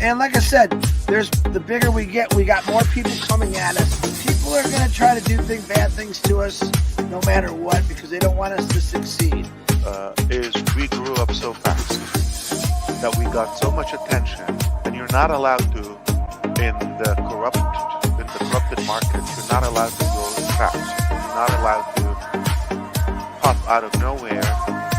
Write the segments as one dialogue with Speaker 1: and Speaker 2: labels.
Speaker 1: And like I said, there's the bigger we get, we got more people coming at us. People are going to try to do bad things to us no matter what because they don't want us to succeed.
Speaker 2: Is we grew up so fast that we got so much attention, and you're not allowed to, in the corrupted market, you're not allowed to go fast. You're not allowed to pop out of nowhere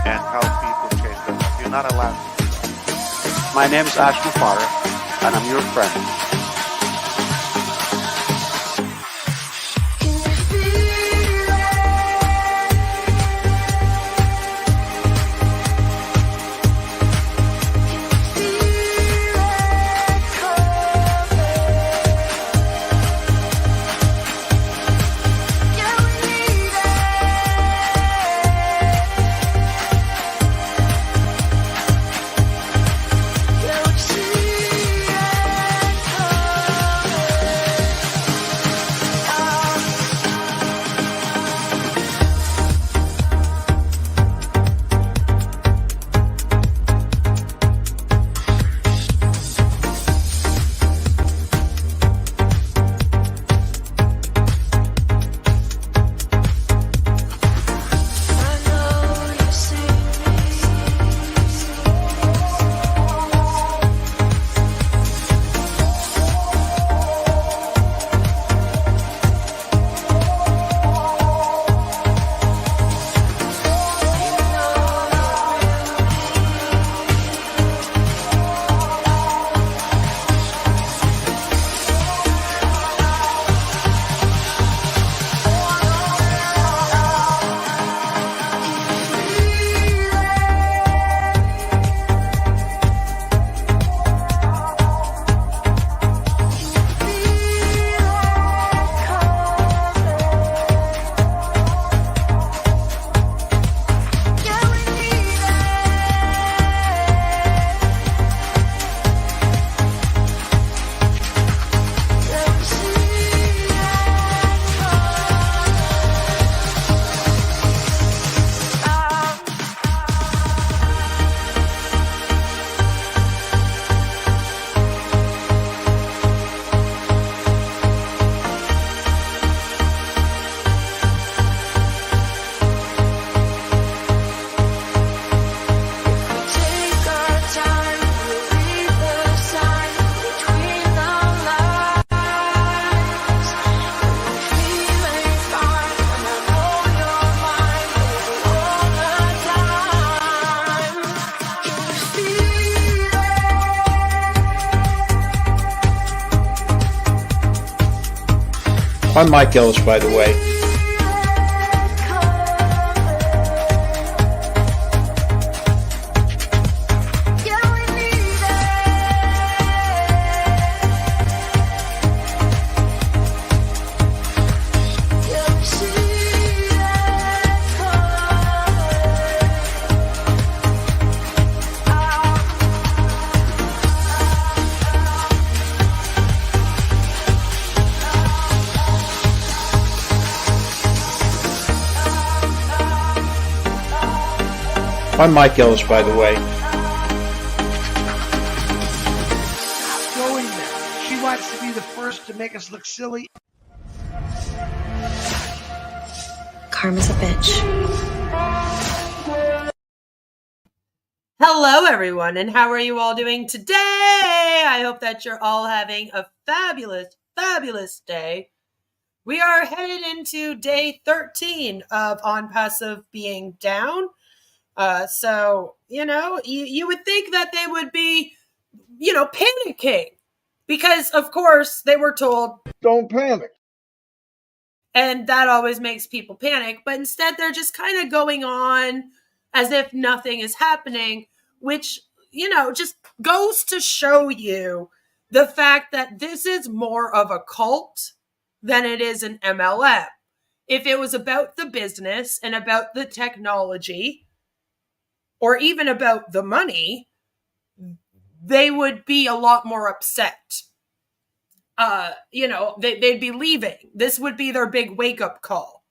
Speaker 2: and help people change their life. You're not allowed to do that.
Speaker 3: My name is Mr Mufareh, and I'm your friend.
Speaker 4: I'm Mike Ellis, by the way. I'm Mike Ellis, by the way.
Speaker 1: Going there. She wants to be the first to make us look silly.
Speaker 5: Karma's a bitch.
Speaker 6: Hello, everyone, and how are you all doing today? I hope that you're all having a fabulous, fabulous day. We are headed into day 13 of Onpassive being down. So, you would think that they would be, panicking because, of course, they were told,
Speaker 1: don't panic.
Speaker 6: And that always makes people panic. But instead, they're just kind of going on as if nothing is happening, which, just goes to show you the fact that this is more of a cult than it is an MLM. If it was about the business and about the technology, or even about the money, they would be a lot more upset. They'd be leaving. This would be their big wake-up call.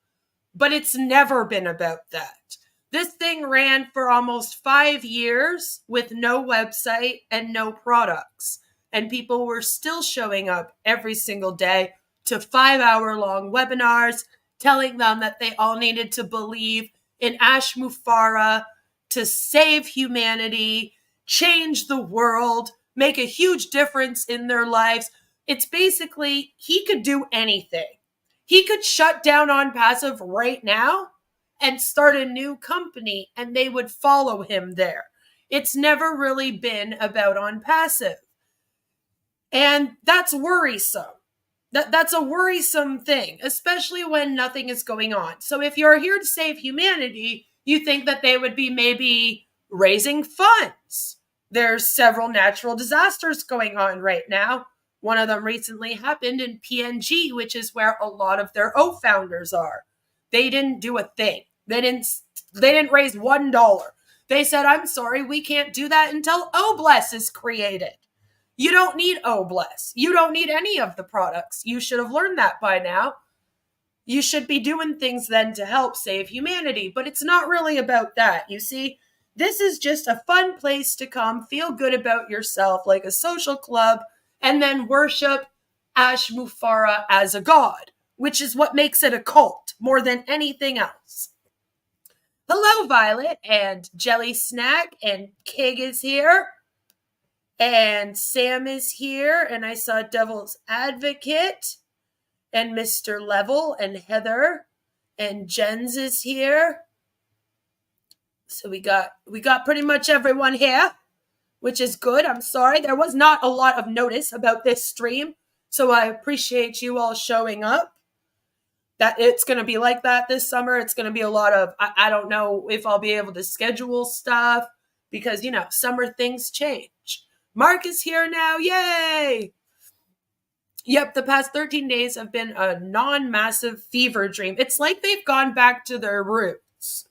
Speaker 6: But it's never been about that. This thing ran for almost 5 years with no website and no products. and people were still showing up every single day to 5-hour-long webinars telling them that they all needed to believe in Ash Mufareh to save humanity, change the world, make a huge difference in their lives. It's basically, he could do anything. He could shut down Onpassive right now and start a new company, and they would follow him there. It's never really been about Onpassive. And that's worrisome. That's a worrisome thing, especially when nothing is going on. So if you're here to save humanity, you think that they would be maybe raising funds. There's several natural disasters going on right now. One of them recently happened in PNG, which is where a lot of their Ofounders are. They didn't do a thing. They didn't raise $1. They said, I'm sorry, we can't do that until Obless is created. You don't need Obless. You don't need any of the products. You should have learned that by now. You should be doing things then to help save humanity. But it's not really about that. You see, this is just a fun place to come, feel good about yourself like a social club, and then worship Ash Mufareh as a god, which is what makes it a cult more than anything else. Hello, Violet, and Jelly Snack, and Kig is here. And Sam is here, and I saw Devil's Advocate, and Mr. Level, and Heather, and Jens is here. So we got pretty much everyone here, which is good. I'm sorry, there was not a lot of notice about this stream, so I appreciate you all showing up. That it's going to be like that this summer. It's going to be a lot of, I don't know if I'll be able to schedule stuff, because, summer things change. Mark is here now. Yay! Yep, the past 13 days have been a non-massive fever dream. It's like they've gone back to their roots.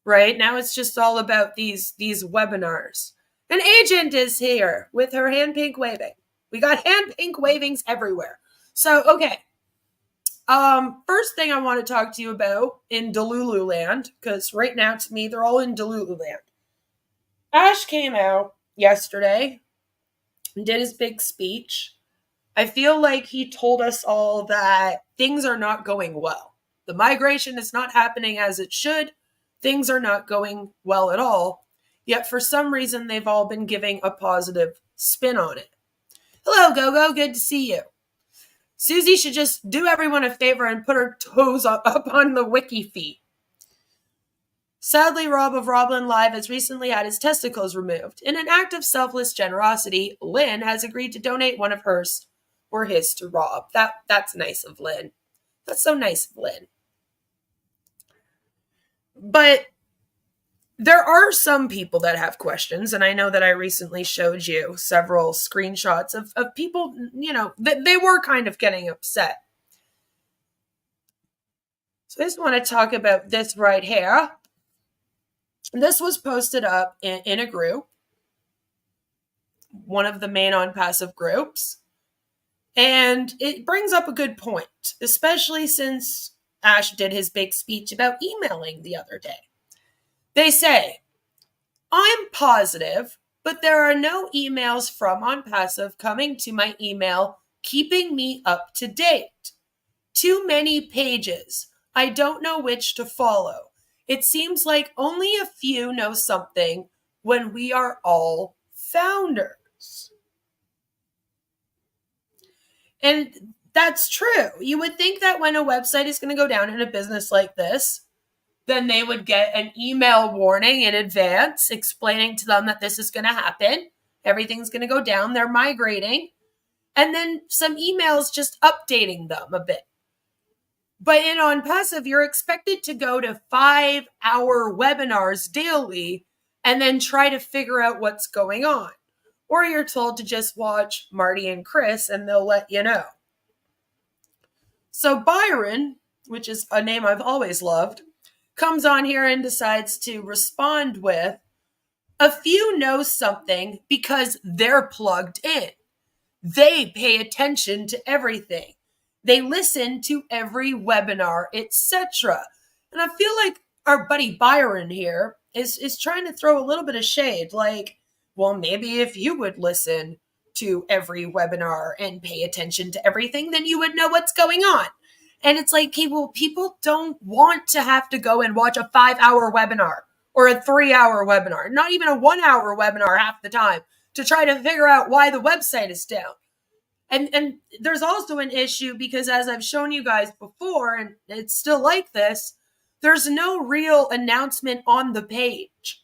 Speaker 6: Right? Now it's just all about these webinars. An agent is here with her hand pink waving. We got hand pink wavings everywhere. So, okay. First thing I want to talk to you about in Delulu land, because right now to me, they're all in Delulu land. Ash came out yesterday and did his big speech. I feel like he told us all that things are not going well. The migration is not happening as it should. Things are not going well at all. Yet for some reason, they've all been giving a positive spin on it. Hello, Gogo. Good to see you. Susie should just do everyone a favor and put her toes up on the wiki feet. Sadly, Rob of Roblin Live has recently had his testicles removed. In an act of selfless generosity, Lynn has agreed to donate one of hers or his to Rob. That's nice of Lynn. That's so nice of Lynn. But there are some people that have questions, and I know that I recently showed you several screenshots of people, that they were kind of getting upset. So I just want to talk about this right here. This was posted up in a group, one of the main Onpassive groups, and it brings up a good point, especially since Ash did his big speech about emailing the other day. They say, I'm positive, but there are no emails from Onpassive coming to my email keeping me up to date. Too many pages. I don't know which to follow. It seems like only a few know something when we are all founders. And that's true. You would think that when a website is going to go down in a business like this, then they would get an email warning in advance explaining to them that this is going to happen. Everything's going to go down. They're migrating. And then some emails just updating them a bit. But in Onpassive, you're expected to go to 5-hour webinars daily and then try to figure out what's going on. Or you're told to just watch Marty and Chris and they'll let you know. So Byron, which is a name I've always loved, comes on here and decides to respond with, a few know something because they're plugged in. They pay attention to everything. They listen to every webinar, etc. And I feel like our buddy Byron here is trying to throw a little bit of shade, like, well, maybe if you would listen to every webinar and pay attention to everything, then you would know what's going on. And it's like, people don't want to have to go and watch a 5-hour webinar or a 3-hour webinar, not even a 1-hour webinar half the time, to try to figure out why the website is down. And there's also an issue because, as I've shown you guys before, and it's still like this, there's no real announcement on the page.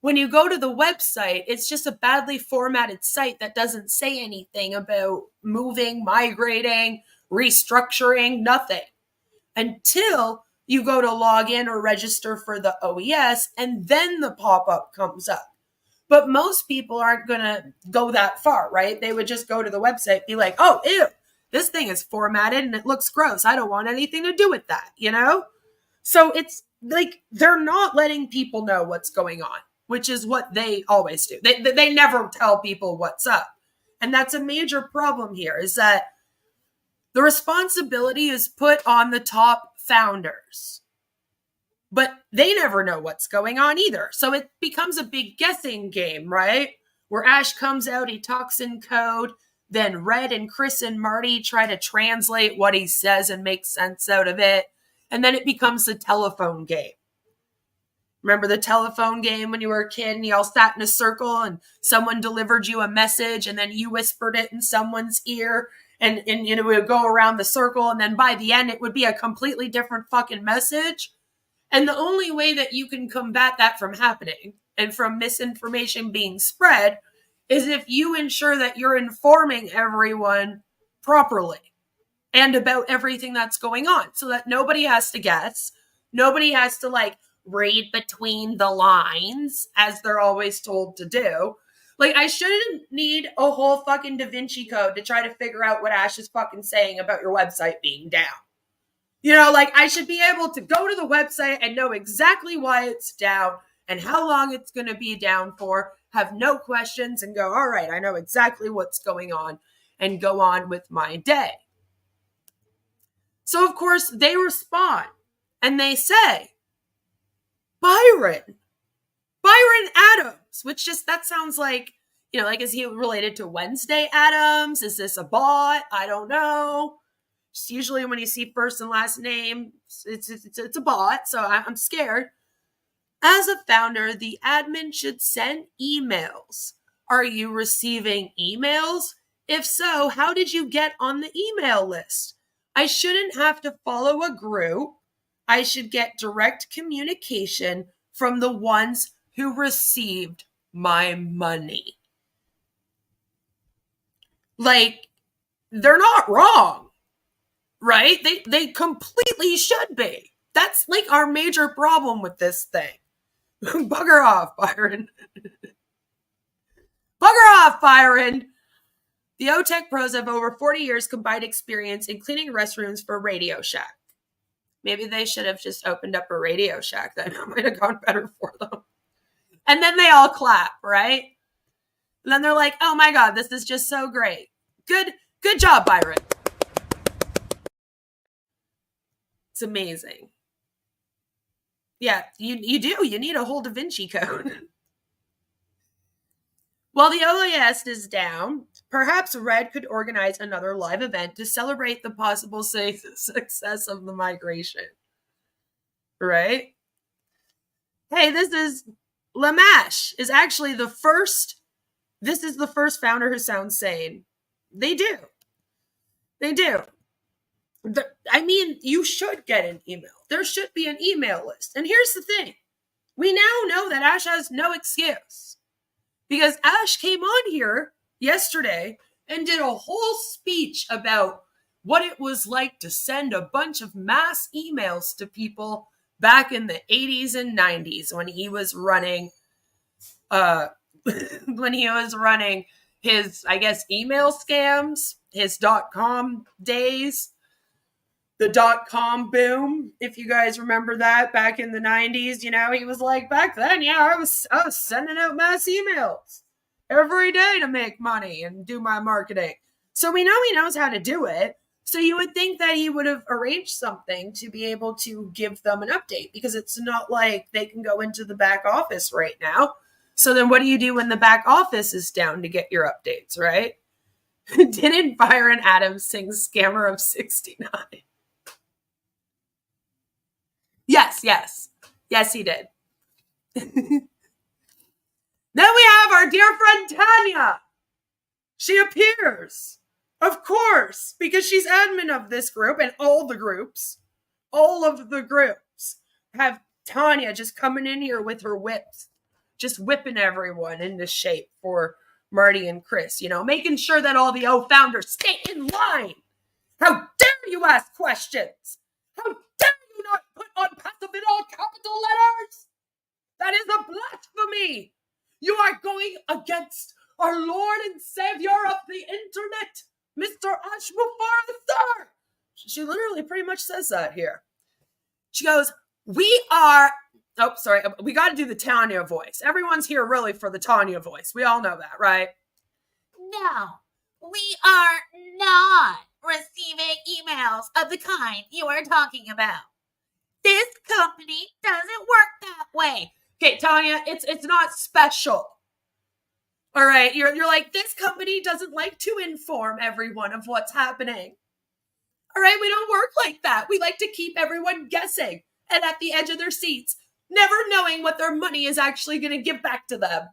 Speaker 6: When you go to the website, it's just a badly formatted site that doesn't say anything about moving, migrating, restructuring, nothing. Until you go to log in or register for the OES, and then the pop-up comes up. But most people aren't going to go that far, right? They would just go to the website, be like, oh, ew, this thing is formatted and it looks gross. I don't want anything to do with that, you know? So it's like they're not letting people know what's going on, which is what they always do. They never tell people what's up. And that's a major problem here, is that the responsibility is put on the top founders. But they never know what's going on either. So it becomes a big guessing game, right? Where Ash comes out, he talks in code, then Red and Chris and Marty try to translate what he says and make sense out of it. And then it becomes the telephone game. Remember the telephone game when you were a kid and you all sat in a circle and someone delivered you a message and then you whispered it in someone's ear and you know, it would go around the circle, and then by the end it would be a completely different fucking message. And the only way that you can combat that from happening and from misinformation being spread is if you ensure that you're informing everyone properly and about everything that's going on, so that nobody has to guess. Nobody has to like read between the lines as they're always told to do. Like, I shouldn't need a whole fucking Da Vinci Code to try to figure out what Ash is fucking saying about your website being down. You know, like, I should be able to go to the website and know exactly why it's down and how long it's going to be down for, have no questions, and go, all right, I know exactly what's going on, and go on with my day. So, of course, they respond, and they say, Byron Adams, which just, that sounds like, you know, like, is he related to Wednesday Adams? Is this a bot? I don't know. Just usually when you see first and last name, it's a bot, so I'm scared. As a founder, the admin should send emails. Are you receiving emails? If so, how did you get on the email list? I shouldn't have to follow a group. I should get direct communication from the ones who received my money. Like, they're not wrong, right? They completely should be. That's like our major problem with this thing. Bugger off, Byron. Bugger off, Byron. The O-Tech pros have over 40 years combined experience in cleaning restrooms for Radio Shack. Maybe they should have just opened up a Radio Shack. Then it might have gone better for them. And then they all clap, right? And then they're like, oh my God, this is just so great. Good job, Byron. It's amazing. Yeah, you do. You need a whole Da Vinci Code. While the OAS is down, perhaps Red could organize another live event to celebrate the possible success of the migration. Right? Hey, this is Lamash is actually the first. This is the first founder who sounds sane. They do. I mean, you should get an email. There should be an email list. And here's the thing. We now know that Ash has no excuse. Because Ash came on here yesterday and did a whole speech about what it was like to send a bunch of mass emails to people back in the 80s and 90s when he was running his, I guess, email scams, his .com days, the .com boom, if you guys remember that back in the 90s. You know, he was like, back then, yeah, I was sending out mass emails every day to make money and do my marketing. So we know he knows how to do it. So you would think that he would have arranged something to be able to give them an update, because it's not like they can go into the back office right now. So then what do you do when the back office is down to get your updates, right? Didn't Byron Adams sing Scammer of 69? Yes, yes. Yes, he did. Then we have our dear friend Tanya. She appears, of course, because she's admin of this group and all the groups. All of the groups have Tanya just coming in here with her whips, just whipping everyone into shape for Marty and Chris, you know, making sure that all the Ofounders stay in line. How dare you ask questions? How dare you not put Onpassive in all capital letters? That is a blasphemy. You are going against our Lord and Savior of the internet, Mr. Mufareh, sir. She literally pretty much says that here. She goes, we got to do the Tanya voice. Everyone's here really for the Tanya voice. We all know that, right?
Speaker 7: No, we are not receiving emails of the kind you are talking about. This company doesn't work that way.
Speaker 6: Okay, Tanya, it's not special. All right, you're like, this company doesn't like to inform everyone of what's happening. All right, we don't work like that. We like to keep everyone guessing and at the edge of their seats, never knowing what their money is actually going to give back to them.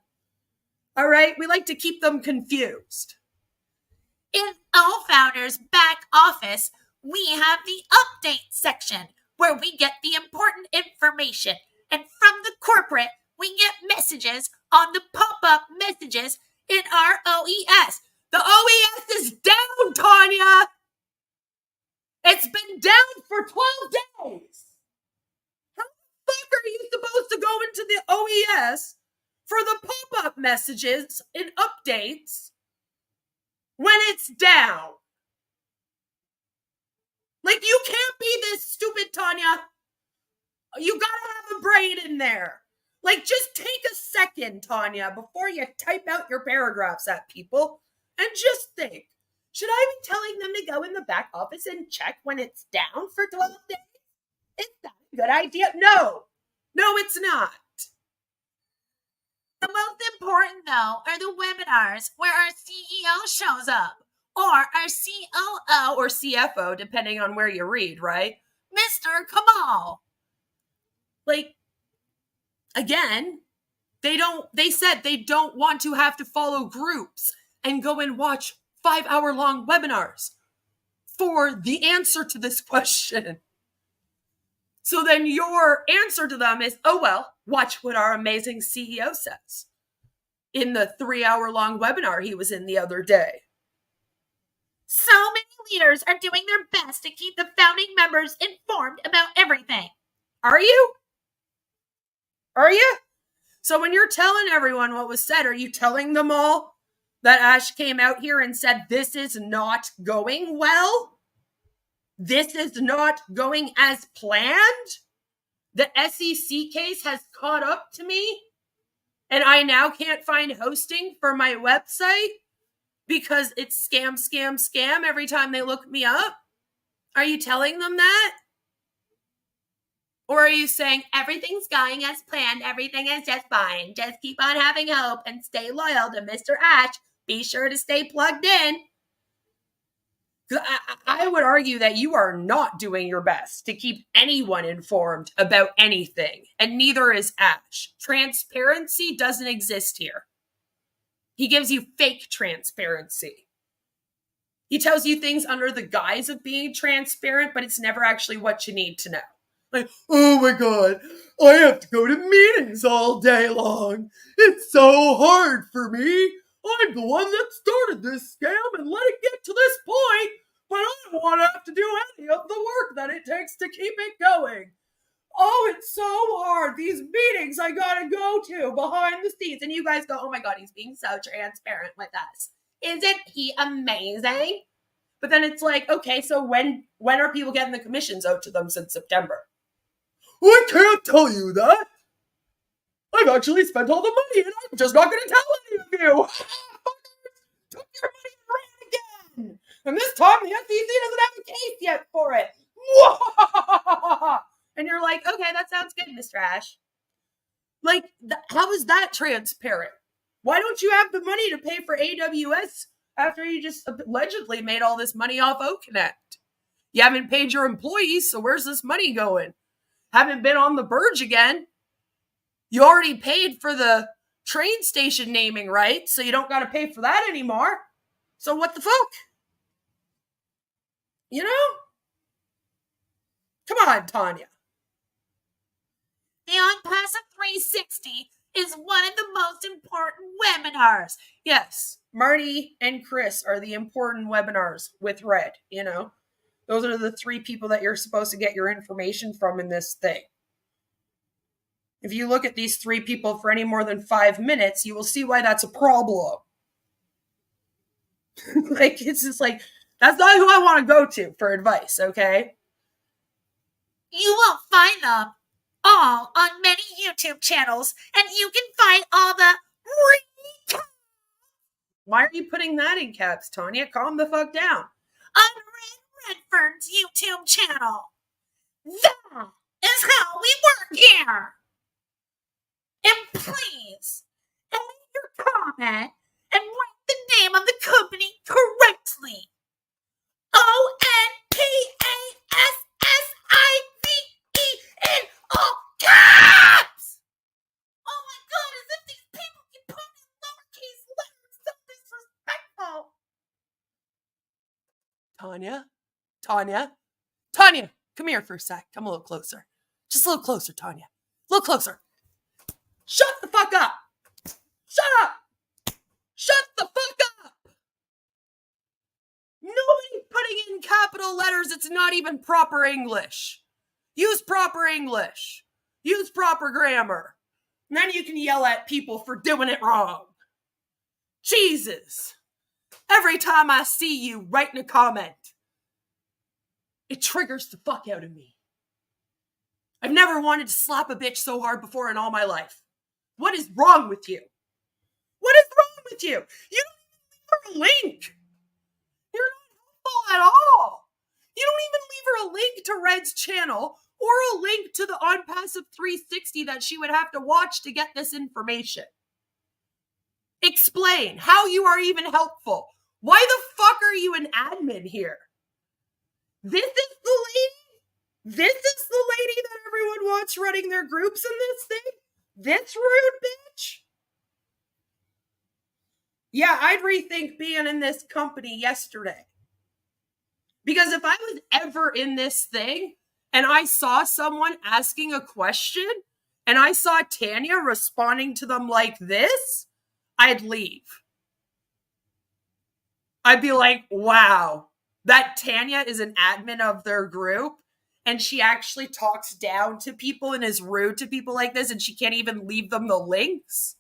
Speaker 6: All right, we like to keep them confused.
Speaker 7: In Ofounders back office, we have the update section where we get the important information. And from the corporate, we get messages on the pop-up messages in our OES.
Speaker 6: The OES is down, Tanya. It's been down for 12 days. How the fuck are you supposed to go into the OES for the pop-up messages and updates when it's down? Like, you can't be this stupid, Tanya. You gotta have a brain in there. Like, just take a second, Tanya, before you type out your paragraphs at people and just think, should I be telling them to go in the back office and check when it's down for 12 days? Is that a good idea? No, it's not.
Speaker 7: The most important, though, are the webinars where our CEO shows up, or our COO,
Speaker 6: Or CFO, depending on where you read, right?
Speaker 7: Mr. Kamal.
Speaker 6: Like, again, they said they don't want to have to follow groups and go and watch 5-hour-long webinars for the answer to this question. So then your answer to them is, oh, well, watch what our amazing CEO says in the 3-hour-long webinar he was in the other day.
Speaker 7: So many leaders are doing their best to keep the founding members informed about everything.
Speaker 6: Are you? So when you're telling everyone what was said, are you telling them all that Ash came out here and said, this is not going well? This is not going as planned? The SEC case has caught up to me, and I now can't find hosting for my website because it's scam every time they look me up? Are you telling them that? Or are you saying everything's going as planned, everything is just fine, just keep on having hope and stay loyal to Mr. Ash, be sure to stay plugged in? I would argue that you are not doing your best to keep anyone informed about anything, and neither is Ash. Transparency doesn't exist here. He gives you fake transparency. He tells you things under the guise of being transparent, but it's never actually what you need to know. Like, oh my God, I have to go to meetings all day long. It's so hard for me. I'm the one that started this scam and let it get to this point, but I don't want to have to do any of the work that it takes to keep it going. Oh, it's so hard. These meetings I gotta go to behind the scenes. And you guys go, oh my God, he's being so transparent with us. Isn't he amazing? But then it's like, okay, so when are people getting the commissions out to them since September? I can't tell you that. I've actually spent all the money and I'm just not going to tell any of you. Took your money and ran again. And this time the SEC doesn't have a case yet for it. And you're like, okay, that sounds good, Mr. Ash. Like, how is that transparent? Why don't you have the money to pay for AWS after you just allegedly made all this money off Oconnect? You haven't paid your employees, so where's this money going? Haven't been on the Burge again. You already paid for the train station naming rights, so you don't got to pay for that anymore. So what the fuck? You know? Come on, Tanya.
Speaker 7: The Onpassive 360 is one of the most important webinars.
Speaker 6: Yes, Marty and Chris are the important webinars with Red, you know? Those are the 3 people that you're supposed to get your information from in this thing. If you look at these 3 people for any more than 5 minutes, you will see why that's a problem. Like, it's just like, that's not who I want to go to for advice, okay?
Speaker 7: You won't find them all on many YouTube channels, and you can find all the
Speaker 6: Why are you putting that in caps, Tanya? Calm the fuck down.
Speaker 7: on Redfern's YouTube channel. That is how we work here. And please, edit your comment and write the name of the company correctly. Onpassive in all caps! Oh my god, as if these people can put in lowercase letters so disrespectful.
Speaker 6: Tanya, come here for a sec. Come a little closer. Just a little closer, Tanya. A little closer. Shut the fuck up. Shut up. Shut the fuck up. Nobody's putting in capital letters. It's not even proper English. Use proper English. Use proper grammar. And then you can yell at people for doing it wrong. Jesus. Every time I see you writing a comment, it triggers the fuck out of me. I've never wanted to slap a bitch so hard before in all my life. What is wrong with you? What is wrong with you? You don't even leave her a link. You're not helpful at all. You don't even leave her a link to Red's channel or a link to the Onpassive 360 that she would have to watch to get this information. Explain how you are even helpful. Why the fuck are you an admin here? This is the lady? This is the lady that everyone wants running their groups in this thing? This rude bitch? Yeah, I'd rethink being in this company yesterday. Because if I was ever in this thing and I saw someone asking a question and I saw Tanya responding to them like this, I'd leave. I'd be like, wow, that Tanya is an admin of their group and she actually talks down to people and is rude to people like this and she can't even leave them the links.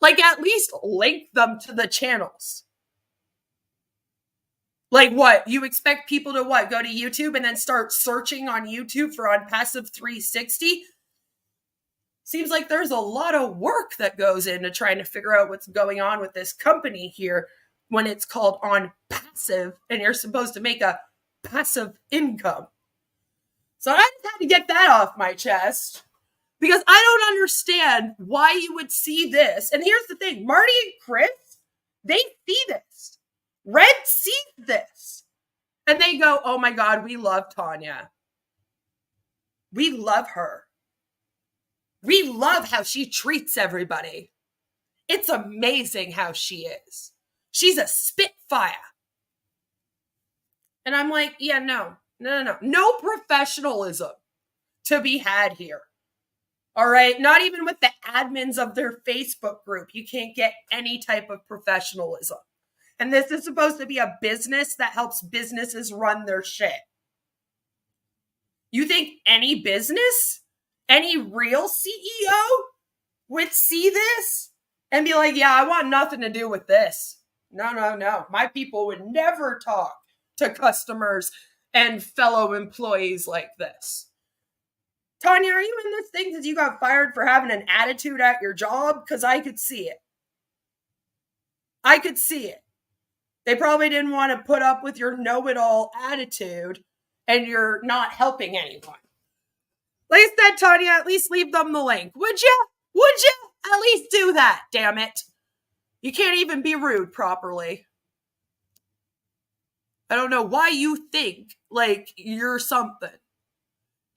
Speaker 6: Like, at least link them to the channels. Like what? You expect people to what? Go to YouTube and then start searching on YouTube for Onpassive 360? Seems like there's a lot of work that goes into trying to figure out what's going on with this company here when it's called Onpassive and you're supposed to make a passive income. So I just had to get that off my chest because I don't understand why you would see this. And here's the thing, Marty and Chris, they see this. Red sees this. And they go, oh my God, we love Tanya. We love her. We love how she treats everybody. It's amazing how she is. She's a spitfire. And I'm like, yeah, no. No professionalism to be had here. All right? Not even with the admins of their Facebook group. You can't get any type of professionalism. And this is supposed to be a business that helps businesses run their shit. You think any business, any real CEO would see this and be like, yeah, I want nothing to do with this. No. My people would never talk to customers and fellow employees like this. Tanya, are you in this thing because you got fired for having an attitude at your job? Because I could see it. I could see it. They probably didn't want to put up with your know-it-all attitude and you're not helping anyone. Like I said, Tanya, at least leave them the link. Would you? Would you at least do that, damn it? You can't even be rude properly. I don't know why you think like you're something.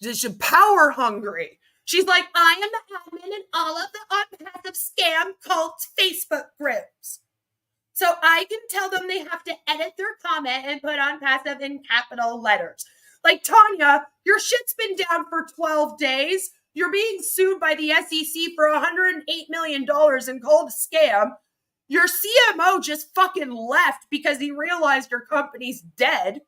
Speaker 6: Just power hungry. She's like, I am the admin in all of the Onpassive scam cult Facebook groups. So I can tell them they have to edit their comment and put Onpassive in capital letters. Like, Tanya, your shit's been down for 12 days. You're being sued by the SEC for $108 million and called a scam. Your CMO just fucking left because he realized your company's dead.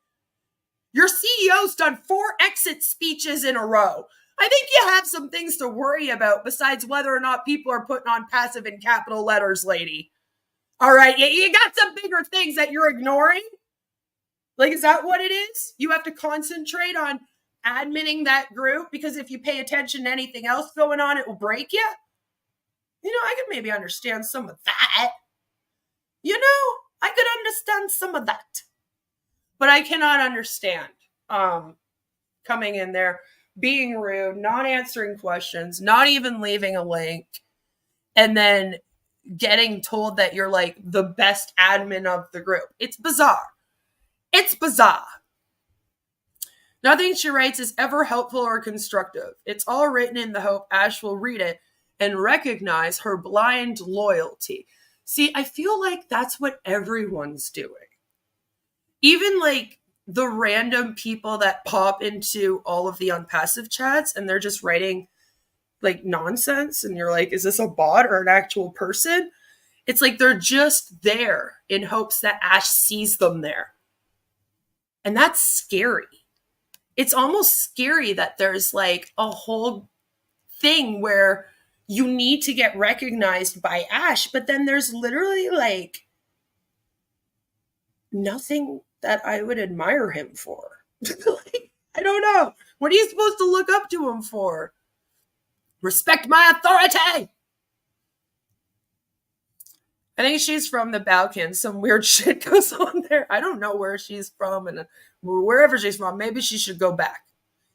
Speaker 6: Your CEO's done 4 exit speeches in a row. I think you have some things to worry about besides whether or not people are putting Onpassive in capital letters, lady. All right, you got some bigger things that you're ignoring? Like, is that what it is? You have to concentrate on adminning that group because if you pay attention to anything else going on, it will break you? You know, I could maybe understand some of that. You know, I could understand some of that. But I cannot understand coming in there, being rude, not answering questions, not even leaving a link, and then getting told that you're like the best admin of the group. It's bizarre. It's bizarre. Nothing she writes is ever helpful or constructive. It's all written in the hope Ash will read it and recognize her blind loyalty. See, I feel like that's what everyone's doing. Even like the random people that pop into all of the Onpassive chats and they're just writing like nonsense and you're like, is this a bot or an actual person? It's like they're just there in hopes that Ash sees them there. And that's scary. It's almost scary that there's like a whole thing where you need to get recognized by Ash, but then there's literally like nothing that I would admire him for. Like, I don't know. What are you supposed to look up to him for? Respect my authority. I think she's from the Balkans. Some weird shit goes on there. I don't know where she's from, and wherever she's from, maybe she should go back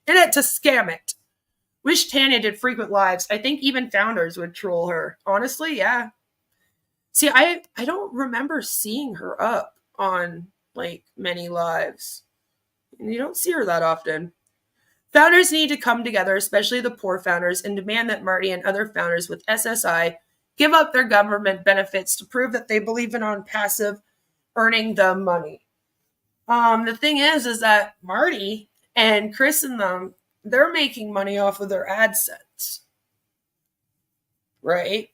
Speaker 6: in it to scam it. Wish Tanya did frequent lives. I think even founders would troll her. Honestly, yeah. See, I don't remember seeing her up on like many lives. You don't see her that often. Founders need to come together, especially the poor founders, and demand that Marty and other founders with SSI give up their government benefits to prove that they believe in Onpassive earning them money. The thing is that Marty and Chris and them, they're making money off of their AdSense. Right?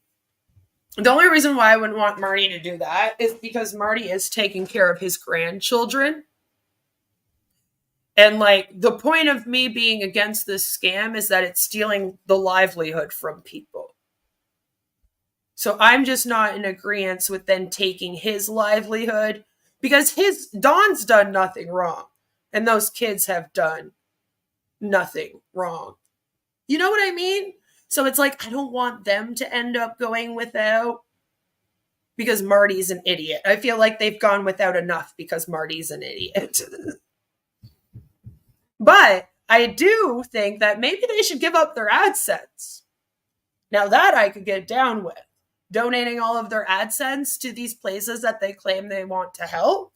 Speaker 6: The only reason why I wouldn't want Marty to do that is because Marty is taking care of his grandchildren. And like the point of me being against this scam is that it's stealing the livelihood from people. So I'm just not in agreement with then taking his livelihood because Don's done nothing wrong. And those kids have done nothing wrong. You know what I mean? So it's like, I don't want them to end up going without because Marty's an idiot. I feel like they've gone without enough because Marty's an idiot. But I do think that maybe they should give up their AdSense. Now that I could get down with. Donating all of their AdSense to these places that they claim they want to help.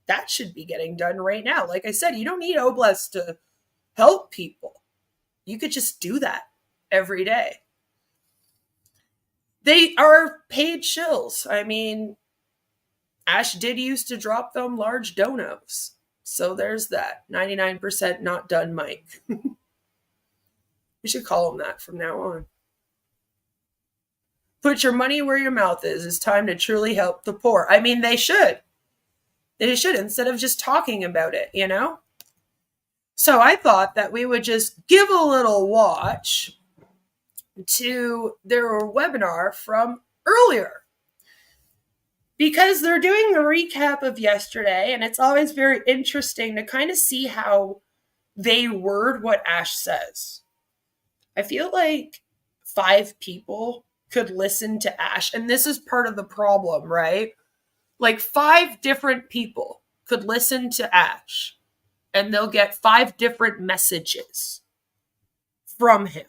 Speaker 6: That should be getting done right now. Like I said, you don't need Oblast to help people. You could just do that every day. They are paid shills. I mean, Ash did used to drop them large donos. So there's that. 99% not done, Mike. We should call him that from now on. Put your money where your mouth is. It's time to truly help the poor. I mean, they should. They should, instead of just talking about it, you know? So I thought that we would just give a little watch to their webinar from earlier. Because they're doing the recap of yesterday, and it's always very interesting to kind of see how they word what Ash says. I feel like 5 people could listen to Ash, and this is part of the problem, right? Like 5 different people could listen to Ash, and they'll get 5 different messages from him.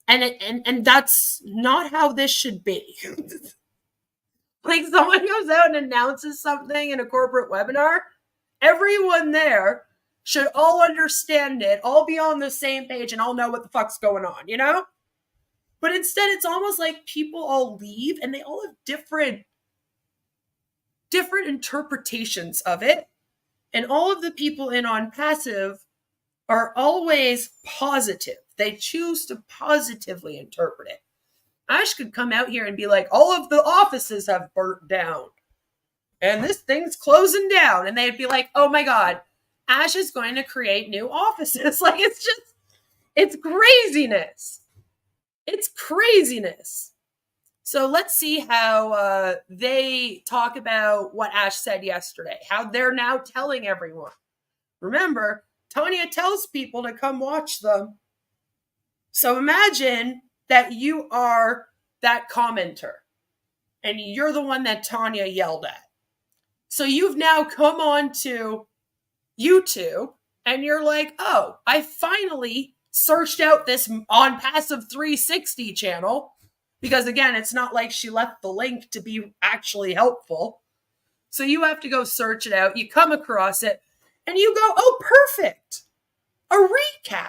Speaker 6: And that's not how this should be. Like, someone goes out and announces something in a corporate webinar, everyone there should all understand it, all be on the same page, and all know what the fuck's going on, you know? But instead, it's almost like people all leave and they all have different interpretations of it. And all of the people in Onpassive are always positive. They choose to positively interpret it. Ash could come out here and be like, all of the offices have burnt down and this thing's closing down. And they'd be like, oh my God, Ash is going to create new offices. Like, it's craziness. It's craziness. So let's see how they talk about what Ash said yesterday, how they're now telling everyone. Remember, Tanya tells people to come watch them. So imagine that you are that commenter and you're the one that Tanya yelled at. So you've now come on to YouTube and you're like, oh, I finally searched out this Onpassive 360 channel, because again, it's not like she left the link to be actually helpful. So you have to go search it out. You come across it and you go, oh, perfect. A recap.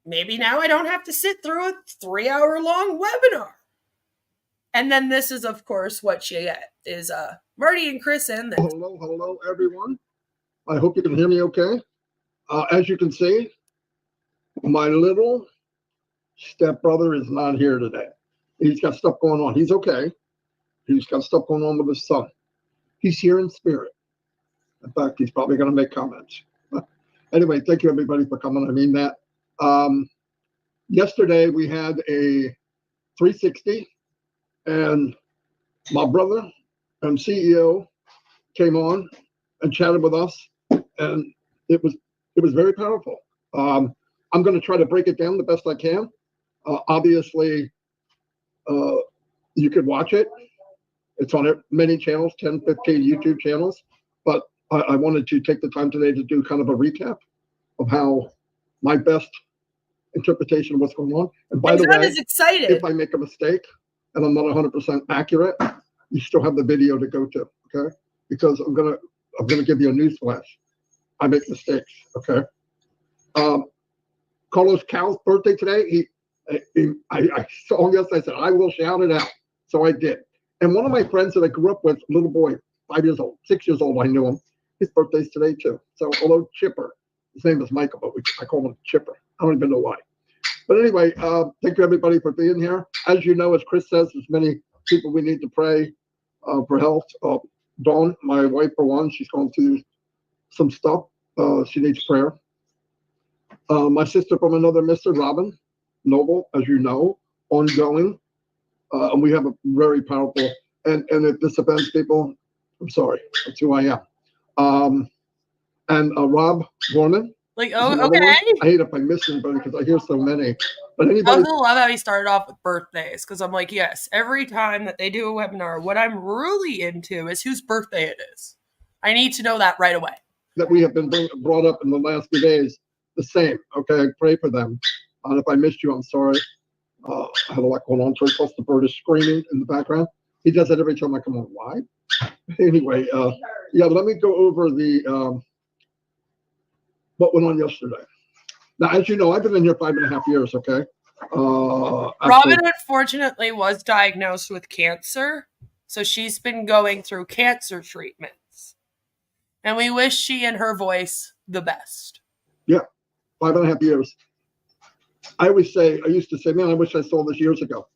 Speaker 6: Maybe now I don't have to sit through a 3-hour-long webinar. And then this is, of course, what you get is Marty and Chris in there.
Speaker 8: Hello, everyone. I hope you can hear me okay. As you can see, my little stepbrother is not here today. He's got stuff going on. He's okay. He's got stuff going on with his son. He's here in spirit. In fact, he's probably going to make comments. Anyway, thank you, everybody, for coming. I mean that. Yesterday, we had a 360, and my brother and CEO came on and chatted with us, and it was very powerful. I'm going to try to break it down the best I can. Obviously, you could watch it. It's on many channels, 10, 15 YouTube channels. But I wanted to take the time today to do kind of a recap of how my best interpretation of what's going on. And by the way, if I make a mistake and I'm not 100% accurate, you still have the video to go to, okay? Because I'm gonna give you a news flash. I make mistakes, okay? Carlos Cal's birthday today. I saw him yesterday. I said, I will shout it out. So I did. And one of my friends that I grew up with, little boy, 5 years old, 6 years old, I knew him. His birthday's today too. So although Chipper, his name is Michael, but I call him Chipper. I don't even know why. But anyway, thank you everybody for being here. As you know, as Chris says, there's many people we need to pray for health. Dawn, my wife, for one, she's going through some stuff. She needs prayer. My sister from another Mr. Robin Noble, as you know, ongoing. And we have a very powerful, and if this offends people, I'm sorry, that's who I am. And Rob Gorman.
Speaker 6: Like, oh, okay.
Speaker 8: I hate if I miss anybody because I hear so many. But anybody.
Speaker 6: I also love how he started off with birthdays, because I'm like, yes, every time that they do a webinar, what I'm really into is whose birthday it is. I need to know that right away.
Speaker 8: That we have been brought up in the last few days, the same. Okay, I pray for them. And if I missed you, I'm sorry. I had a lot going on. So plus the bird is screaming in the background. He does that every time I come on. Why? Anyway, yeah, let me go over the what went on yesterday. Now, as you know, I've been in here 5.5 years, okay?
Speaker 6: Robin, unfortunately, was diagnosed with cancer. So she's been going through cancer treatments. And we wish she and her voice the best.
Speaker 8: Yeah, 5.5 years. I used to say, man, I wish I saw this years ago.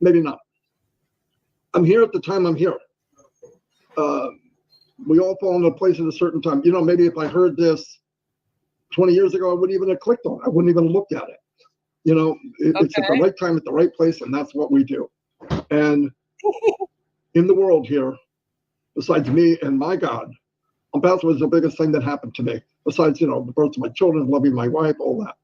Speaker 8: Maybe not. I'm here at the time I'm here. We all fall into place at a certain time. You know, maybe if I heard this 20 years ago, I wouldn't even have clicked on it. I wouldn't even have looked at it. You know, it's at the right time, at the right place, and that's what we do. And in the world here, besides me and my God, Onpassive was the biggest thing that happened to me. Besides, you know, the birth of my children, loving my wife, all that.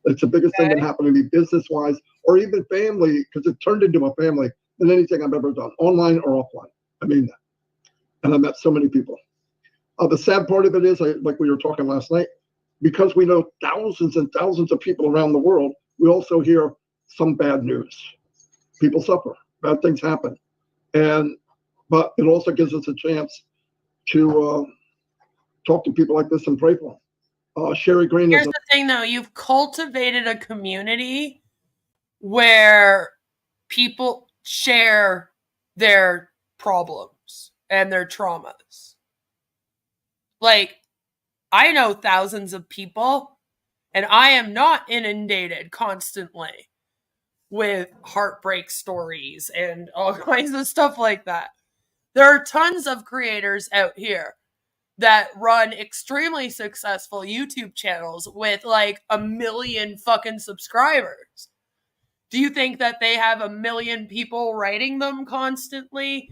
Speaker 8: It's the biggest thing that happened to me business-wise, or even family, because it turned into a family than anything I've ever done, online or offline. I mean that. And I met so many people. The sad part of it is, like we were talking last night, because we know thousands and thousands of people around the world, we also hear some bad news. People suffer, bad things happen. But it also gives us a chance to talk to people like this and pray for them. Sherry Green
Speaker 6: Here's
Speaker 8: is
Speaker 6: the thing, though. You've cultivated a community where people share their problems and their traumas. Like, I know thousands of people, and I am not inundated constantly with heartbreak stories and all kinds of stuff like that. There are tons of creators out here that run extremely successful YouTube channels with like 1 million fucking subscribers. Do you think that they have 1 million people writing them constantly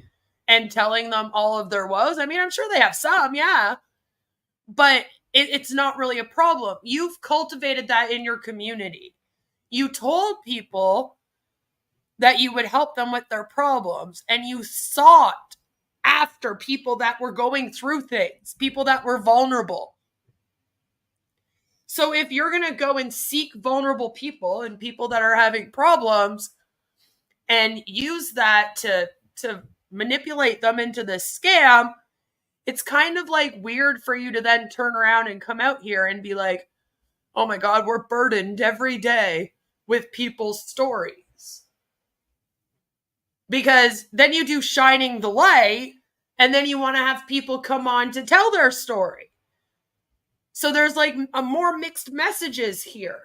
Speaker 6: and telling them all of their woes? I mean, I'm sure they have some, yeah. But it's not really a problem. You've cultivated that in your community. You told people that you would help them with their problems, and you sought after people that were going through things, people that were vulnerable. So if you're going to go and seek vulnerable people and people that are having problems and use that to manipulate them into this scam, it's kind of like weird for you to then turn around and come out here and be like, oh my God, we're burdened every day with people's stories. Because then you do shining the light, and then you want to have people come on to tell their story. So there's like a more mixed messages here.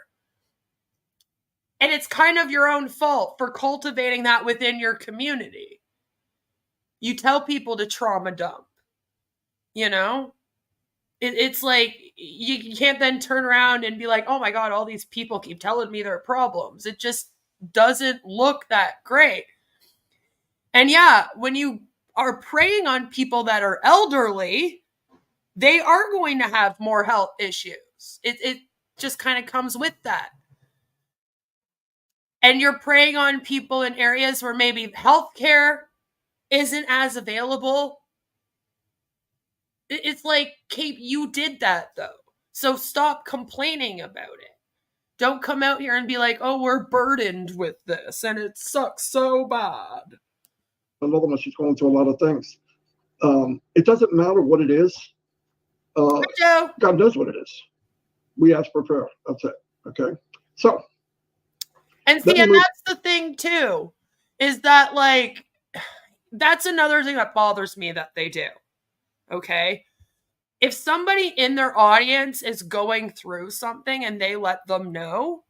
Speaker 6: And it's kind of your own fault for cultivating that within your community. You tell people to trauma dump. You know? It's like you can't then turn around and be like, oh my God, all these people keep telling me their problems. It just doesn't look that great. And yeah, when you are preying on people that are elderly, they are going to have more health issues. It just kind of comes with that. And you're preying on people in areas where maybe healthcare isn't as available. It's like, Kate, you did that though. So stop complaining about it. Don't come out here and be like, oh, we're burdened with this and it sucks so bad.
Speaker 8: Another one, she's going through a lot of things. It doesn't matter what it is. God knows what it is. We ask for prayer. That's it. Okay. So.
Speaker 6: And see, and that's the thing too, is that like, that's another thing that bothers me that they do. Okay. If somebody in their audience is going through something and they let them know,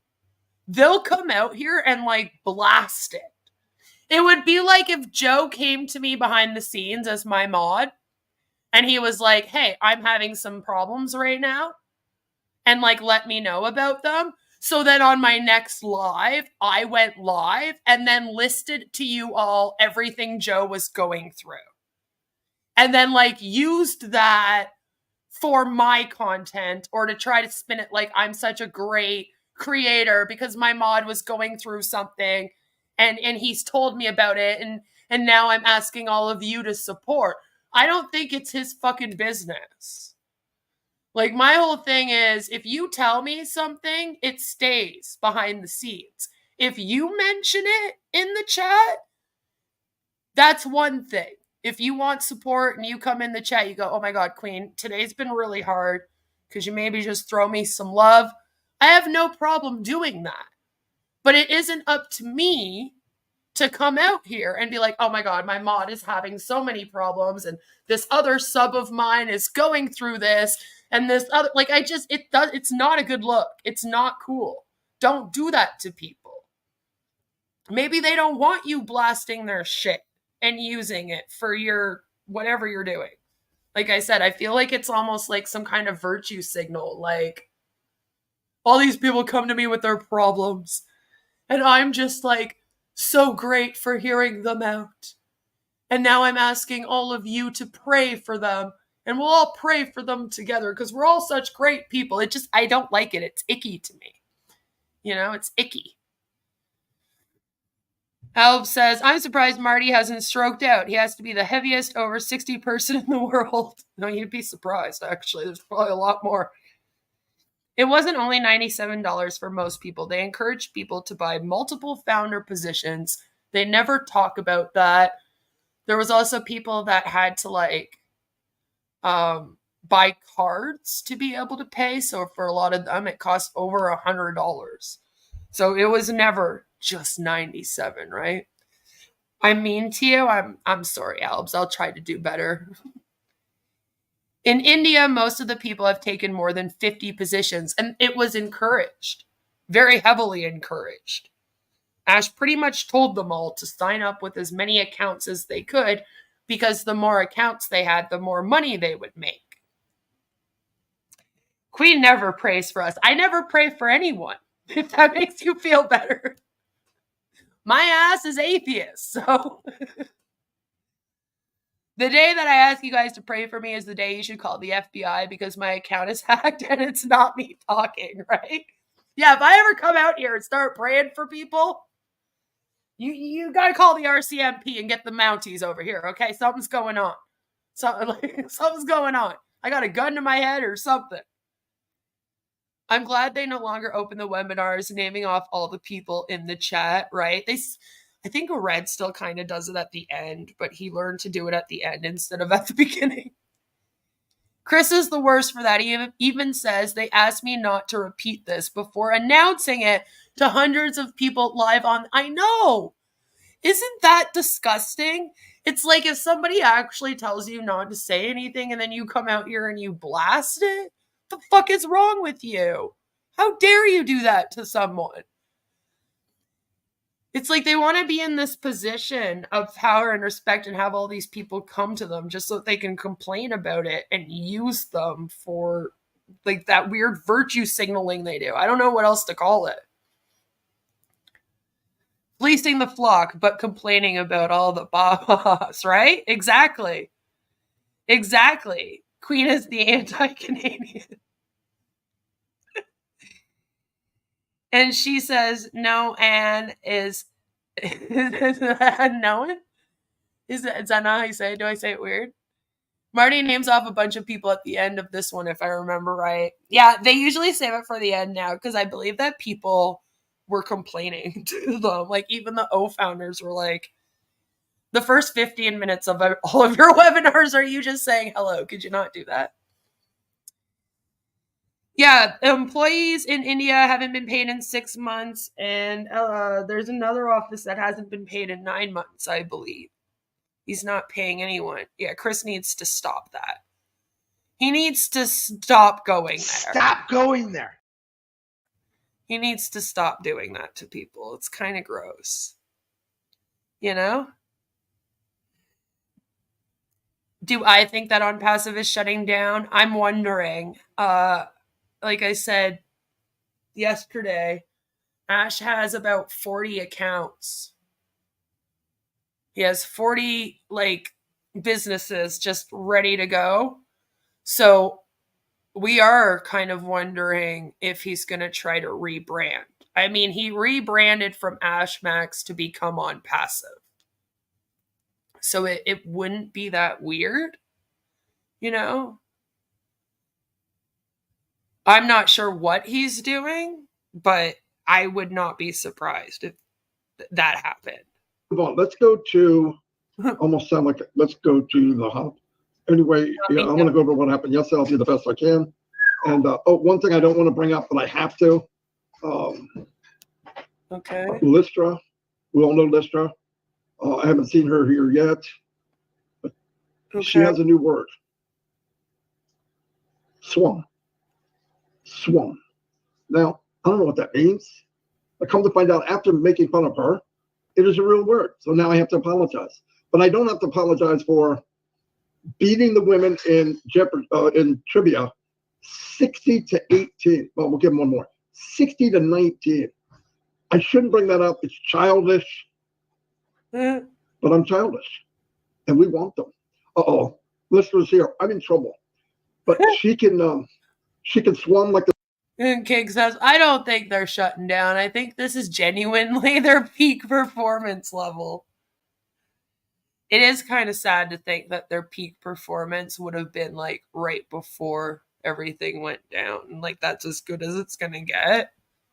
Speaker 6: they'll come out here and like blast it. It would be like if Joe came to me behind the scenes as my mod and he was like, hey, I'm having some problems right now, and like let me know about them. So then on my next live, I went live and then listed to you all everything Joe was going through. And then like used that for my content or to try to spin it like I'm such a great creator because my mod was going through something and he's told me about it and now I'm asking all of you to support. I don't think it's his fucking business. Like, my whole thing is, if you tell me something, it stays behind the scenes. If you mention it in the chat, that's one thing. If you want support and you come in the chat, you go, oh my God, Queen, today's been really hard. Could you maybe just throw me some love? I have no problem doing that. But it isn't up to me to come out here and be like, oh my God, my mod is having so many problems and this other sub of mine is going through this and this other, like, it's not a good look. It's not cool. Don't do that to people. Maybe they don't want you blasting their shit and using it for your, whatever you're doing. Like I said, I feel like it's almost like some kind of virtue signal. Like, all these people come to me with their problems and I'm just like, so great for hearing them out. And now I'm asking all of you to pray for them. And we'll all pray for them together because we're all such great people. I don't like it. It's icky to me. You know, it's icky. Alb says, I'm surprised Marty hasn't stroked out. He has to be the heaviest over 60 person in the world. No, you'd be surprised, actually. There's probably a lot more. It wasn't only $97 for most people. They encouraged people to buy multiple founder positions. They never talk about that. There was also people that had to buy cards to be able to pay. So for a lot of them, it cost over $100. So it was never just 97, right? I'm mean to you. I'm sorry, Albs. I'll try to do better. In India, most of the people have taken more than 50 positions, and it was encouraged, very heavily encouraged. Ash pretty much told them all to sign up with as many accounts as they could, because the more accounts they had, the more money they would make. Queen never prays for us. I never pray for anyone, if that makes you feel better. My ass is atheist, so... The day that I ask you guys to pray for me is the day you should call the FBI, because my account is hacked and it's not me talking, right? Yeah, if I ever come out here and start praying for people, you gotta call the RCMP and get the Mounties over here, okay? Something's going on. Something's going on. I got a gun to my head or something. I'm glad they no longer open the webinars naming off all the people in the chat, right? I think Red still kind of does it at the end, but he learned to do it at the end instead of at the beginning. Chris is the worst for that. He even says they asked me not to repeat this before announcing it to hundreds of people live on. I know. Isn't that disgusting? It's like if somebody actually tells you not to say anything and then you come out here and you blast it. What the fuck is wrong with you? How dare you do that to someone? It's like they want to be in this position of power and respect and have all these people come to them just so that they can complain about it and use them for like that weird virtue signaling they do. I don't know what else to call it. Fleecing the flock, but complaining about all the babas, right? Exactly. Exactly. Queen is the anti-Canadian. And she says, no, Anne is no. Is that not how you say it? Do I say it weird? Marty names off a bunch of people at the end of this one, if I remember right. Yeah, they usually save it for the end now, because I believe that people were complaining to them. Like, even the Ofounders were like, the first 15 minutes of all of your webinars are you just saying hello. Could you not do that? Yeah, employees in India haven't been paid in 6 months, and there's another office that hasn't been paid in 9 months, I believe. He's not paying anyone. Yeah, Chris needs to stop that. He needs to stop going there.
Speaker 1: Stop going there.
Speaker 6: He needs to stop doing that to people. It's kind of gross. You know? Do I think that Onpassive is shutting down? I'm wondering. Like I said yesterday, Ash has about 40 accounts. He has 40 businesses just ready to go. So we are kind of wondering if he's going to try to rebrand. I mean, he rebranded from Ash Max to become Onpassive. So it wouldn't be that weird, you know? I'm not sure what he's doing, but I would not be surprised if that happened.
Speaker 8: Well, let's go to, almost sound like, let's go to the hub. Anyway, yeah, I'm going to go over what happened yesterday. I'll do the best I can. And one thing I don't want to bring up, but I have to.
Speaker 6: Okay.
Speaker 8: Lystra. We all know Lystra. I haven't seen her here yet. But she has a new word. Swum. Swum. Now, I don't know what that means. I come to find out after making fun of her, it is a real word. So now I have to apologize. But I don't have to apologize for beating the women in trivia 60-18. Well, we'll give them one more. 60-19. I shouldn't bring that up. It's childish. But I'm childish. And we want them. Uh-oh. Listeners here. I'm in trouble. But she can swim like the...
Speaker 6: And King says, I don't think they're shutting down. I think this is genuinely their peak performance level. It is kind of sad to think that their peak performance would have been right before everything went down. And like, that's as good as it's going to get.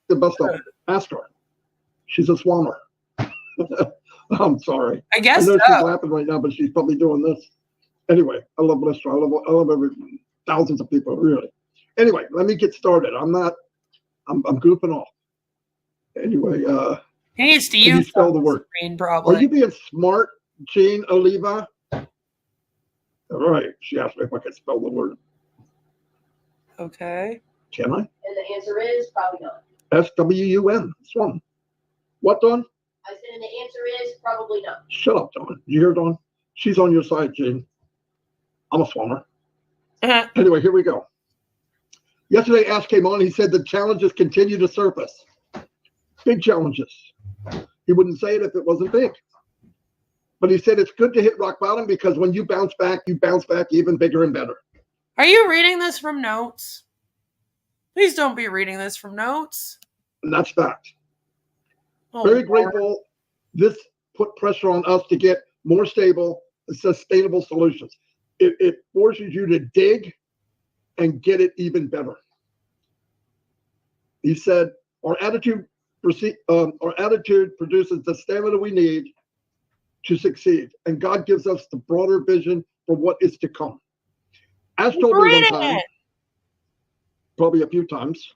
Speaker 8: The best of them. Ask her. She's a swammer. I'm sorry.
Speaker 6: I guess
Speaker 8: I know
Speaker 6: so.
Speaker 8: she's laughing right now, but she's probably doing this. Anyway, I love Lester. I love thousands of people, really. Anyway, let me get started. I'm goofing off. Anyway,
Speaker 6: He needs to
Speaker 8: can you
Speaker 6: use
Speaker 8: spell the word?
Speaker 6: screen, probably.
Speaker 8: Are you being smart, Jean Oliva? All right. She asked me if I could spell the word.
Speaker 6: Okay.
Speaker 8: Can I?
Speaker 9: And the answer is probably not.
Speaker 8: SWUN. Swum. What, Dawn?
Speaker 9: I said, and the answer is probably not.
Speaker 8: Shut up, Dawn. You hear Dawn? She's on your side, Jean. I'm a swimmer. Anyway, here we go. Yesterday, Ash came on. He said the challenges continue to surface. Big challenges. He wouldn't say it if it wasn't big. But he said it's good to hit rock bottom because when you bounce back even bigger and better.
Speaker 6: Are you reading this from notes? Please don't be reading this from notes.
Speaker 8: And that's fact.
Speaker 6: Oh,
Speaker 8: Very
Speaker 6: Lord.
Speaker 8: grateful. This put pressure on us to get more stable, sustainable solutions. It forces you to dig and get it even better. He said, our attitude produces the stamina we need to succeed, and God gives us the broader vision for what is to come. Ash told me one time, probably a few times,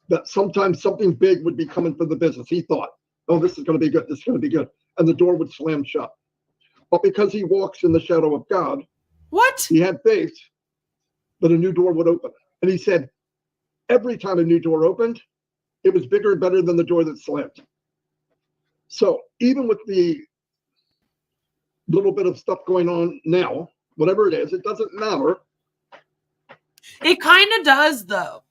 Speaker 8: that sometimes something big would be coming for the business. He thought, oh, this is going to be good, this is going to be good, and the door would slam shut. But because he walks in the shadow of God,
Speaker 6: What?
Speaker 8: he had faith that a new door would open. And he said, every time a new door opened, it was bigger and better than the door that slammed. So even with the little bit of stuff going on now, whatever it is, it doesn't matter.
Speaker 6: It kind of does, though.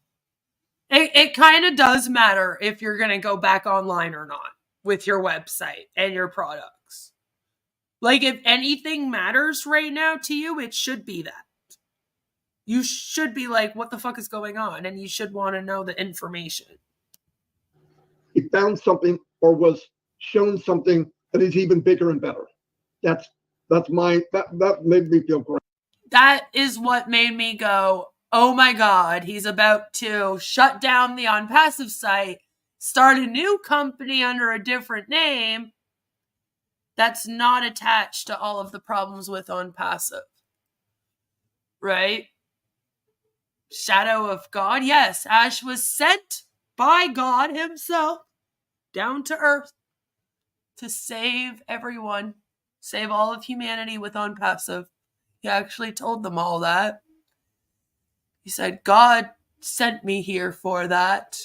Speaker 6: It kind of does matter if you're going to go back online or not with your website and your products. Like, if anything matters right now to you, it should be that. You should be like, what the fuck is going on? And you should want to know the information.
Speaker 8: He found something or was shown something that is even bigger and better. That made me feel great.
Speaker 6: That is what made me go, oh my God, he's about to shut down the Onpassive site, start a new company under a different name that's not attached to all of the problems with Onpassive. Right? Shadow of God. Yes, Ash was sent by God himself down to earth to save everyone, save all of humanity with Onpassive. He actually told them all that. He said, God sent me here for that.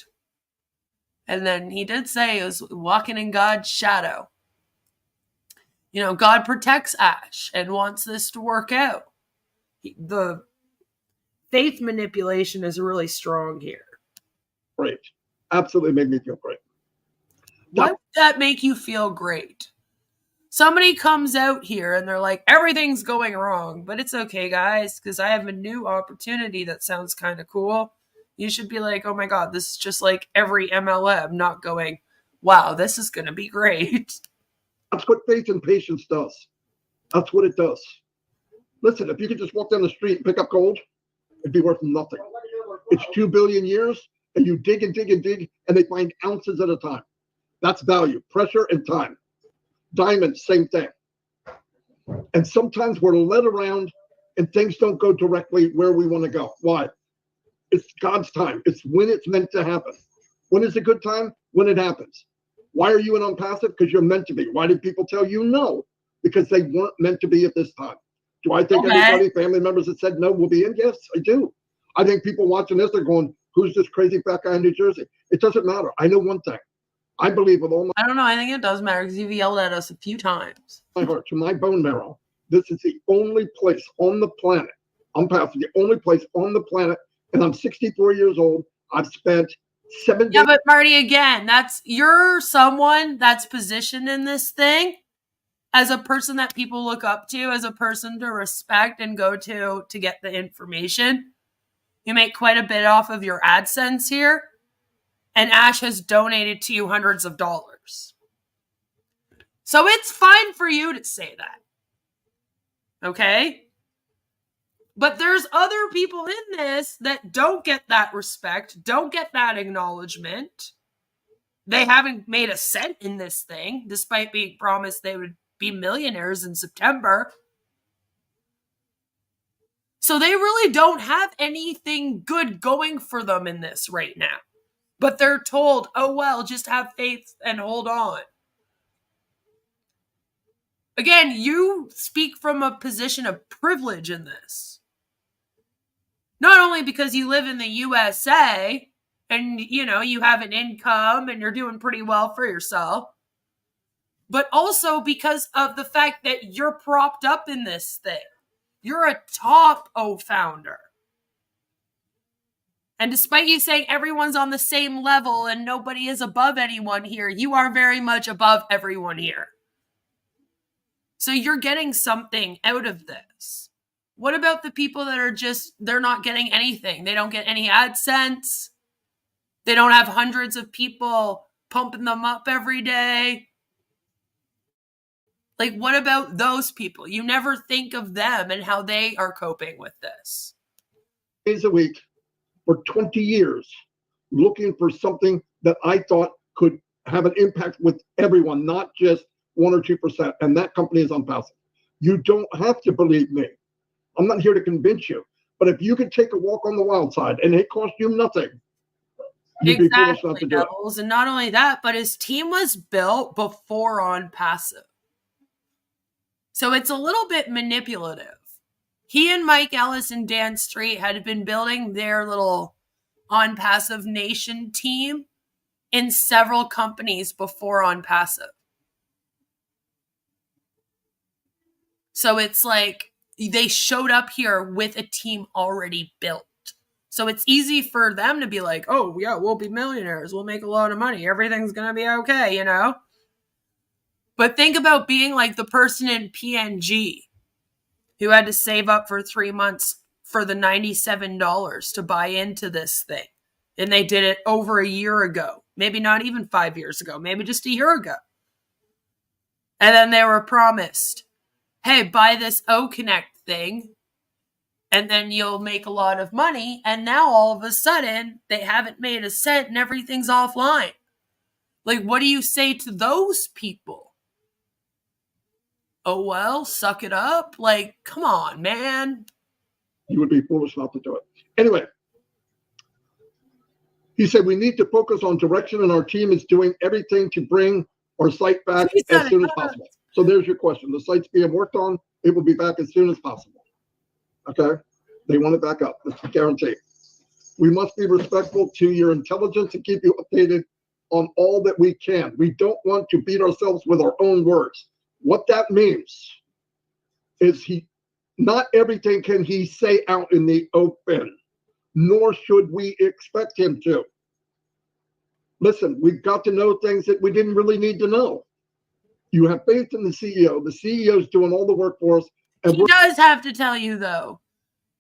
Speaker 6: And then he did say he was walking in God's shadow. You know, God protects Ash and wants this to work out. The faith manipulation is really strong here.
Speaker 8: Great. Absolutely made me feel great.
Speaker 6: Why would that make you feel great? Somebody comes out here and they're like, everything's going wrong, but it's okay, guys, because I have a new opportunity that sounds kind of cool. You should be like, oh my God, this is just like every MLM, not going, wow, this is going to be great.
Speaker 8: That's what faith and patience does. That's what it does. Listen, if you could just walk down the street and pick up gold, it'd be worth nothing. It's 2 billion years, and you dig and dig and dig, and they find ounces at a time. That's value, pressure, and time. Diamonds, same thing. And sometimes we're led around, and things don't go directly where we want to go. Why? It's God's time. It's when it's meant to happen. When is a good time? When it happens. Why are you an Onpassive? Because you're meant to be. Why did people tell you no? Because they weren't meant to be at this time. Do I think anybody, family members that said no will be in? Yes, I do. I think people watching this are going, who's this crazy fat guy in New Jersey? It doesn't matter. I know one thing. I believe with all my
Speaker 6: I don't know. I think it does matter because you've yelled at us a few times.
Speaker 8: heart, to my bone marrow, this is the only place on the planet, Onpassive, the only place on the planet, and I'm 64 years old. I've spent 7 days.
Speaker 6: Yeah, but Marty, again, you're someone that's positioned in this thing as a person that people look up to, as a person to respect and go to get the information. You make quite a bit off of your AdSense here, and Ash has donated to you hundreds of dollars. So it's fine for you to say that. Okay? But there's other people in this that don't get that respect, don't get that acknowledgement. They haven't made a cent in this thing, despite being promised they would be millionaires in September. So they really don't have anything good going for them in this right now. But they're told, oh, well, just have faith and hold on. Again, you speak from a position of privilege in this. Not only because you live in the USA and, you know, you have an income and you're doing pretty well for yourself, but also because of the fact that you're propped up in this thing. You're a top Ofounder. And despite you saying everyone's on the same level and nobody is above anyone here, you are very much above everyone here. So you're getting something out of this. What about the people that are just, they're not getting anything? They don't get any AdSense. They don't have hundreds of people pumping them up every day. Like, what about those people? You never think of them and how they are coping with this.
Speaker 8: Days a week for 20 years, looking for something that I thought could have an impact with everyone, not just 1 or 2%. And that company is Onpassive. You don't have to believe me. I'm not here to convince you. But if you could take a walk on the wild side and it cost you nothing, you'd be foolish not to do it.
Speaker 6: And not only that, but his team was built before Onpassive. So it's a little bit manipulative. He and Mike Ellis and Dan Street had been building their little Onpassive Nation team in several companies before Onpassive. So it's like they showed up here with a team already built. So it's easy for them to be like, oh, yeah, we'll be millionaires. We'll make a lot of money. Everything's going to be okay, you know? But think about being like the person in PNG who had to save up for 3 months for the $97 to buy into this thing. And they did it over a year ago. Maybe not even 5 years ago. Maybe just a year ago. And then they were promised, hey, buy this O-Connect thing, and then you'll make a lot of money. And now all of a sudden, they haven't made a cent and everything's offline. Like, what do you say to those people? Oh, well, suck it up. Like, come on, man.
Speaker 8: You would be foolish not to do it. Anyway, he said we need to focus on direction, and our team is doing everything to bring our site back as soon as possible. So there's your question. The site's being worked on. It will be back as soon as possible. Okay? They want it back up. That's a guarantee. We must be respectful to your intelligence and keep you updated on all that we can. We don't want to beat ourselves with our own words. What that means is not everything can he say out in the open, nor should we expect him to. Listen, we've got to know things that we didn't really need to know. You have faith in the CEO. The CEO is doing all the work for us. And
Speaker 6: he does have to tell you, though.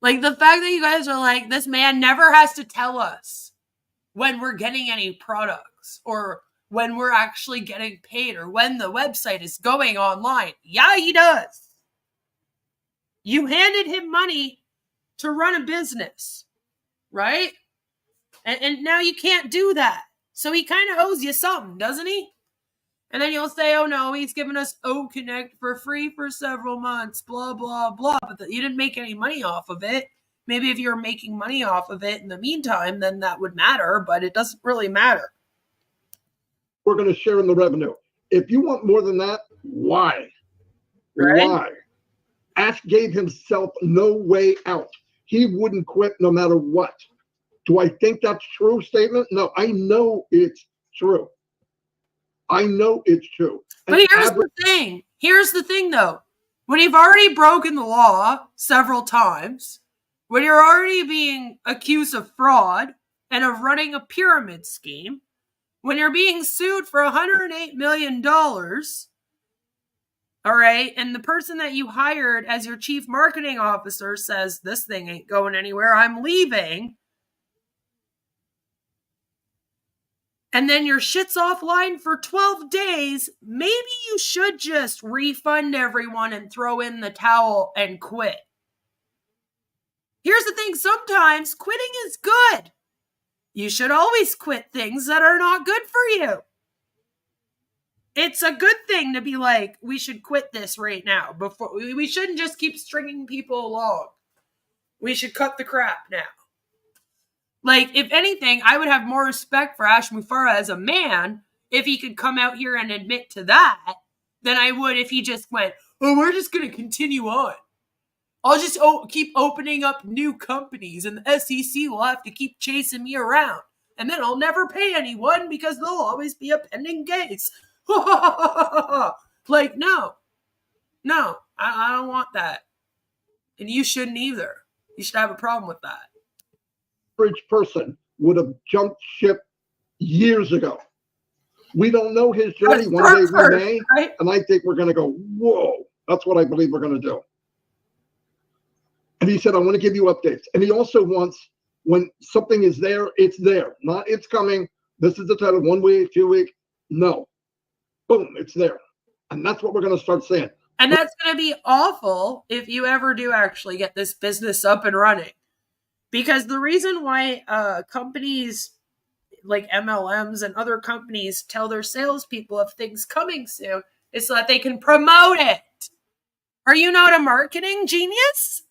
Speaker 6: Like, the fact that you guys are like, this man never has to tell us when we're getting any products or when we're actually getting paid or when the website is going online. Yeah, he does. You handed him money to run a business, right? And now you can't do that. So he kind of owes you something, doesn't he? And then you'll say, oh no, he's given us O-Connect for free for several months, blah, blah, blah. But you didn't make any money off of it. Maybe if you were making money off of it in the meantime, then that would matter, but it doesn't really matter.
Speaker 8: We're going to share in the revenue. If you want more than that, why?
Speaker 6: Right?
Speaker 8: Why? Ash gave himself no way out. He wouldn't quit no matter what. Do I think that's true statement? No, I know it's true. I know it's true.
Speaker 6: But here's the thing. Here's the thing, though. When you've already broken the law several times, when you're already being accused of fraud and of running a pyramid scheme, when you're being sued for $108 million, all right, and the person that you hired as your chief marketing officer says, this thing ain't going anywhere, I'm leaving, and then your shit's offline for 12 days, maybe you should just refund everyone and throw in the towel and quit. Here's the thing, sometimes quitting is good. You should always quit things that are not good for you. It's a good thing to be like, we should quit this right now. Before we shouldn't just keep stringing people along. We should cut the crap now. Like, if anything, I would have more respect for Ash Mufareh as a man if he could come out here and admit to that than I would if he just went, oh, we're just going to continue on. I'll just keep opening up new companies and the SEC will have to keep chasing me around. And then I'll never pay anyone because there'll always be a pending case. Like, no, I don't want that. And you shouldn't either. You should have a problem with that.
Speaker 8: Average person would have jumped ship years ago. We don't know his journey. One day we may,
Speaker 6: right?
Speaker 8: And I think we're going to go, whoa. That's what I believe we're going to do. And he said, I want to give you updates. And he also wants, when something is there, it's there. Not it's coming. This is the title, 1 week, 2 week. No. Boom, it's there. And that's what we're going to start saying.
Speaker 6: And that's going to be awful if you ever do actually get this business up and running. Because the reason why companies like MLMs and other companies tell their salespeople of things coming soon is so that they can promote it. Are you not a marketing genius?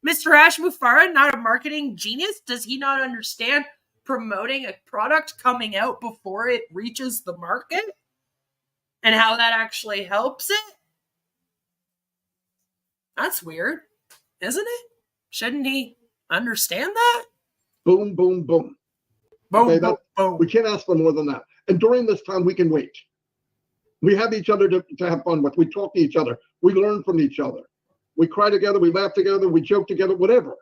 Speaker 6: Mr. Ash Mufareh, not a marketing genius? Does he not understand promoting a product coming out before it reaches the market? And how that actually helps it? That's weird, isn't it? Shouldn't he understand that?
Speaker 8: Boom, boom, boom.
Speaker 6: Boom,
Speaker 8: Okay,
Speaker 6: boom, boom.
Speaker 8: We can't ask for more than that. And during this time, we can wait. We have each other to have fun with. We talk to each other. We learn from each other. We cry together. We laugh together. We joke together, whatever.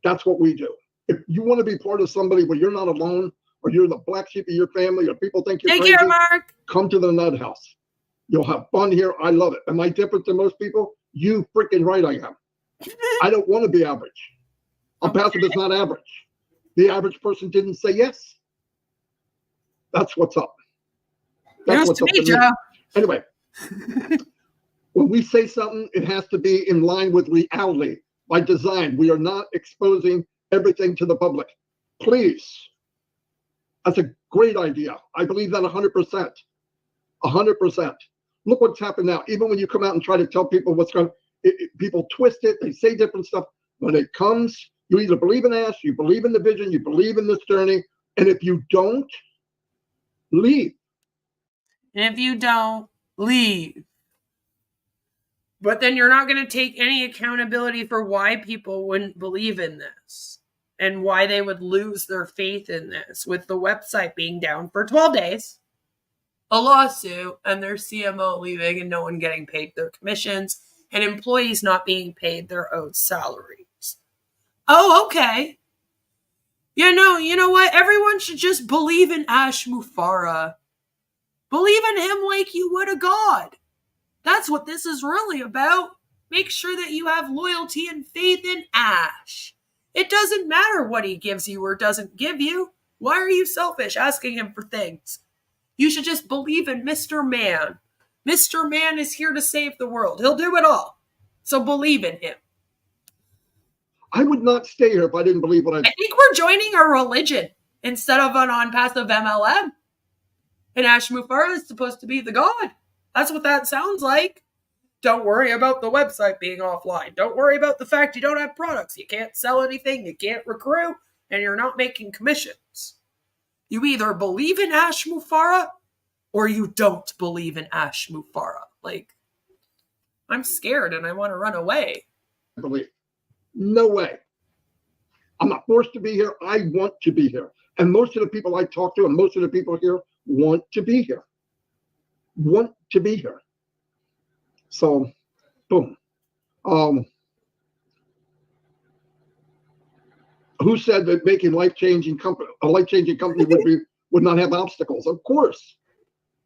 Speaker 8: That's what we do. If you want to be part of somebody where you're not alone, or you're the black sheep of your family, or people think you're
Speaker 6: Take
Speaker 8: crazy,
Speaker 6: care, Mark.
Speaker 8: come to the Nut House. You'll have fun here. I love it. Am I different than most people? You freaking right I am. I don't want to be average. Onpassive is not average. The average person didn't say yes. That's what's up. That's what's up to me. Anyway, when we say something, it has to be in line with reality. By design, we are not exposing everything to the public. Please. That's a great idea. I believe that 100%. 100%. Look what's happened now. Even when you come out and try to tell people what's going on, people twist it. They say different stuff. When it comes, you either believe in Ash, you believe in the vision, you believe in this journey. And if you don't, leave.
Speaker 6: And if you don't, leave. But then you're not going to take any accountability for why people wouldn't believe in this and why they would lose their faith in this, with the website being down for 12 days, a lawsuit, and their CMO leaving and no one getting paid their commissions, and employees not being paid their owed salaries. Oh, okay. You know what? Everyone should just believe in Ash Mufareh. Believe in him like you would a god. That's what this is really about. Make sure that you have loyalty and faith in Ash. It doesn't matter what he gives you or doesn't give you. Why are you selfish asking him for things? You should just believe in Mr. Man. Mr. Man is here to save the world. He'll do it all. So believe in him.
Speaker 8: I would not stay here if I didn't believe what I
Speaker 6: think we're joining a religion instead of an Onpassive MLM. And Ash Mufareh is supposed to be the god. That's what that sounds like. Don't worry about the website being offline. Don't worry about the fact you don't have products. You can't sell anything. You can't recruit. And you're not making commissions. You either believe in Ash Mufareh or you don't believe in Ash Mufareh. Like, I'm scared and I want to run away.
Speaker 8: believe. No way. I'm not forced to be here. I want to be here. And most of the people I talk to and most of the people here want to be here. Want to be here. So, boom. Who said that making a life-changing company would not have obstacles? Of course.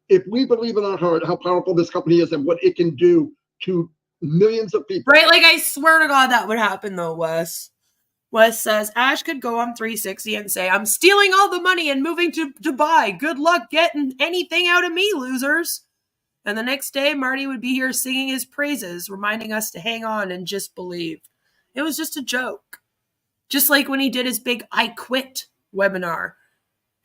Speaker 8: If we believe in our heart how powerful this company is and what it can do to millions of people.
Speaker 6: Right? Like, I swear to God that would happen though, Wes. Wes says, Ash could go on 360 and say, I'm stealing all the money and moving to Dubai. Good luck getting anything out of me, losers. And the next day, Marty would be here singing his praises, reminding us to hang on and just believe. It was just a joke. Just like when he did his big I Quit webinar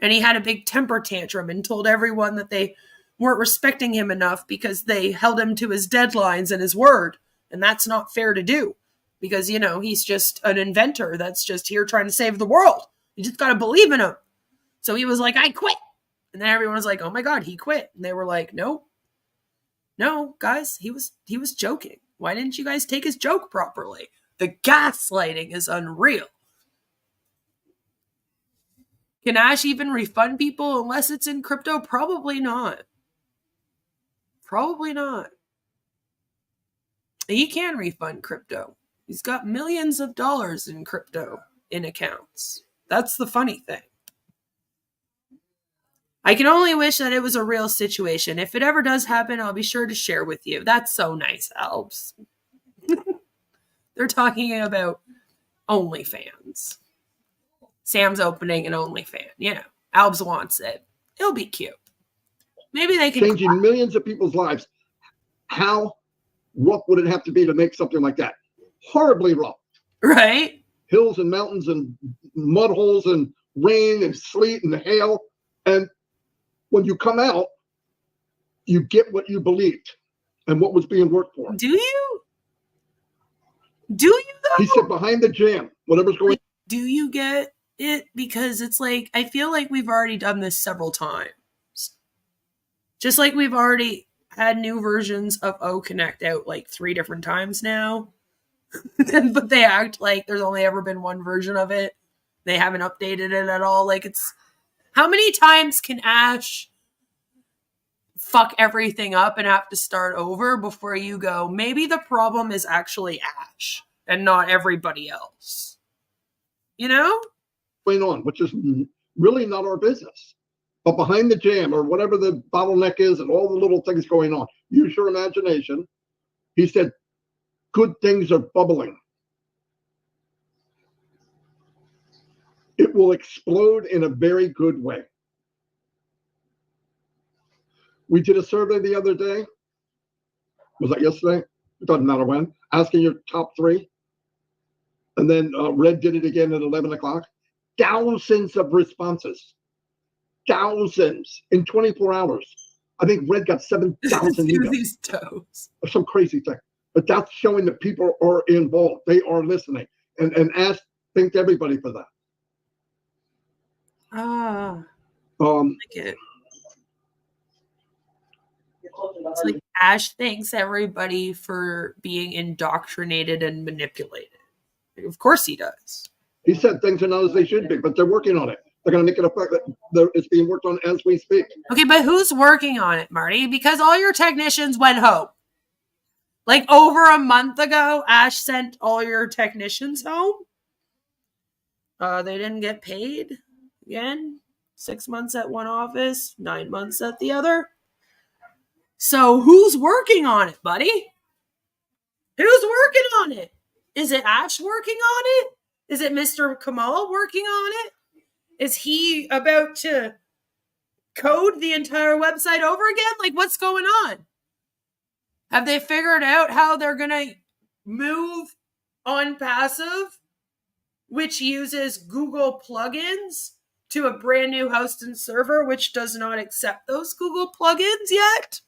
Speaker 6: and he had a big temper tantrum and told everyone that they weren't respecting him enough because they held him to his deadlines and his word. And that's not fair to do because, you know, he's just an inventor that's just here trying to save the world. You just got to believe in him. So he was like, I quit. And then everyone was like, oh my God, he quit. And they were like, no, guys, he was joking. Why didn't you guys take his joke properly? The gaslighting is unreal. Can Ash even refund people unless it's in crypto? Probably not. Probably not. He can refund crypto. He's got millions of dollars in crypto in accounts. That's the funny thing. I can only wish that it was a real situation. If it ever does happen, I'll be sure to share with you. That's so nice, Albs. They're talking about OnlyFans. Sam's opening an OnlyFans. You know, Albs wants it. It'll be cute. Maybe they can
Speaker 8: changing millions of people's lives. How rough would it have to be to make something like that? Horribly rough.
Speaker 6: Right?
Speaker 8: Hills and mountains and mud holes and rain and sleet and hail. And when you come out, you get what you believed and what was being worked for.
Speaker 6: Do you? Do you though?
Speaker 8: He said behind the jam, whatever's going on.
Speaker 6: Do you get it? Because it's like, I feel like we've already done this several times. Just like we've already had new versions of O Connect out like 3 different times now. But they act like there's only ever been one version of it. They haven't updated it at all. Like it's, how many times can Ash fuck everything up and have to start over before you go, maybe the problem is actually Ash and not everybody else? You know?
Speaker 8: Going on, which is really not our business. But behind the jam or whatever the bottleneck is and all the little things going on, use your imagination. He said, good things are bubbling. It will explode in a very good way. We did a survey the other day. Was that yesterday? It doesn't matter when. Asking your top 3. And then Red did it again at 11 o'clock. Thousands of responses. Thousands in 24 hours. I think Red got 7,000 emails.
Speaker 6: These toes.
Speaker 8: Or some crazy thing. But that's showing that people are involved. They are listening. And Ash thanked everybody for that.
Speaker 6: I like it. It's like Ash thanks everybody for being indoctrinated and manipulated. Of course he does.
Speaker 8: He said things are not as they should be, but they're working on it. They're going to make it a fact that it's being worked on as we speak.
Speaker 6: Okay, but who's working on it, Marty? Because all your technicians went home. Like over a month ago, Ash sent all your technicians home. They didn't get paid again. 6 months at one office, 9 months at the other. So who's working on it, buddy? Who's working on it? Is it Ash working on it? Is it Mr. Kamal working on it? Is he about to code the entire website over again? Like, what's going on? Have they figured out how they're going to move Onpassive, which uses Google plugins, to a brand new host and server, which does not accept those Google plugins yet?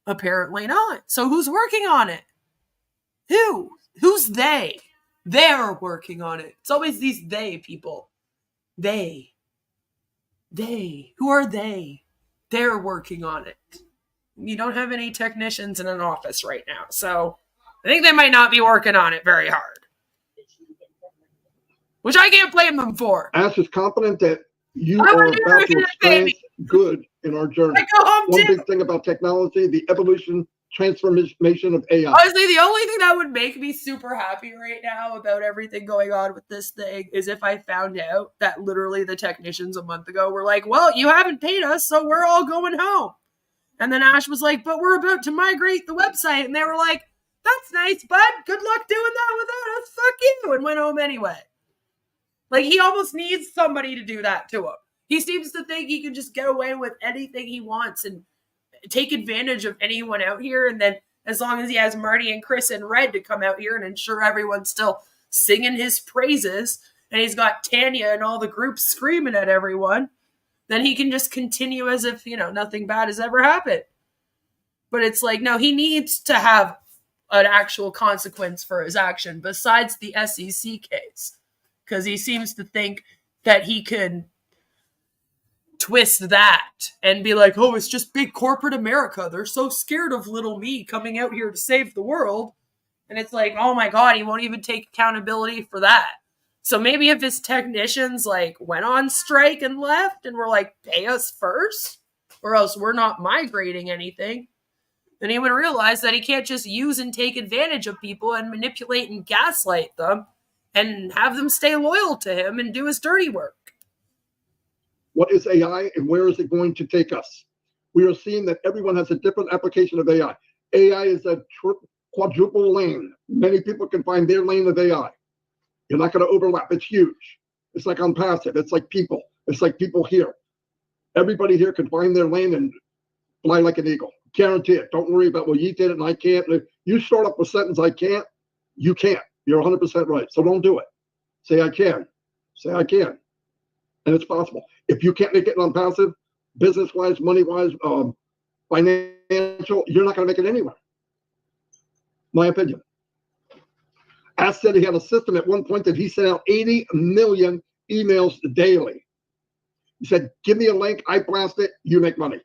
Speaker 6: Apparently not. So who's working on it? Who? Who's they? They're working on it. It's always these they people. They. Who are they? They're working on it. You don't have any technicians in an office right now. So I think they might not be working on it very hard. Which I can't blame them for.
Speaker 8: Ash is confident that you are about to experience good in our journey. One big thing about technology, the evolution, transformation of AI.
Speaker 6: Honestly, the only thing that would make me super happy right now about everything going on with this thing is if I found out that literally the technicians a month ago were like, well, you haven't paid us, so we're all going home. And then Ash was like, but we're about to migrate the website. And they were like, that's nice, bud. Good luck doing that without us. Fuck you. And went home anyway. Like, he almost needs somebody to do that to him. He seems to think he can just get away with anything he wants and take advantage of anyone out here and then as long as he has Marty and Chris in red to come out here and ensure everyone's still singing his praises, and he's got Tanya and all the groups screaming at everyone, then he can just continue as if, nothing bad has ever happened. But it's like, no, he needs to have an actual consequence for his action besides the SEC case, because he seems to think that he can twist that and be like, oh, it's just big corporate America. They're so scared of little me coming out here to save the world. And it's like, oh my God, he won't even take accountability for that. So maybe if his technicians went on strike and left and were like, pay us first, or else we're not migrating anything, then he would realize that he can't just use and take advantage of people and manipulate and gaslight them and have them stay loyal to him and do his dirty work.
Speaker 8: What is AI and where is it going to take us? We are seeing that everyone has a different application of AI. AI is a quadruple lane. Many people can find their lane of AI. You're not going to overlap. It's huge. It's like Onpassive. It's like people. It's like people here. Everybody here can find their lane and fly like an eagle. Guarantee it. Don't worry about, well, you did it and I can't. If you start up with a sentence, I can't, you can't. You're 100% right. So don't do it. Say I can. Say I can. And it's possible. If you can't make it on passive, business-wise, money-wise, financial, you're not going to make it anywhere. My opinion. As said, he had a system at one point that he sent out 80 million emails daily. He said, give me a link, I blast it, you make money.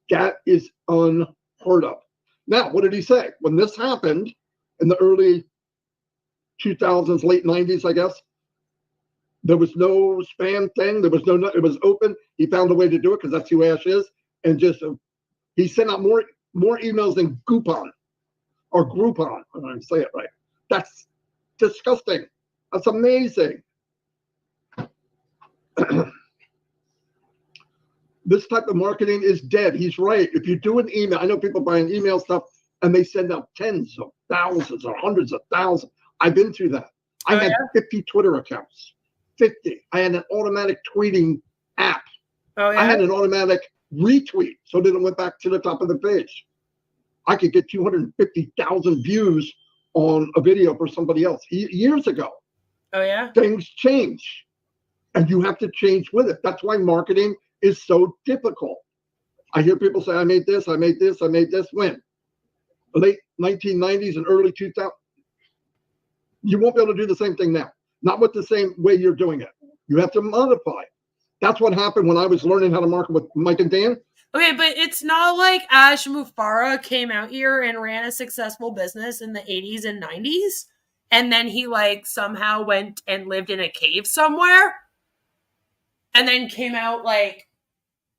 Speaker 8: That is unheard of. Now, what did he say? When this happened in the early 2000s, late 90s, I guess, there was no spam thing. There was no, it was open. He found a way to do it because that's who Ash is. And just, he sent out more emails than Groupon or Groupon. I don't even say it right. That's disgusting. That's amazing. This type of marketing is dead. He's right. If you do an email, I know people buying email stuff and they send out tens of thousands or hundreds of thousands. I've been through that. I had 50 Twitter accounts. 50. I had an automatic tweeting app.
Speaker 6: Oh, yeah?
Speaker 8: I had an automatic retweet so that it went back to the top of the page. I could get 250,000 views on a video for somebody else years ago.
Speaker 6: Oh, yeah?
Speaker 8: Things change, and you have to change with it. That's why marketing is so difficult. I hear people say, I made this, I made this, I made this. When? Late 1990s and early 2000s. You won't be able to do the same thing now. Not with the same way you're doing it. You have to modify. That's what happened when I was learning how to market with Mike and Dan.
Speaker 6: Okay, but it's not like Mr Mufareh came out here and ran a successful business in the 80s and 90s, and then he somehow went and lived in a cave somewhere, and then came out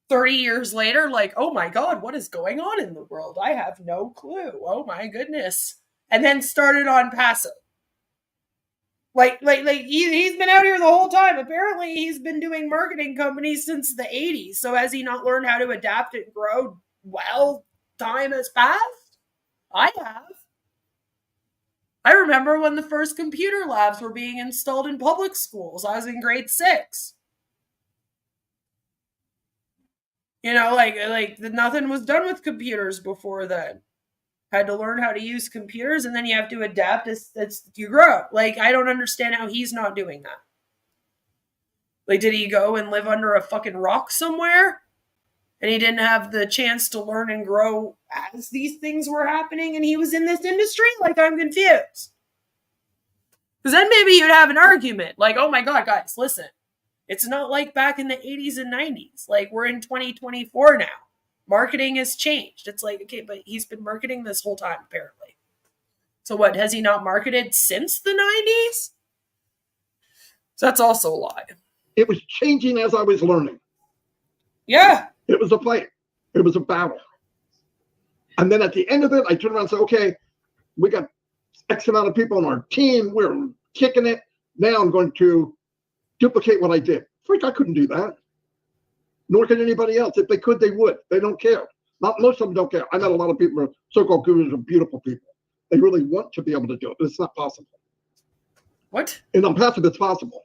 Speaker 6: 30 years later oh my God, what is going on in the world? I have no clue. Oh my goodness. And then started Onpassive. He's been out here the whole time. Apparently, he's been doing marketing companies since the 80s. So has he not learned how to adapt and grow while time has passed? I have. I remember when the first computer labs were being installed in public schools. I was in grade 6. Nothing was done with computers before then. Had to learn how to use computers, and then you have to adapt as you grow. I don't understand how he's not doing that. Did he go and live under a fucking rock somewhere? And he didn't have the chance to learn and grow as these things were happening, and he was in this industry? I'm confused. Because then maybe you'd have an argument. Oh my God, guys, listen. It's not like back in the 80s and 90s. We're in 2024 now. Marketing has changed. It's okay, but he's been marketing this whole time, apparently. So what, has he not marketed since the 90s? So that's also a lie.
Speaker 8: It was changing as I was learning.
Speaker 6: Yeah.
Speaker 8: It was a fight. It was a battle. And then at the end of it, I turned around and said, okay, we got X amount of people on our team. We're kicking it. Now I'm going to duplicate what I did. Freak, I couldn't do that. Nor can anybody else. If they could, they would. They don't care. Most of them don't care. I met a lot of people who are so-called gurus are beautiful people. They really want to be able to do it, but it's not possible.
Speaker 6: What?
Speaker 8: In Onpassive, it's possible.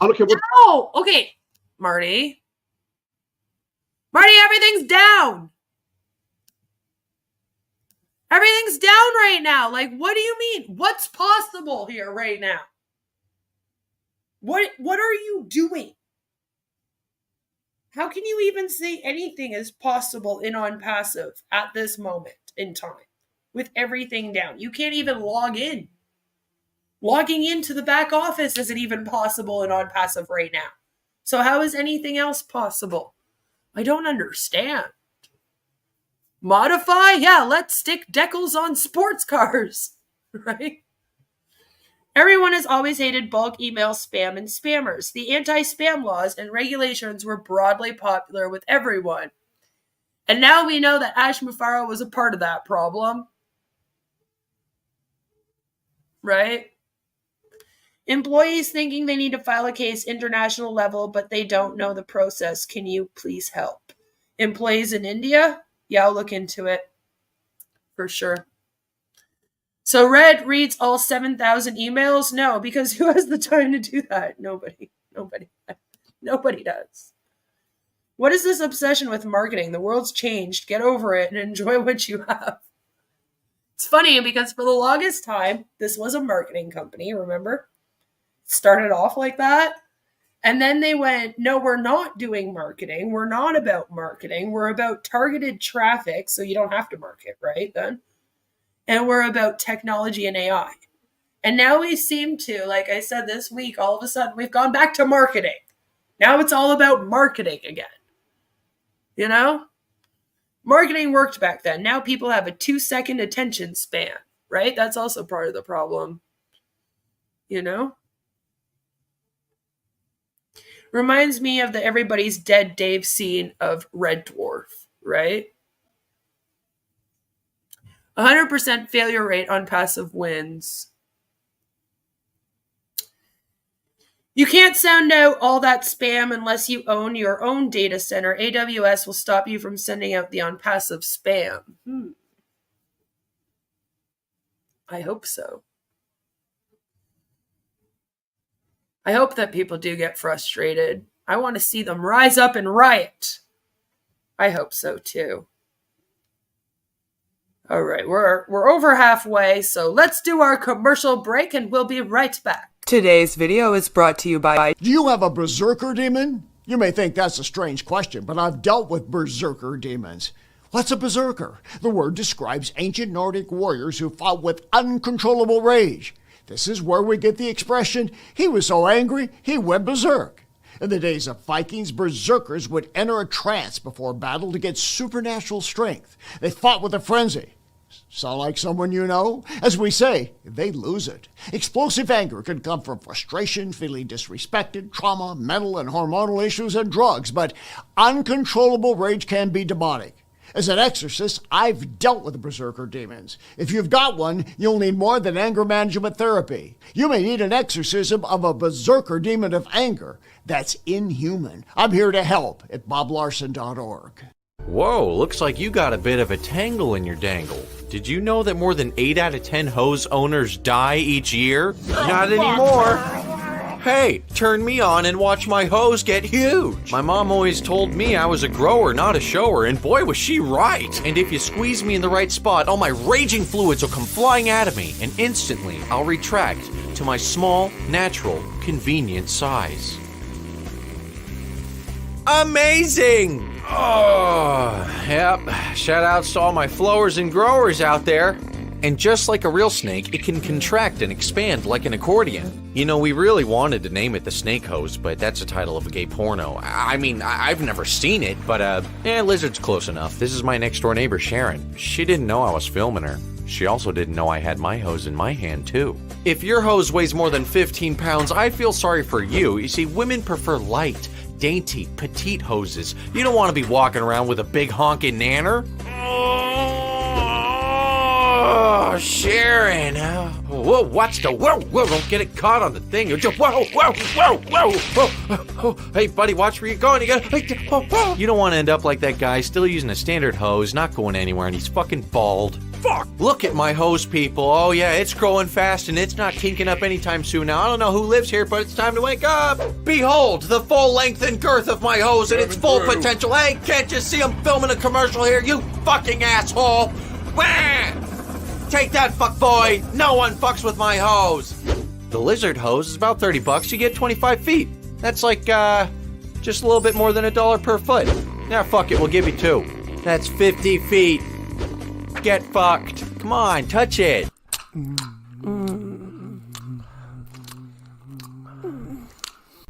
Speaker 8: I don't care what.
Speaker 6: No! Okay, Marty. Marty, everything's down. Everything's down right now. Like, what do you mean? What's possible here right now? What are you doing? How can you even say anything is possible in Onpassive at this moment in time with everything down? You can't even log in. Logging into the back office isn't even possible in Onpassive right now. So how is anything else possible? I don't understand. Modify? Yeah, let's stick decals on sports cars, right? Everyone has always hated bulk email spam and spammers. The anti-spam laws and regulations were broadly popular with everyone. And now we know that Mr Mufareh was a part of that problem. Right? Employees thinking they need to file a case international level, but they don't know the process. Can you please help? Employees in India? Yeah, I'll look into it. For sure. So Red reads all 7,000 emails? No, because who has the time to do that? Nobody does. What is this obsession with marketing? The world's changed. Get over it and enjoy what you have. It's funny because for the longest time, this was a marketing company, remember? It started off like that. And then they went, no, we're not doing marketing. We're not about marketing. We're about targeted traffic, so you don't have to market, right, then? And we're about technology and AI. And now we seem to, like I said this week, all of a sudden we've gone back to marketing. Now it's all about marketing again. You know? Marketing worked back then. Now people have a 2-second attention span, right? That's also part of the problem. You know? Reminds me of the Everybody's Dead Dave scene of Red Dwarf, right? 100% failure rate on passive wins. You can't sound out all that spam unless you own your own data center. AWS will stop you from sending out the Onpassive spam. I hope so. I hope that people do get frustrated. I want to see them rise up and riot. I hope so too. All right, we're over halfway, so let's do our commercial break and we'll be right back.
Speaker 10: Today's video is brought to you by...
Speaker 11: Do you have a berserker demon? You may think that's a strange question, but I've dealt with berserker demons. What's a berserker? The word describes ancient Nordic warriors who fought with uncontrollable rage. This is where we get the expression, he was so angry, he went berserk. In the days of Vikings, berserkers would enter a trance before battle to get supernatural strength. They fought with a frenzy. Sound like someone you know? As we say, they lose it. Explosive anger can come from frustration, feeling disrespected, trauma, mental and hormonal issues, and drugs, but uncontrollable rage can be demonic. As an exorcist, I've dealt with berserker demons. If you've got one, you'll need more than anger management therapy. You may need an exorcism of a berserker demon of anger. That's inhuman. I'm here to help at boblarson.org.
Speaker 12: Whoa, looks like you got a bit of a tangle in your dangle. Did you know that more than 8 out of 10 hose owners die each year? Not anymore. Hey, turn me on and watch my hose get huge. My mom always told me I was a grower, not a shower, and boy was she right. And if you squeeze me in the right spot, all my raging fluids will come flying out of me, and instantly I'll retract to my small, natural, convenient size. Amazing! Oh, yep. Shout outs to all my flowers and growers out there. And just like a real snake, it can contract and expand like an accordion. You know, we really wanted to name it the Snake Hose, but that's the title of a gay porno. I mean, I've never seen it, but lizard's close enough. This is my next door neighbor, Sharon. She didn't know I was filming her. She also didn't know I had my hose in my hand, too. If your hose weighs more than 15 pounds, I feel sorry for you. You see, women prefer light, dainty, petite hoses. You don't want to be walking around with a big honking nanner. Oh, Sharon. Whoa, watch the whoa, don't get it caught on the thing. Whoa. Hey, buddy, watch where you're going. You don't want to end up like that guy, still using a standard hose, not going anywhere, and he's fucking bald. Fuck! Look at my hose, people. Oh, yeah, it's growing fast, and it's not kinking up anytime soon. Now, I don't know who lives here, but it's time to wake up. Behold, the full length and girth of my hose and its full potential. Hey, can't you see I'm filming a commercial here, you fucking asshole? Wah! Take that, fuckboy! No one fucks with my hose! The lizard hose is about $30. You get 25 feet. That's like, just a little bit more than $1 per foot. Yeah, fuck it, we'll give you 2. That's 50 feet. Get fucked. Come on, touch it.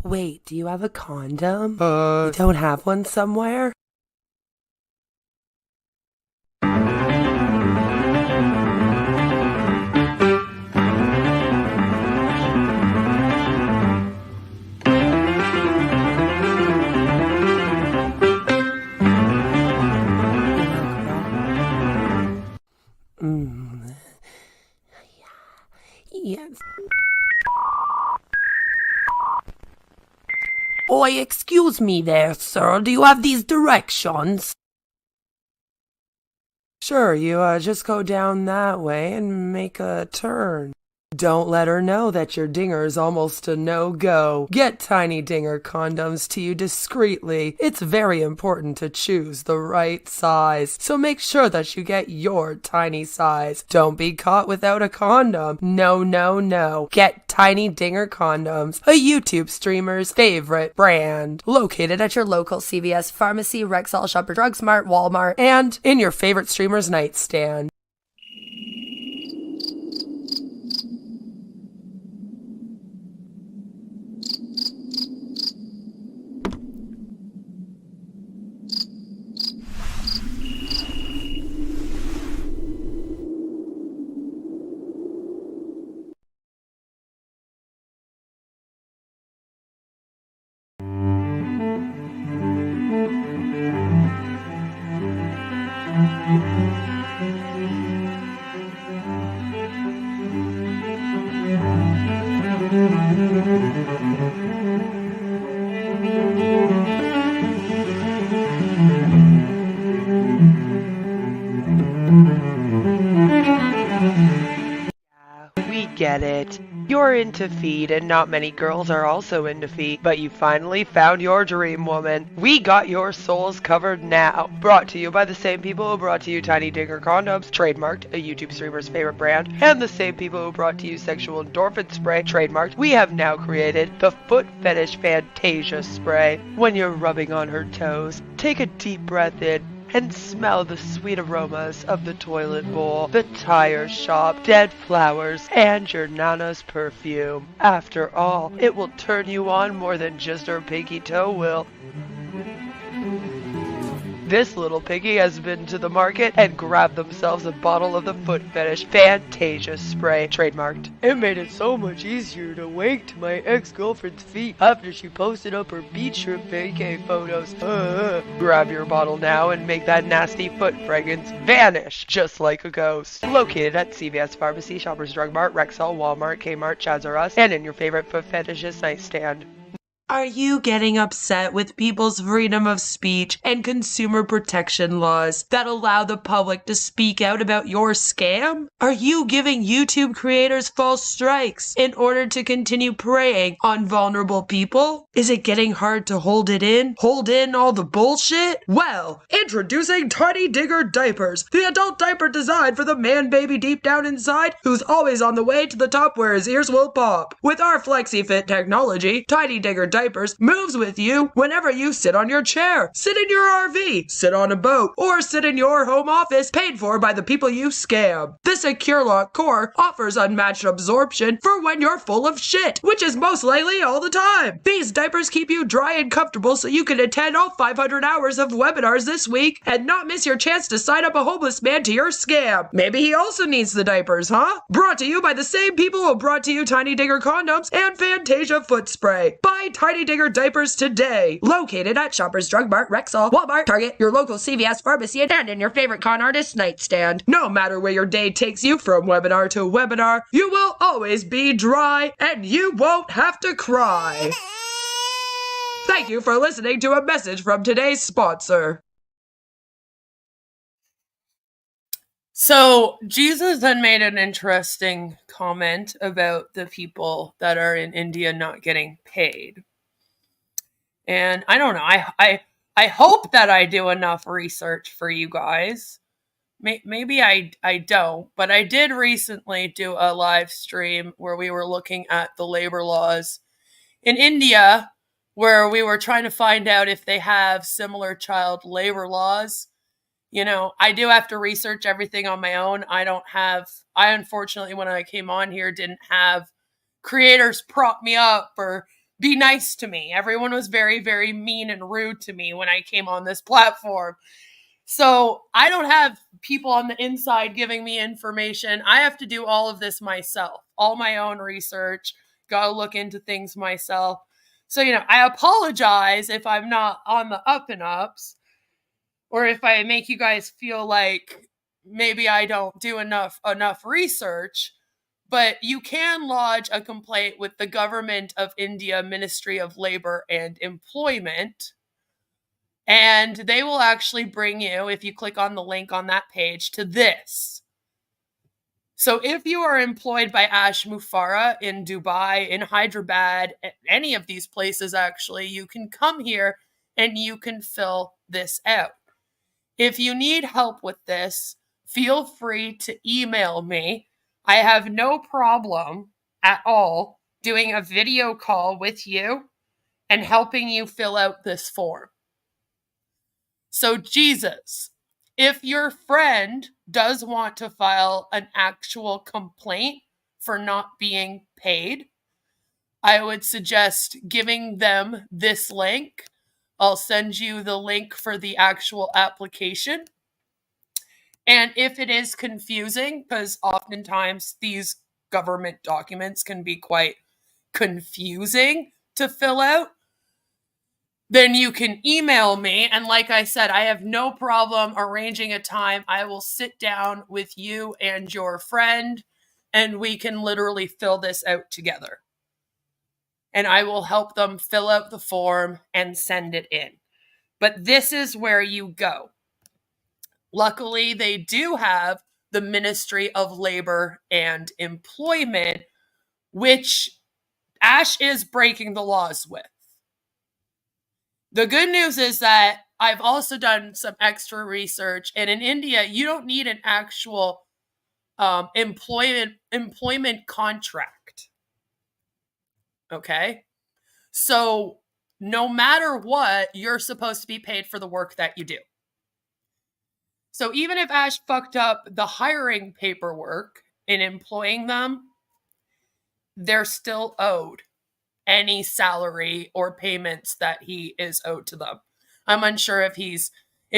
Speaker 10: Wait, do you have a condom? You don't have one somewhere? Yes. Oi, excuse me there, sir. Do you have these directions? Sure, you just go down that way and make a turn. Don't let her know that your dinger is almost a no-go. Get Tiny Dinger condoms to you discreetly. It's very important to choose the right size, so make sure that you get your tiny size. Don't be caught without a condom. No, no, no. Get Tiny Dinger condoms, a YouTube streamer's favorite brand. Located at your local CVS pharmacy, Rexall, Shoppers Drug Mart, Walmart, and in your favorite streamer's nightstand. We get it. You're into feet, and not many girls are also into feet, but you finally found your dream woman. We got your souls covered now. Brought to you by the same people who brought to you Tiny Dinger condoms, trademarked, a YouTube streamer's favorite brand, and the same people who brought to you sexual endorphin spray, trademarked. We have now created the foot fetish Fantasia spray. When you're rubbing on her toes, take a deep breath in and smell the sweet aromas of the toilet bowl, the tire shop, dead flowers, and your nana's perfume. After all, it will turn you on more than just her pinky toe will. This little piggy has been to the market and grabbed themselves a bottle of the foot fetish Fantasia spray, trademarked. It made it so much easier to wake to my ex-girlfriend's feet after she posted up her beach trip vacay photos. Grab your bottle now and make that nasty foot fragrance vanish just like a ghost. Located at CVS Pharmacy, Shoppers Drug Mart, Rexall, Walmart, Kmart, Chaz R Us, and in your favorite foot fetishist nightstand. Are you getting upset with people's freedom of speech and consumer protection laws that allow the public to speak out about your scam? Are you giving YouTube creators false strikes in order to continue preying on vulnerable people? Is it getting hard to hold it in? Hold in all the bullshit? Well, introducing Tiny Digger diapers, the adult diaper designed for the man baby deep down inside who's always on the way to the top where his ears will pop. With our FlexiFit technology, Tiny Digger diapers moves with you whenever you sit on your chair, sit in your RV, sit on a boat, or sit in your home office paid for by the people you scam. The Secure Lock core offers unmatched absorption for when you're full of shit, which is most likely all the time. These diapers keep you dry and comfortable so you can attend all 500 hours of webinars this week and not miss your chance to sign up a homeless man to your scam. Maybe he also needs the diapers, huh? Brought to you by the same people who brought to you Tiny Digger condoms and Fantasia foot spray. Buy Tiny Digger diapers today. Located at Shoppers Drug Mart, Rexall, Walmart, Target, your local CVS pharmacy, and in your favorite con artist nightstand. No matter where your day takes you from webinar to webinar, you will always be dry and you won't have to cry. Thank you for listening to a message from today's sponsor. So, Jesus then made an interesting comment about the people that are in India not getting paid. And I don't know, I hope that I do enough research for you guys.
Speaker 6: maybe I don't, but I did recently do a live stream where we were looking at the labor laws in India, where we were trying to find out if they have similar child labor laws. You know, I do have to research everything on my own. I unfortunately, when I came on here, didn't have creators prop me up or be nice to me. Everyone was very, very mean and rude to me when I came on this platform. So I don't have people on the inside giving me information. I have to do all of this myself, all my own research, go look into things myself. So, you know, I apologize if I'm not on the up and ups, or if I make you guys feel like maybe I don't do enough research. But you can lodge a complaint with the Government of India Ministry of Labor and Employment. And they will actually bring you, if you click on the link on that page, to this. So if you are employed by Ash Mufareh in Dubai, in Hyderabad, any of these places actually, you can come here and you can fill this out. If you need help with this, feel free to email me. I have no problem at all doing a video call with you and helping you fill out this form. So Jesus, if your friend does want to file an actual complaint for not being paid, I would suggest giving them this link. I'll send you the link for the actual application. And if it is confusing, because oftentimes these government documents can be quite confusing to fill out, then you can email me. And like I said, I have no problem arranging a time. I will sit down with you and your friend, and we can literally fill this out together. And I will help them fill out the form and send it in. But this is where you go. Luckily, they do have the Ministry of Labor and Employment, which Ash is breaking the laws with. The good news is that I've also done some extra research, and in India, you don't need an actual employment contract. Okay? So no matter what, you're supposed to be paid for the work that you do. So even if Ash fucked up the hiring paperwork in employing them, they're still owed any salary or payments that he is owed to them. I'm unsure if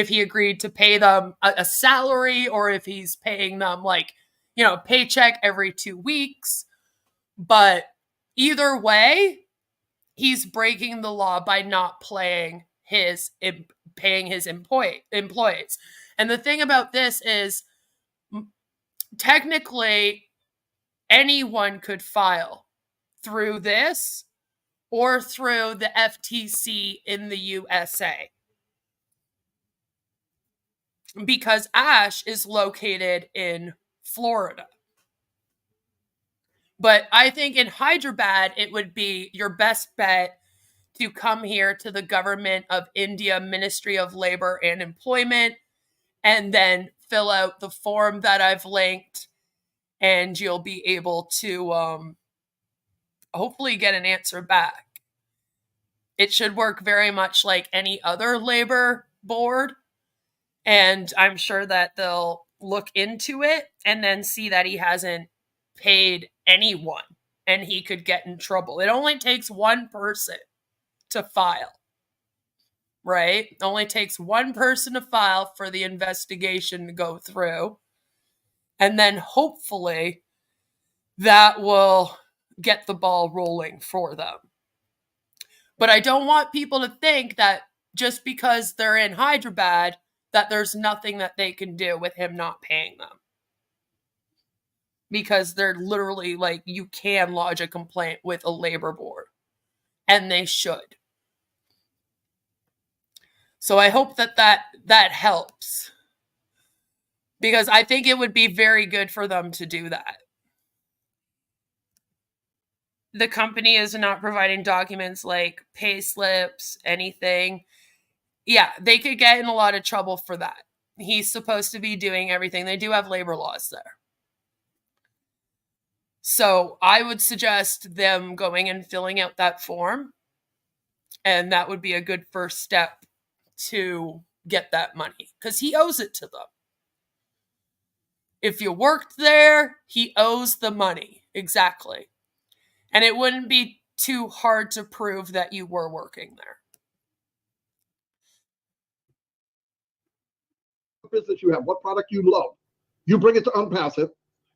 Speaker 6: he agreed to pay them a salary, or if he's paying them a paycheck every 2 weeks. But either way, he's breaking the law by not paying his employees. And the thing about this is, technically, anyone could file through this or through the FTC in the USA. Because Ash is located in Florida. But I think in Hyderabad, it would be your best bet to come here to the Government of India Ministry of Labor and Employment, and then fill out the form that I've linked, and you'll be able to hopefully get an answer back. It should work very much like any other labor board, and I'm sure that they'll look into it and then see that he hasn't paid anyone and he could get in trouble. It only takes one person to file. Right? It only takes one person to file for the investigation to go through. And then hopefully that will get the ball rolling for them. But I don't want people to think that just because they're in Hyderabad, that there's nothing that they can do with him not paying them. Because they're literally you can lodge a complaint with a labor board. And they should. So I hope that helps. Because I think it would be very good for them to do that. The company is not providing documents like pay slips, anything. Yeah, they could get in a lot of trouble for that. he's supposed to be doing everything. They do have labor laws there. So I would suggest them going and filling out that form. And that would be a good first step to get that money, because he owes it to them. If you worked there, he owes the money. Exactly. And it wouldn't be too hard to prove that you were working there.
Speaker 8: Business you have, what product you love, you bring it to Onpassive,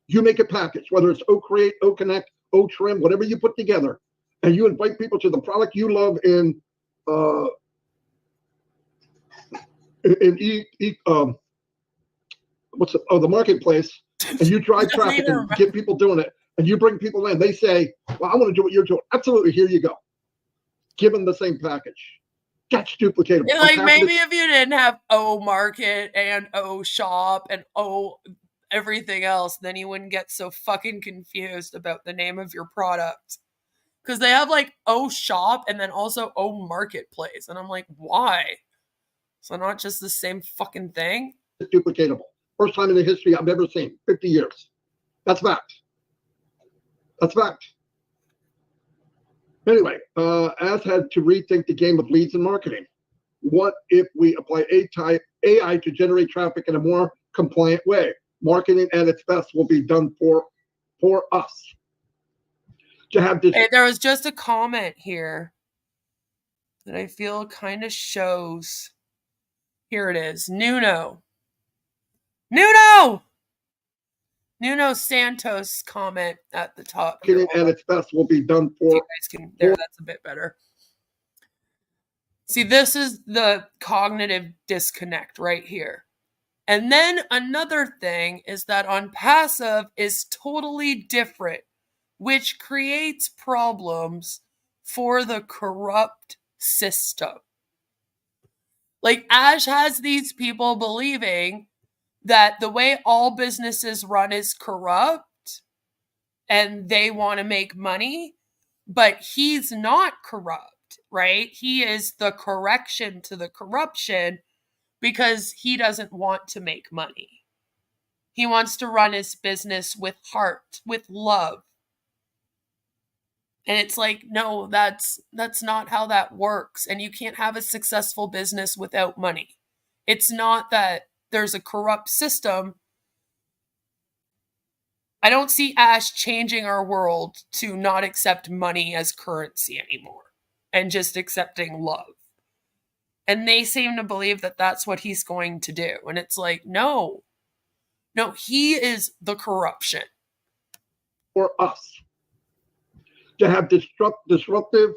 Speaker 8: you make a package, whether it's O-Create, O-Connect, O-Trim, whatever you put together, and you invite people to the product you love in the marketplace, and you drive traffic and get people doing it, and you bring people in. They say, well, I want to do what you're doing. Absolutely, here you go. Give them the same package. That's duplicatable.
Speaker 6: And like maybe if you didn't have O Market and O Shop and O everything else, then you wouldn't get so fucking confused about the name of your product. Because they have like O Shop and then also O Marketplace. And I'm like, why? So not just the same fucking thing?
Speaker 8: It's duplicatable. First time in the history I've ever seen. 50 years. That's fact. That's fact. Anyway, As had to rethink the game of leads and marketing. What if we apply AI to generate traffic in a more compliant way? Marketing at its best will be done for us. To have this.
Speaker 6: Hey, there was just a comment here that I feel kind of shows. Here it is. Nuno Santos comment at the top.
Speaker 8: Marketing at its best will be done for.
Speaker 6: You guys can, there, that's a bit better. See, this is the cognitive disconnect right here. And then another thing is that Onpassive is totally different, which creates problems for the corrupt system. Like, Ash has these people believing that the way all businesses run is corrupt and they want to make money, but he's not corrupt, right? He is the correction to the corruption because he doesn't want to make money. He wants to run his business with heart, with love. And it's like, no, that's not how that works. And you can't have a successful business without money. It's not that there's a corrupt system. I don't see Ash changing our world to not accept money as currency anymore and just accepting love. And they seem to believe that that's what he's going to do. And it's like, no, he is the corruption.
Speaker 8: For us. To have disruptive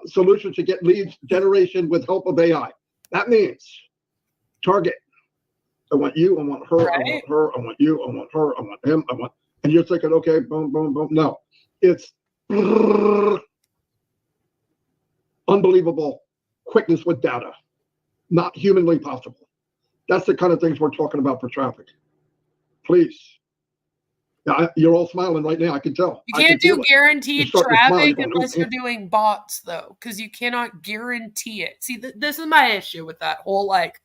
Speaker 8: solutions to get leads generation with help of AI. That means target. I want you, I want her, right. I want her, I want you, I want her, I want him, I want, and you're thinking, okay, boom, boom, boom. No, it's unbelievable quickness with data. Not humanly possible. That's the kind of things we're talking about for traffic. Please. Yeah, you're all smiling right now. I can tell.
Speaker 6: You can't do guaranteed traffic unless you're doing bots, though, because you cannot guarantee it. See, this is my issue with that whole, like,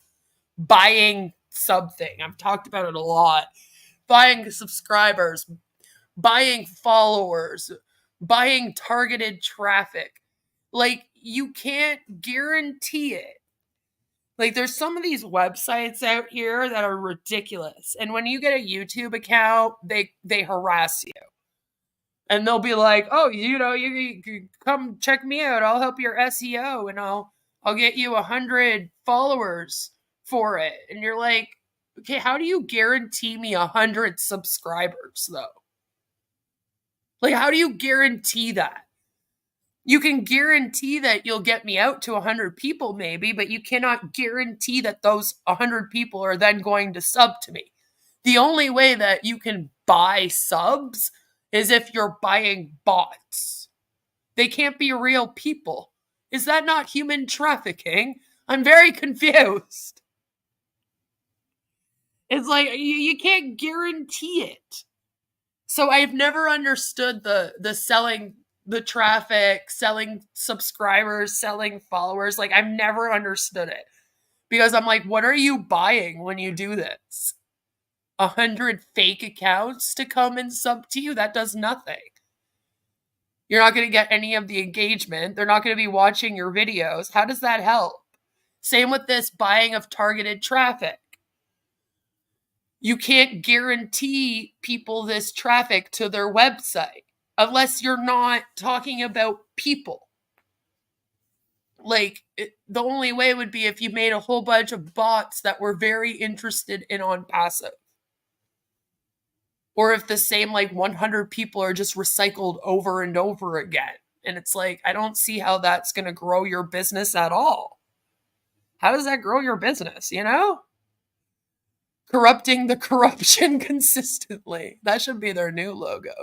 Speaker 6: buying sub thing. I've talked about it a lot. Buying subscribers, buying followers, buying targeted traffic. Like, you can't guarantee it. Like, there's some of these websites out here that are ridiculous. And when you get a YouTube account, they harass you. And they'll be like, oh, you come check me out. I'll help your SEO and I'll get you 100 followers for it. And you're like, okay, how do you guarantee me 100 subscribers, though? Like, how do you guarantee that? You can guarantee that you'll get me out to 100 people maybe, but you cannot guarantee that those 100 people are then going to sub to me. The only way that you can buy subs is if you're buying bots. They can't be real people. Is that not human trafficking? I'm very confused. It's like, you can't guarantee it. So I've never understood the selling the traffic, selling subscribers, selling followers. Like, I've never understood it Because I'm like, what are you buying when you do this? 100 fake accounts to come and sub to you? That does nothing. You're not going to get any of the engagement. They're not going to be watching your videos. How does that help? Same with this buying of targeted traffic. You can't guarantee people this traffic to their website unless you're not talking about people. Like, the only way would be if you made a whole bunch of bots that were very interested in Onpassive. Or if the same, 100 people are just recycled over and over again. And it's like, I don't see how that's going to grow your business at all. How does that grow your business, Corrupting the corruption consistently. That should be their new logo.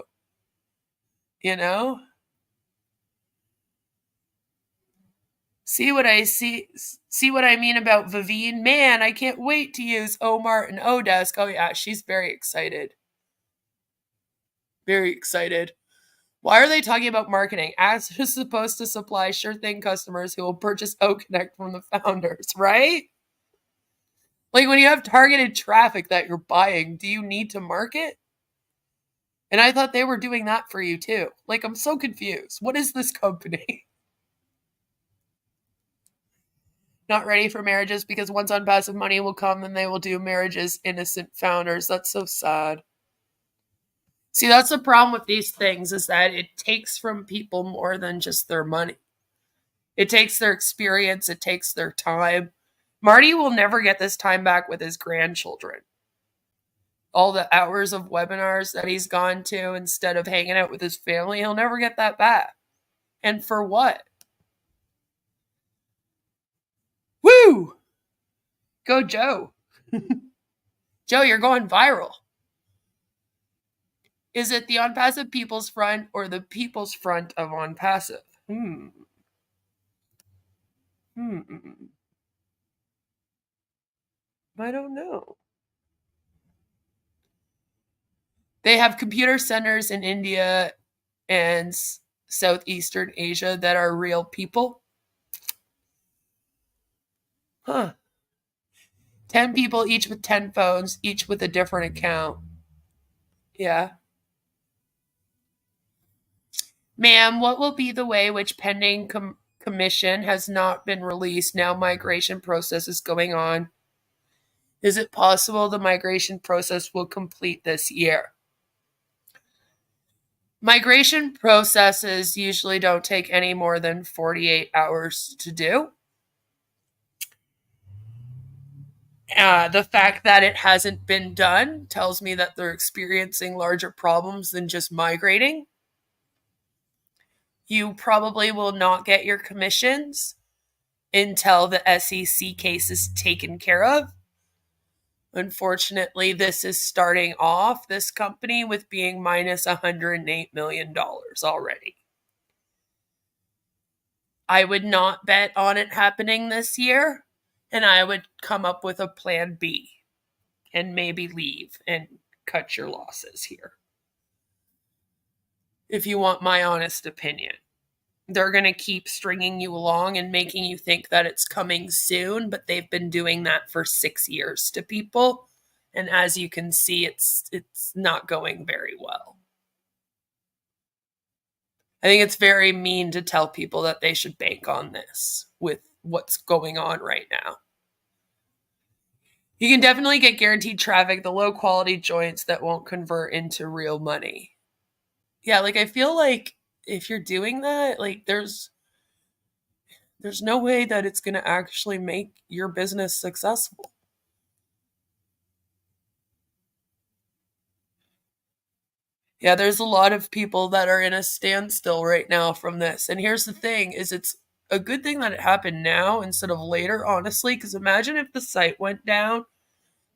Speaker 6: See what I mean about Vivine? Man, I can't wait to use Omar and Odesk. Oh yeah, she's very excited. Very excited. Why are they talking about marketing? Ads are supposed to supply sure thing customers who will purchase OConnect from the founders, right? When you have targeted traffic that you're buying, do you need to market? And I thought they were doing that for you too. I'm so confused. What is this company? Not ready for marriages because once Onpassive money will come, then they will do marriages. Innocent founders. That's so sad. See, that's the problem with these things, is that it takes from people more than just their money. It takes their experience. It takes their time. Marty will never get this time back with his grandchildren. All the hours of webinars that he's gone to instead of hanging out with his family, he'll never get that back. And for what? Woo! Go, Joe. Joe, you're going viral. Is it the Onpassive People's Front or the People's Front of Onpassive? I don't know. They have computer centers in India and Southeastern Asia that are real people. 10 people, each with 10 phones, each with a different account. Yeah. Ma'am, what will be the way which pending commission has not been released? Now migration process is going on. Is it possible the migration process will complete this year? Migration processes usually don't take any more than 48 hours to do. The fact that it hasn't been done tells me that they're experiencing larger problems than just migrating. You probably will not get your commissions until the SEC case is taken care of. Unfortunately, this is starting off this company with being minus $108 million already. I would not bet on it happening this year, and I would come up with a plan B and maybe leave and cut your losses here. If you want my honest opinion. They're going to keep stringing you along and making you think that it's coming soon, but they've been doing that for 6 years to people. And as you can see, it's not going very well. I think it's very mean to tell people that they should bank on this with what's going on right now. You can definitely get guaranteed traffic, the low quality joints that won't convert into real money. Yeah, I feel like if you're doing that, there's no way that it's going to actually make your business successful. Yeah, there's a lot of people that are in a standstill right now from this. And here's the thing, is it's a good thing that it happened now instead of later, honestly, because imagine if the site went down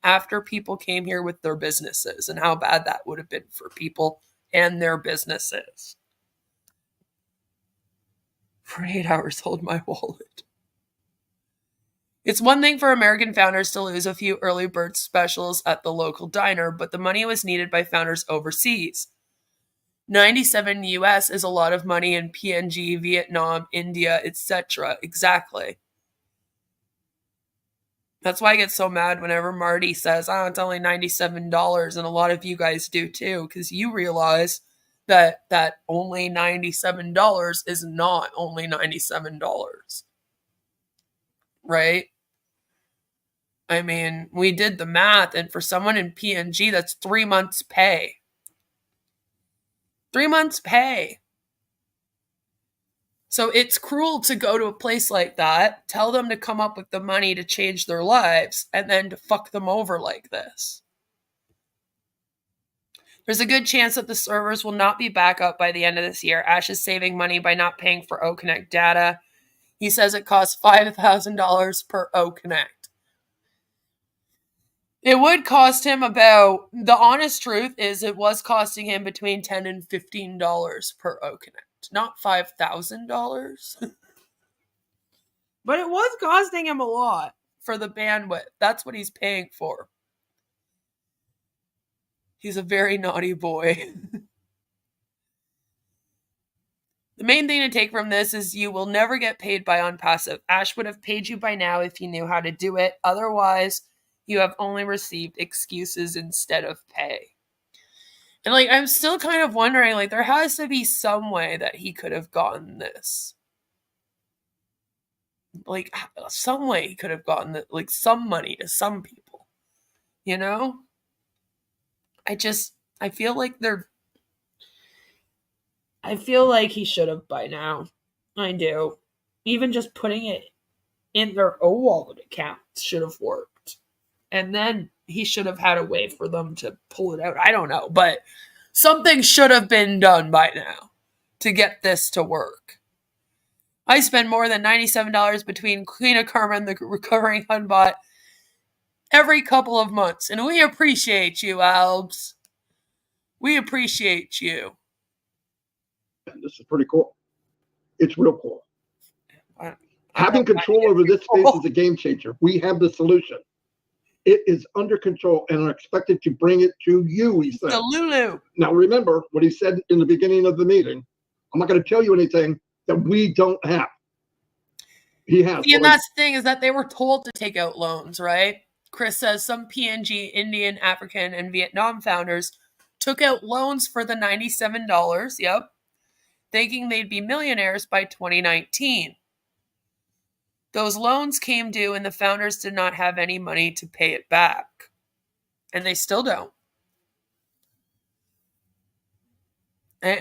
Speaker 6: after people came here with their businesses and how bad that would have been for people and their businesses. 48 hours, hold my wallet. It's one thing for American founders to lose a few early bird specials at the local diner, but the money was needed by founders overseas. 97 US is a lot of money in PNG, Vietnam, India, etc. Exactly. That's why I get so mad whenever Marty says, oh, it's only $97. And a lot of you guys do too, because you realize that only $97 is not only $97. Right? I mean, we did the math, and for someone in PNG, that's 3 months' pay. 3 months' pay. So it's cruel to go to a place like that, tell them to come up with the money to change their lives, and then to fuck them over like this. There's a good chance that the servers will not be back up by the end of this year. Ash is saving money by not paying for OConnect data. He says it costs $5,000 per OConnect. It would cost him about, the honest truth is it was costing him between $10 and $15 per OConnect. Not $5,000. But it was costing him a lot for the bandwidth. That's what he's paying for. He's a very naughty boy. The main thing to take from this is you will never get paid by Onpassive. Ash would have paid you by now if he knew how to do it. Otherwise, you have only received excuses instead of pay. And like, I'm still kind of wondering, like, there has to be some way that he could have gotten this. Like, some way he could have gotten it, like, some money to some people. You know? I feel like he should have by now. I do. Even just putting it in their wallet accounts should have worked. And then he should have had a way for them to pull it out. I don't know, but something should have been done by now to get this to work. I spend more than $97 between Queen of Karma and the recovering Hunbot every couple of months. And we appreciate you, Albs. We appreciate you.
Speaker 8: This is pretty cool. It's real cool. Having control over this space is a game changer. We have the solution. It is under control and are expected to bring it to you, he said.
Speaker 6: Delulu.
Speaker 8: Now remember what he said in the beginning of the meeting. I'm not going to tell you anything that we don't have. He has.
Speaker 6: And that's the thing, is that they were told to take out loans, right? Chris says some PNG, Indian, African, and Vietnam founders took out loans for the $97, yep, thinking they'd be millionaires by 2019. Those loans came due and the founders did not have any money to pay it back. And they still don't.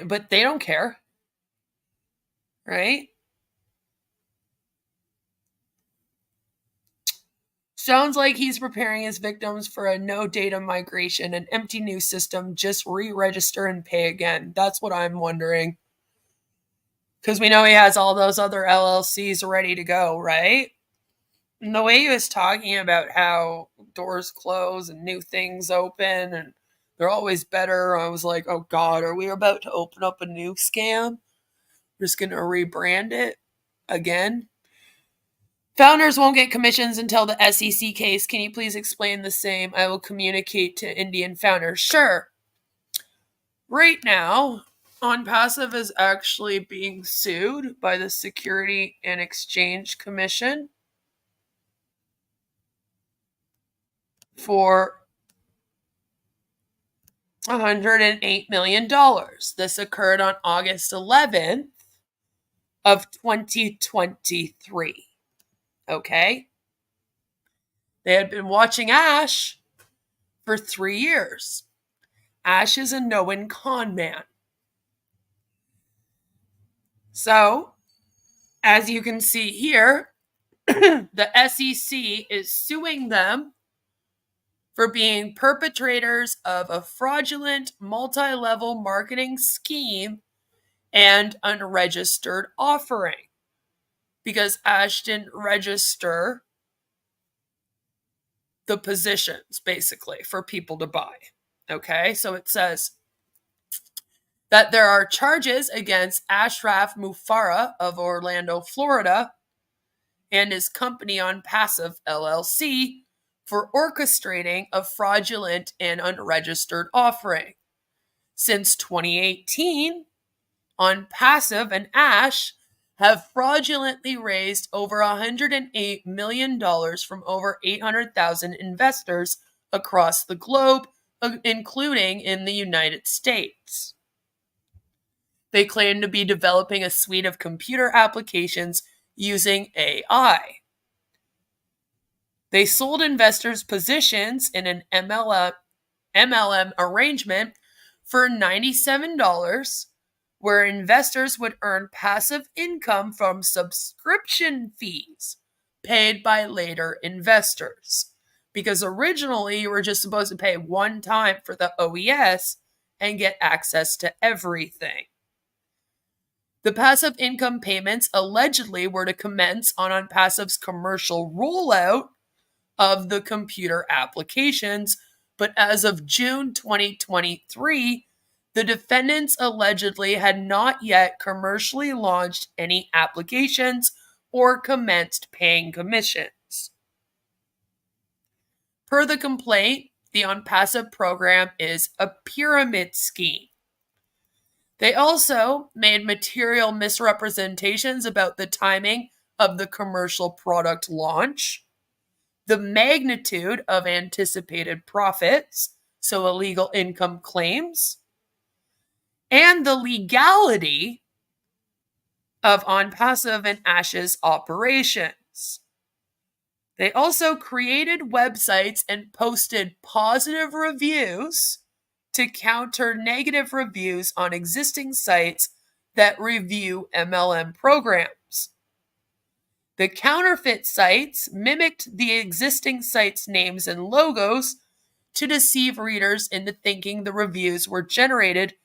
Speaker 6: But they don't care. Right? Sounds like he's preparing his victims for a no data migration, an empty new system, just re-register and pay again. That's what I'm wondering. Because we know he has all those other LLCs ready to go, right? And the way he was talking about how doors close and new things open and they're always better, I was like, oh God, are we about to open up a new scam? We're just going to rebrand it again? Founders won't get commissions until the SEC case. Can you please explain the same? I will communicate to Indian founders. Sure. Right now, Onpassive is actually being sued by the Security and Exchange Commission for $108 million. This occurred on August 11th of 2023. Okay? They had been watching Ash for 3 years. Ash is a known con man. So, as you can see here, the SEC is suing them for being perpetrators of a fraudulent multi-level marketing scheme and unregistered offering. Because Ash didn't register the positions, basically, for people to buy. Okay, so it says that there are charges against Ashraf Mufareh of Orlando, Florida, and his company Onpassive, LLC, for orchestrating a fraudulent and unregistered offering. Since 2018, Onpassive and Ash have fraudulently raised over $108 million from over 800,000 investors across the globe, including in the United States. They claim to be developing a suite of computer applications using AI. They sold investors positions in an MLM arrangement for $97, where investors would earn passive income from subscription fees paid by later investors. Because originally you were just supposed to pay one time for the OES and get access to everything. The passive income payments allegedly were to commence on Onpassive's commercial rollout of the computer applications, but as of June 2023, the defendants allegedly had not yet commercially launched any applications or commenced paying commissions. Per the complaint, the Onpassive program is a pyramid scheme. They also made material misrepresentations about the timing of the commercial product launch, the magnitude of anticipated profits, so illegal income claims, and the legality of Onpassive and Ash's operations. They also created websites and posted positive reviews to counter negative reviews on existing sites that review MLM programs. The counterfeit sites mimicked the existing sites' names and logos to deceive readers into thinking the reviews were generated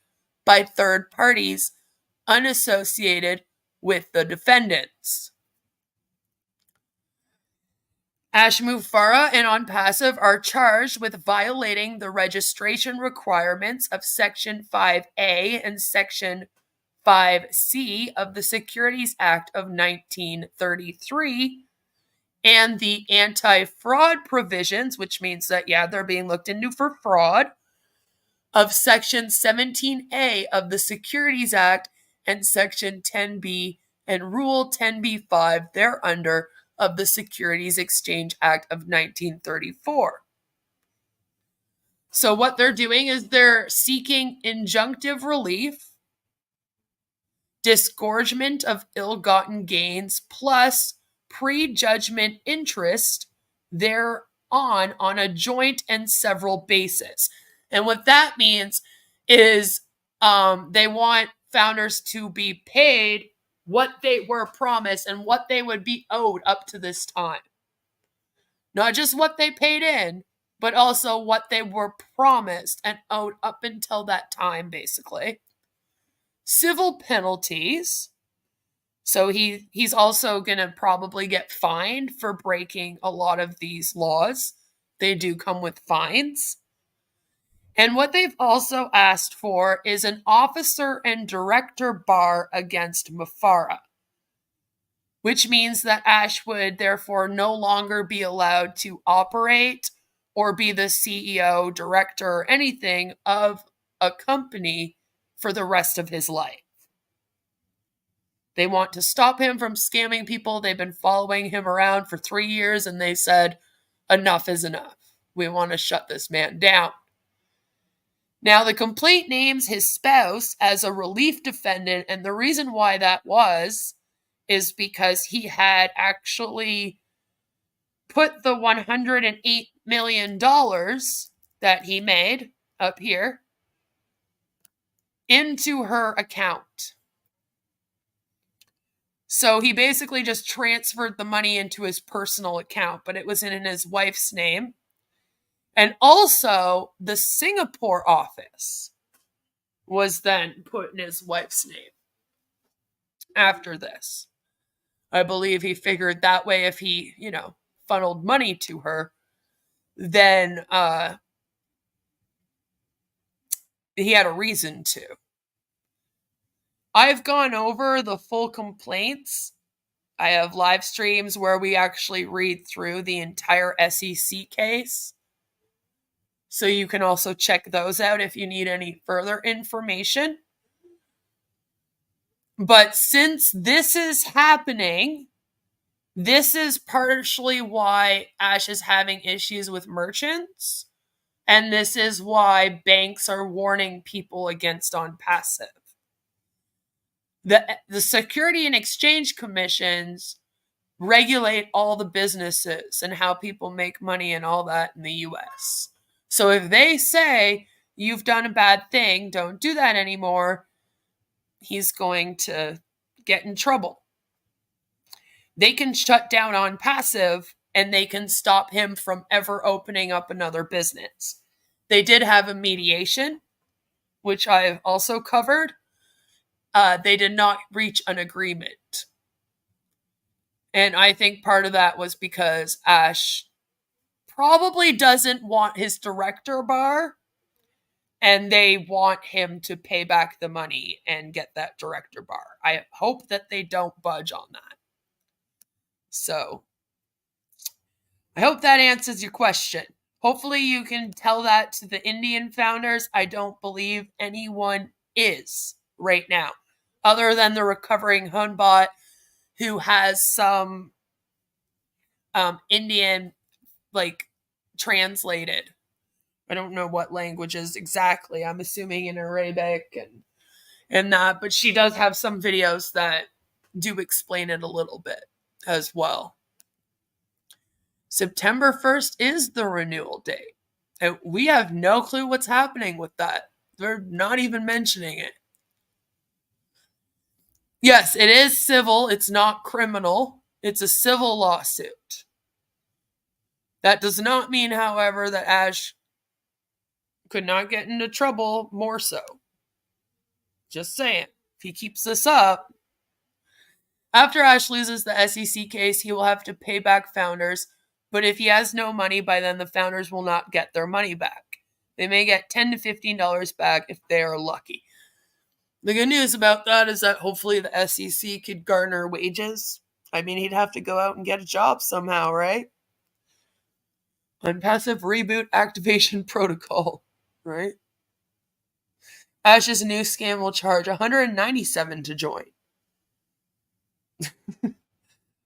Speaker 6: by third parties unassociated with the defendants. Ash Mufareh and Onpassive are charged with violating the registration requirements of Section 5A and Section 5C of the Securities Act of 1933 and the anti-fraud provisions, which means that, they're being looked into for fraud, of Section 17A of the Securities Act and Section 10B and Rule 10b-5 thereunder of the Securities Exchange Act of 1934. So what they're doing is they're seeking injunctive relief, disgorgement of ill-gotten gains, plus prejudgment interest thereon on a joint and several basis. And what that means is they want founders to be paid what they were promised and what they would be owed up to this time. Not just what they paid in, but also what they were promised and owed up until that time, basically. Civil penalties. So he's also going to probably get fined for breaking a lot of these laws. They do come with fines. And what they've also asked for is an officer and director bar against Mufareh, which means that Ash would therefore no longer be allowed to operate or be the CEO, director, or anything of a company for the rest of his life. They want to stop him from scamming people. They've been following him around for 3 years, and they said, enough is enough. We want to shut this man down. Now, the complaint names his spouse as a relief defendant, and the reason why that is because he had actually put the $108 million that he made up here into her account. So he basically just transferred the money into his personal account, but it was in his wife's name. And also, the Singapore office was then put in his wife's name after this. I believe he figured that way if he, funneled money to her, then he had a reason to. I've gone over the full complaints. I have live streams where we actually read through the entire SEC case. So you can also check those out if you need any further information. But since this is happening, this is partially why Ash is having issues with merchants. And this is why banks are warning people against Onpassive. The Security and Exchange Commissions regulate all the businesses and how people make money and all that in the US. So if they say, you've done a bad thing, don't do that anymore, he's going to get in trouble. They can shut down Onpassive and they can stop him from ever opening up another business. They did have a mediation, which I've also covered. They did not reach an agreement. And I think part of that was because Ash probably doesn't want his director bar, and they want him to pay back the money and get that director bar. I hope that they don't budge on that. So, I hope that answers your question. Hopefully you can tell that to the Indian founders. I don't believe anyone is right now, other than the recovering Hunbot who has some Indian, translated. I don't know what languages exactly. I'm assuming in Arabic and that, but she does have some videos that do explain it a little bit as well. September 1st is the renewal date. And we have no clue what's happening with that. They're not even mentioning it. Yes, it is civil. It's not criminal. It's a civil lawsuit. That does not mean, however, that Ash could not get into trouble more so. Just saying. If he keeps this up, after Ash loses the SEC case, he will have to pay back founders. But if he has no money, by then the founders will not get their money back. They may get $10 to $15 back if they are lucky. The good news about that is that hopefully the SEC could garner wages. I mean, he'd have to go out and get a job somehow, right? Unpassive reboot activation protocol, right? Ash's new scam will charge $197 to join.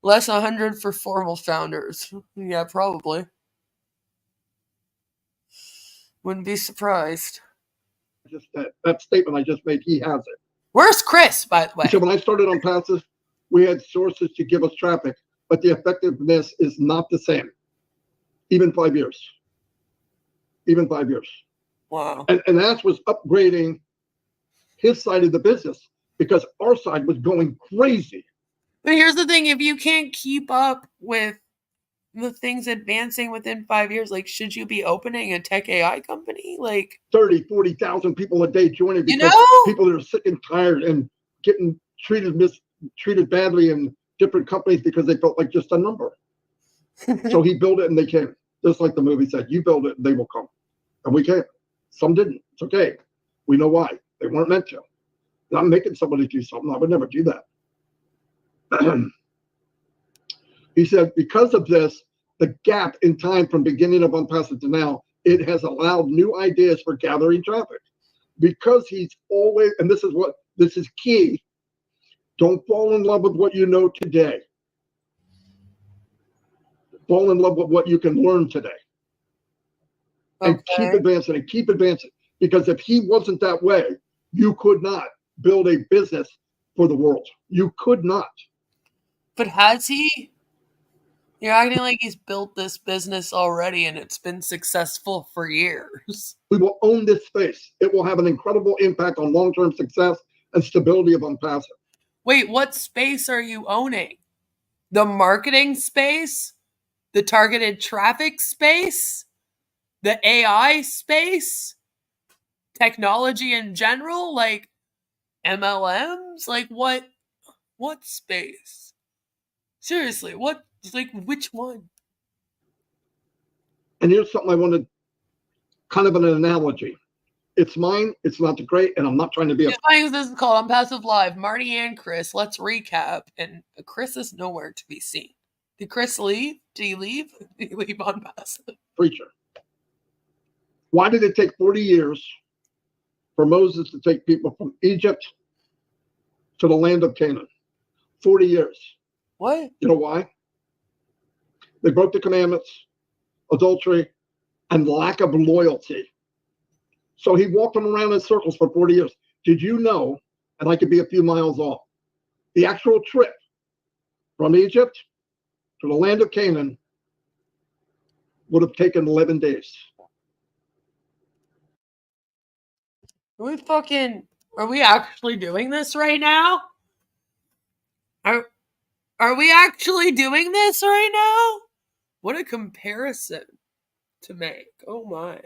Speaker 6: Less $100 for formal founders. Yeah, probably. Wouldn't be surprised.
Speaker 8: Just that statement I just made, he has it.
Speaker 6: Where's Chris, by the way?
Speaker 8: So when I started Onpassive, we had sources to give us traffic, but the effectiveness is not the same. Even 5 years. Even 5 years.
Speaker 6: Wow.
Speaker 8: And Ash was upgrading his side of the business because our side was going crazy.
Speaker 6: But here's the thing, if you can't keep up with the things advancing within 5 years, should you be opening a tech AI company?
Speaker 8: 30, 40,000 people a day joining because people that are sick and tired and getting treated badly in different companies because they felt like just a number. So he built it and they came. Just like the movie said, you build it, they will come. And we came. Some didn't. It's okay. We know why. They weren't meant to. And I'm making somebody do something. I would never do that. He said, because of this, the gap in time from beginning of Unpassive to now, it has allowed new ideas for gathering traffic. Because he's always, and this is key, don't fall in love with what you know today. Fall in love with what you can learn today. Okay. And keep advancing and keep advancing. Because if he wasn't that way, you could not build a business for the world. You could not.
Speaker 6: But has he? You're acting like he's built this business already and it's been successful for years.
Speaker 8: We will own this space. It will have an incredible impact on long-term success and stability of Unpassive.
Speaker 6: Wait, what space are you owning? The marketing space? The targeted traffic space? The AI space? Technology in general? MLMs? What space? Seriously, what? Which one?
Speaker 8: And here's something I wanted, kind of an analogy. It's mine, it's not great, and I'm not trying to be
Speaker 6: This is called Unpassive Live. Marty and Chris, let's recap. And Chris is nowhere to be seen. Did Chris leave? Did he leave? Did he leave Unpassive?
Speaker 8: Preacher. Why did it take 40 years for Moses to take people from Egypt to the land of Canaan. 40 years.
Speaker 6: What?
Speaker 8: You know why? They broke the commandments, adultery, and lack of loyalty. So he walked them around in circles for 40 years. Did you know, and I could be a few miles off, the actual trip from Egypt to the land of Canaan would have taken 11 days.
Speaker 6: Are we actually doing this right now? Are we actually doing this right now? What a comparison to make. Oh my.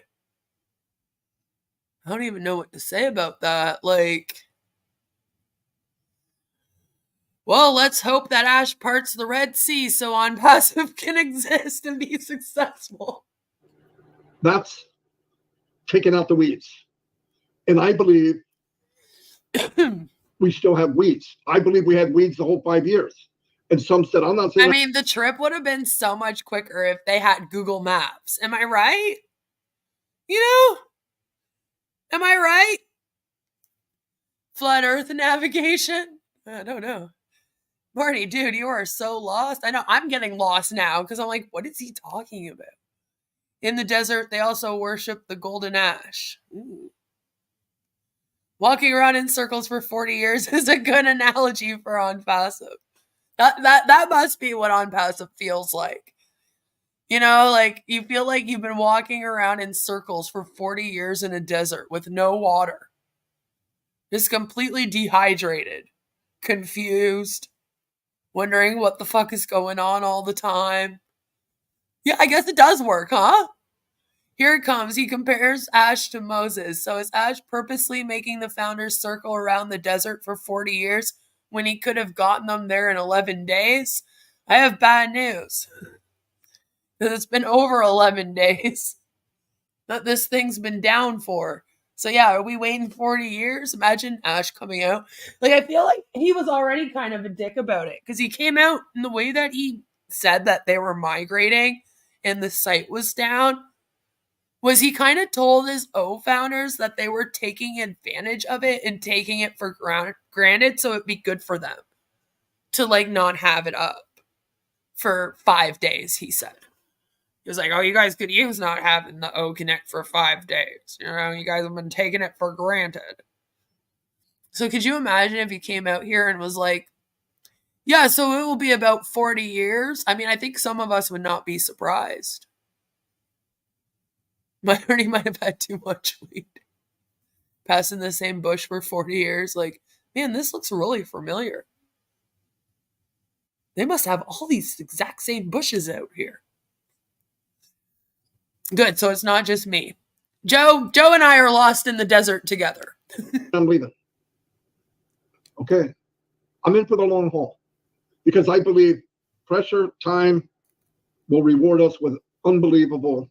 Speaker 6: I don't even know what to say about that. Like, well, let's hope that Ash parts the Red Sea so Onpassive can exist and be successful.
Speaker 8: That's taking out the weeds. And I believe we still have weeds. I believe we had weeds the whole 5 years. And some said, I'm not saying.
Speaker 6: I mean, the trip would have been so much quicker if they had Google Maps. Am I right? You know? Am I right? Flat Earth navigation? I don't know. Marty, dude, you are so lost. I know I'm getting lost now because I'm like, what is he talking about? In the desert, they also worship the golden ash. Ooh. Walking around in circles for 40 years is a good analogy for Onpassive. That must be what Onpassive feels like. You know, like you feel like you've been walking around in circles for 40 years in a desert with no water. Just completely dehydrated, confused, wondering what the fuck is going on all the time. Yeah, I guess it does work, huh? Here it comes. He compares Ash to Moses. So is Ash purposely making the founders circle around the desert for 40 years when he could have gotten them there in 11 days? I have bad news. It's been over 11 days that this thing's been down for. So yeah, are we waiting 40 years? Imagine Ash coming out. Like, I feel like he was already kind of a dick about it because he came out in the way that he said that they were migrating and the site was down. Was he kind of told his Ofounders that they were taking advantage of it and taking it for granted so it'd be good for them to like not have it up for 5 days, he said. He was like, oh, you guys could use not having the O Connect for 5 days. You know, you guys have been taking it for granted. So could you imagine if he came out here and was like, yeah, so it will be about 40 years? I mean, I think some of us would not be surprised. Marty might have had too much weed. Passing the same bush for 40 years. Like, man, this looks really familiar. They must have all these exact same bushes out here. Good, so it's not just me. Joe and I are lost in the desert together.
Speaker 8: I'm leaving. Okay. I'm in for the long haul because I believe pressure, time will reward us with unbelievable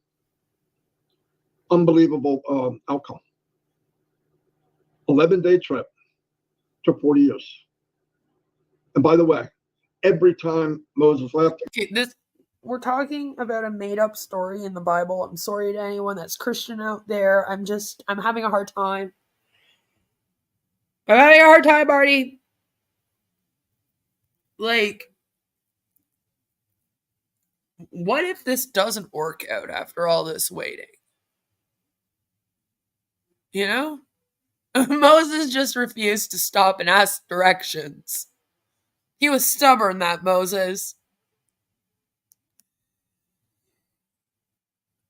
Speaker 8: outcome. 11-day trip took 40 years. And by the way, every time Moses left.
Speaker 6: Okay, we're talking about a made-up story in the Bible. I'm sorry to anyone that's Christian out there. I'm having a hard time. I'm having a hard time, Marty. Like, what if this doesn't work out after all this waiting? You know? Moses just refused to stop and ask directions. He was stubborn, that Moses.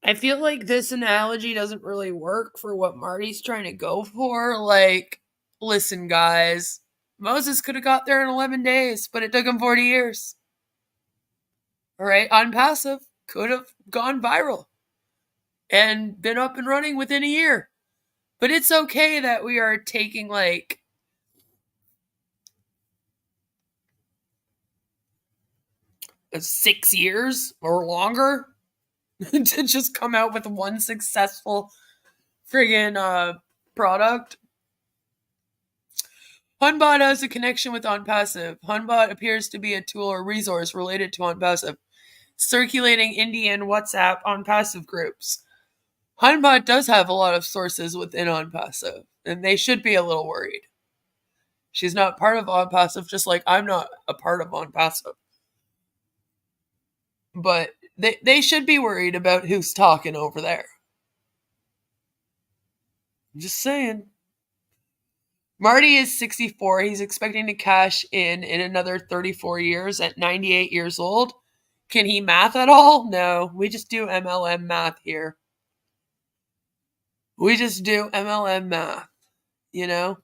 Speaker 6: I feel like this analogy doesn't really work for what Marty's trying to go for. Like, listen, guys. Moses could have got there in 11 days, but it took him 40 years. All right, Onpassive could have gone viral and been up and running within a year. But it's okay that we are taking, like, $6 years or longer to just come out with one successful friggin' product. Hunbot has a connection with Onpassive. Hunbot appears to be a tool or resource related to Onpassive, circulating Indian WhatsApp Onpassive groups. Hunbot does have a lot of sources within Onpassive, and they should be a little worried. She's not part of Onpassive, just like I'm not a part of Onpassive. But they should be worried about who's talking over there. I'm just saying. Marty is 64. He's expecting to cash in another 34 years at 98 years old. Can he math at all? No. We just do MLM math here. We just do MLM math, you know?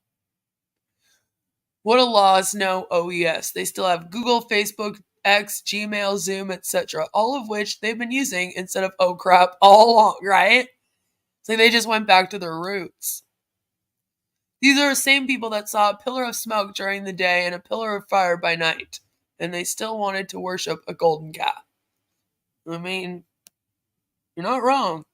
Speaker 6: What do laws? No. Oh, yes. They still have Google, Facebook, X, Gmail, Zoom, etc. All of which they've been using instead of, oh crap, all along, right? It's like they just went back to their roots. These are the same people that saw a pillar of smoke during the day and a pillar of fire by night. And they still wanted to worship a golden calf. I mean, you're not wrong.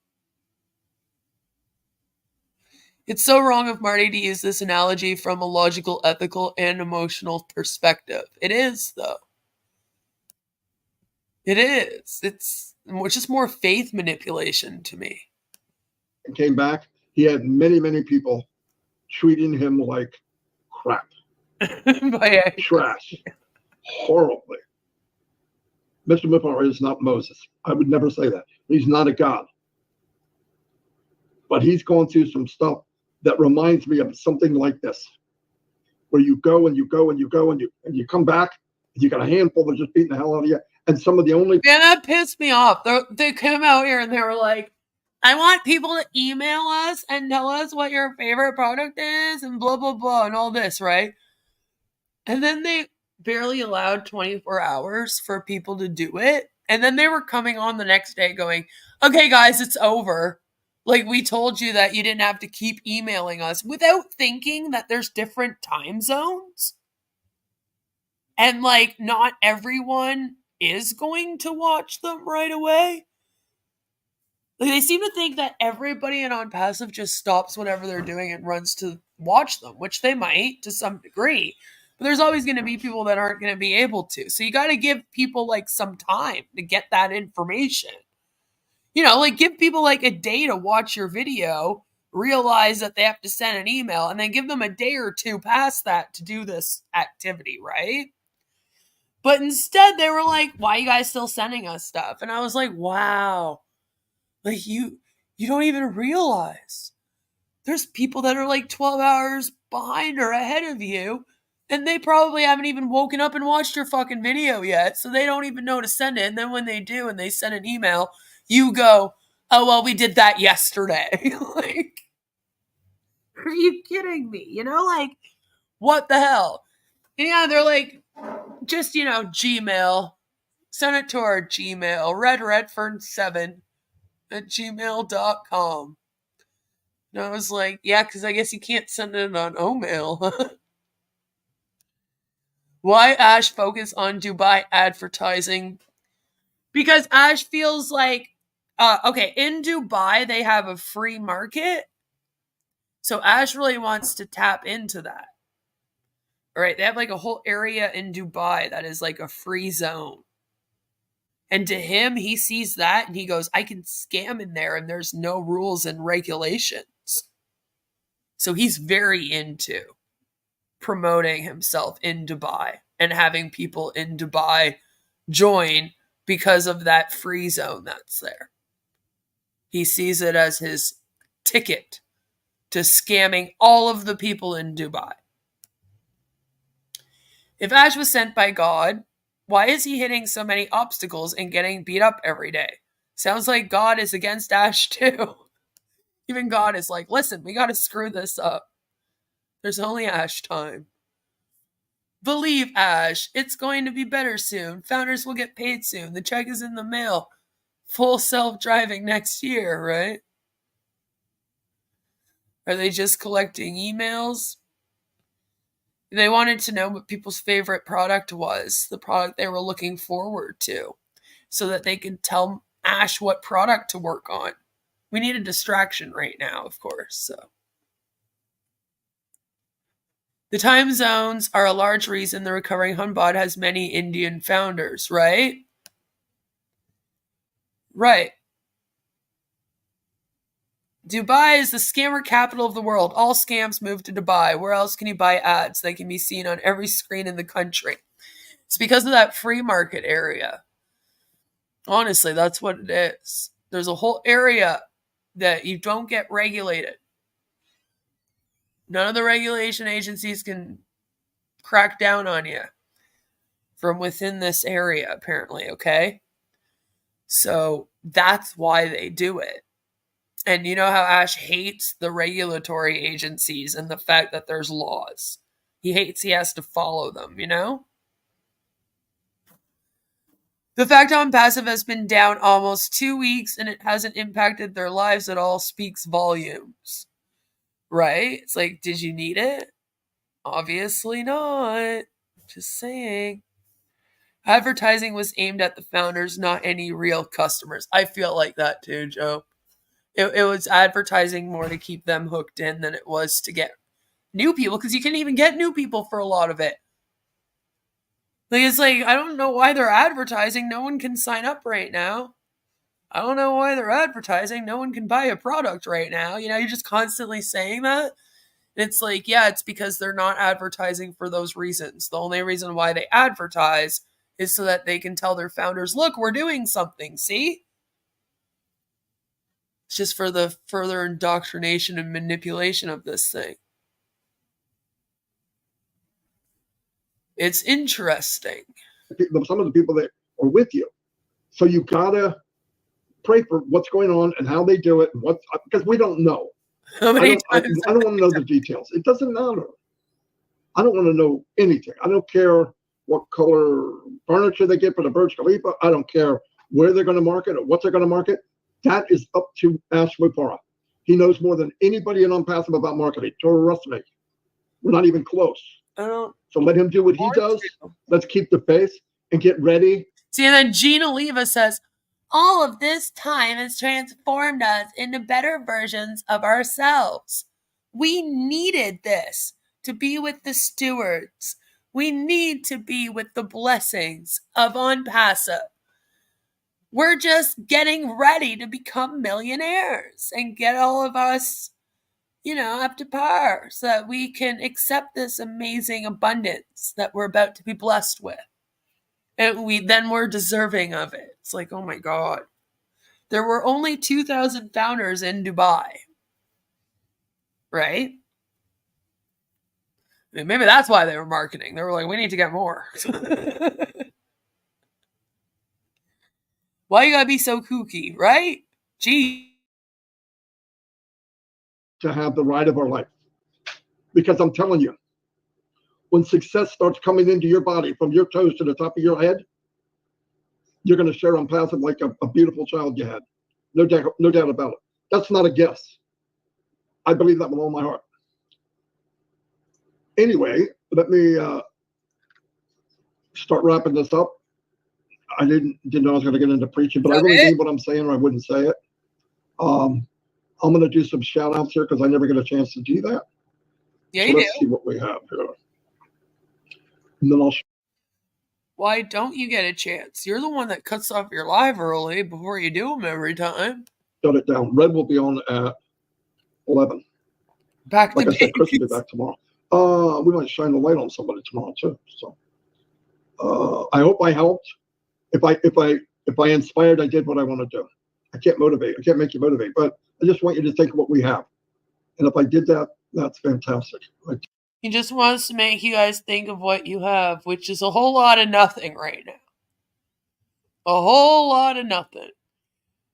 Speaker 6: It's so wrong of Marty to use this analogy from a logical, ethical, and emotional perspective. It is, though. It is. It's just more faith manipulation to me.
Speaker 8: And came back. He had many, many people treating him like crap. Trash. Horribly. Mr. Mufareh is not Moses. I would never say that. He's not a god. But he's gone through some stuff that reminds me of something like this, where you go and you go and you go and you come back, and you got a handful that are just beating the hell out of you. And some of the only...
Speaker 6: Man, that pissed me off. They came out here and they were like, I want people to email us and tell us what your favorite product is and blah, blah, blah, and all this, right? And then they barely allowed 24 hours for people to do it. And then they were coming on the next day going, okay, guys, it's over. Like, we told you that you didn't have to keep emailing us, without thinking that there's different time zones. And, like, not everyone is going to watch them right away. Like, they seem to think that everybody in Onpassive just stops whatever they're doing and runs to watch them, which they might to some degree. But there's always going to be people that aren't going to be able to. So you got to give people, like, some time to get that information. You know, like, give people, like, a day to watch your video, realize that they have to send an email, and then give them a day or two past that to do this activity, right? But instead, they were like, why are you guys still sending us stuff? And I was like, wow. Like, you don't even realize. There's people that are, like, 12 hours behind or ahead of you, and they probably haven't even woken up and watched your fucking video yet, so they don't even know to send it. And then when they do and they send an email, you go, oh, well, we did that yesterday. Like, are you kidding me? You know, like, what the hell? And yeah, they're like, just, you know, Gmail. Send it to our Gmail, redredfern7@gmail.com. And I was like, yeah, because I guess you can't send it on Omail. Why Ash focus on Dubai advertising? Because Ash feels like, okay, in Dubai, they have a free market. So Ash really wants to tap into that. All right, they have like a whole area in Dubai that is like a free zone. And to him, he sees that and he goes, I can scam in there and there's no rules and regulations. So he's very into promoting himself in Dubai and having people in Dubai join because of that free zone that's there. He sees it as his ticket to scamming all of the people in Dubai. If Ash was sent by God, why is he hitting so many obstacles and getting beat up every day? Sounds like God is against Ash too. Even God is like, listen, we got to screw this up. There's only Ash time. Believe Ash, it's going to be better soon. Founders will get paid soon. The check is in the mail. Full self-driving next year, right? Are they just collecting emails? They wanted to know what people's favorite product was, the product they were looking forward to, so that they could tell Ash what product to work on. We need a distraction right now, of course, so. The time zones are a large reason the recovering Hunbot has many Indian founders, right? Right. Dubai is the scammer capital of the world. All scams move to Dubai. Where else can you buy ads? They can be seen on every screen in the country. It's because of that free market area. Honestly, that's what it is. There's a whole area that you don't get regulated. None of the regulation agencies can crack down on you from within this area, apparently, okay? So that's why they do it. And you know how Ash hates the regulatory agencies and the fact that there's laws. He hates he has to follow them, you know? The fact Onpassive has been down almost 2 weeks and it hasn't impacted their lives at all speaks volumes. Right? It's like, did you need it? Obviously not. Just saying. Advertising was aimed at the founders, not any real customers. I feel like that too, Joe. It was advertising more to keep them hooked in than it was to get new people, because you can't even get new people for a lot of it. Like, it's like, I don't know why they're advertising. No one can sign up right now. I don't know why they're advertising. No one can buy a product right now. You know, you're just constantly saying that. And it's like, yeah, it's because they're not advertising for those reasons. The only reason why they advertise is so that they can tell their founders, look, we're doing something, see? It's just for the further indoctrination and manipulation of this thing. It's interesting.
Speaker 8: Some of the people that are with you. So you gotta pray for what's going on and how they do it, and what, because we don't know. I don't want to know the details. It doesn't matter. I don't want to know anything. I don't care what color furniture they get for the Burj Khalifa. I don't care where they're going to market or what they're going to market. That is up to Ash Mufareh. He knows more than anybody in Onpassive about marketing. Trust me. We're not even close. So let him do what he does. Let's keep the faith and get ready.
Speaker 6: See, and then Gina Leva says, all of this time has transformed us into better versions of ourselves. We needed this to be with the stewards. We need to be with the blessings of Onpassive. We're just getting ready to become millionaires and get all of us, you know, up to par so that we can accept this amazing abundance that we're about to be blessed with. And we're deserving of it. It's like, oh my God. There were only 2,000 founders in Dubai. Right? I mean, maybe that's why they were marketing. They were like, we need to get more. Why you gotta be so kooky, right? Gee.
Speaker 8: To have the ride of our life. Because I'm telling you, when success starts coming into your body from your toes to the top of your head, you're going to share Onpassive like a beautiful child you had. No doubt about it. That's not a guess. I believe that with all my heart. Anyway, let me start wrapping this up. I didn't know I was going to get into preaching, but I really mean what I'm saying or I wouldn't say it. I'm going to do some shout outs here because I never get a chance to do that.
Speaker 6: Yeah,
Speaker 8: so let's see what we have here. And then I'll
Speaker 6: Why don't you get a chance? You're the one that cuts off your live early before you do them every time.
Speaker 8: Shut it down. Red will be on at 11.
Speaker 6: Back
Speaker 8: like
Speaker 6: to
Speaker 8: I said, Chris will be back tomorrow. We might shine the light on somebody tomorrow too. So I hope I helped. If I inspired, I did what I want to do. I can't motivate. I can't make you motivate, but I just want you to think of what we have. And if I did that, that's fantastic.
Speaker 6: He just wants to make you guys think of what you have, which is a whole lot of nothing right now. A whole lot of nothing.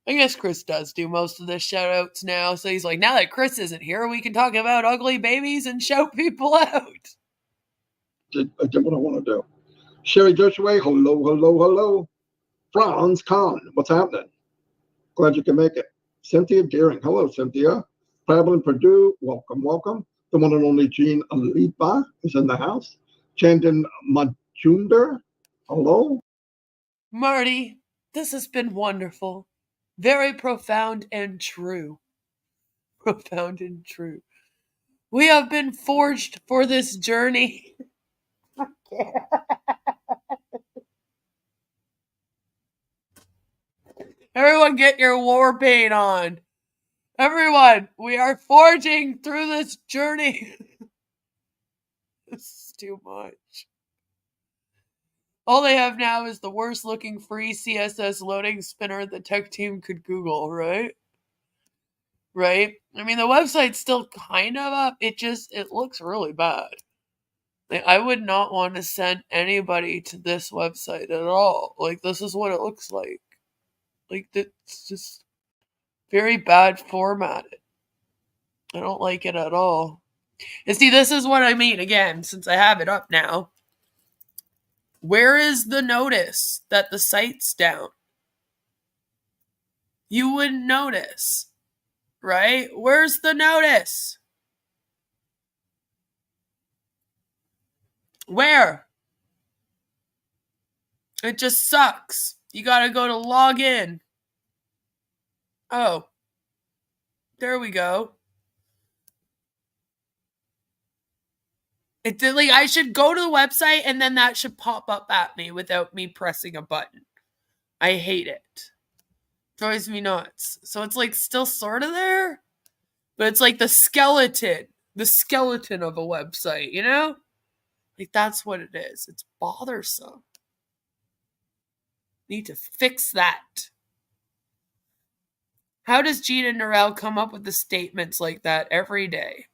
Speaker 6: I guess Chris does do most of the shout outs now. So he's like, now that Chris isn't here, we can talk about ugly babies and shout people out.
Speaker 8: I did what I want to do. Sherry Joshua, hello. Franz Kahn, what's happening? Glad you can make it. Cynthia Deering, hello, Cynthia. Traveling Purdue, welcome. The one and only Jean Alipa is in the house. Chandan Majunder, hello.
Speaker 6: Marty, this has been wonderful. Very profound and true. Profound and true. We have been forged for this journey. Everyone get your war paint on. Everyone, we are forging through this journey. This is too much. All they have now is the worst looking free CSS loading spinner the tech team could Google, right? Right? I mean, the website's still kind of up. It looks really bad. Like, I would not want to send anybody to this website at all. Like, this is what it looks like. Like, it's just very bad formatted. I don't like it at all. And see, this is what I mean, again, since I have it up now. Where is the notice that the site's down? You wouldn't notice, right? Where's the notice? Where? It just sucks. You gotta go to log in. Oh. There we go. It did, like, I should go to the website and then that should pop up at me without me pressing a button. I hate it. Drives me nuts. So it's like still sort of there, but it's like the skeleton of a website, you know? Like, that's what it is. It's bothersome. Need to fix that. How does Gina Norell come up with the statements like that every day?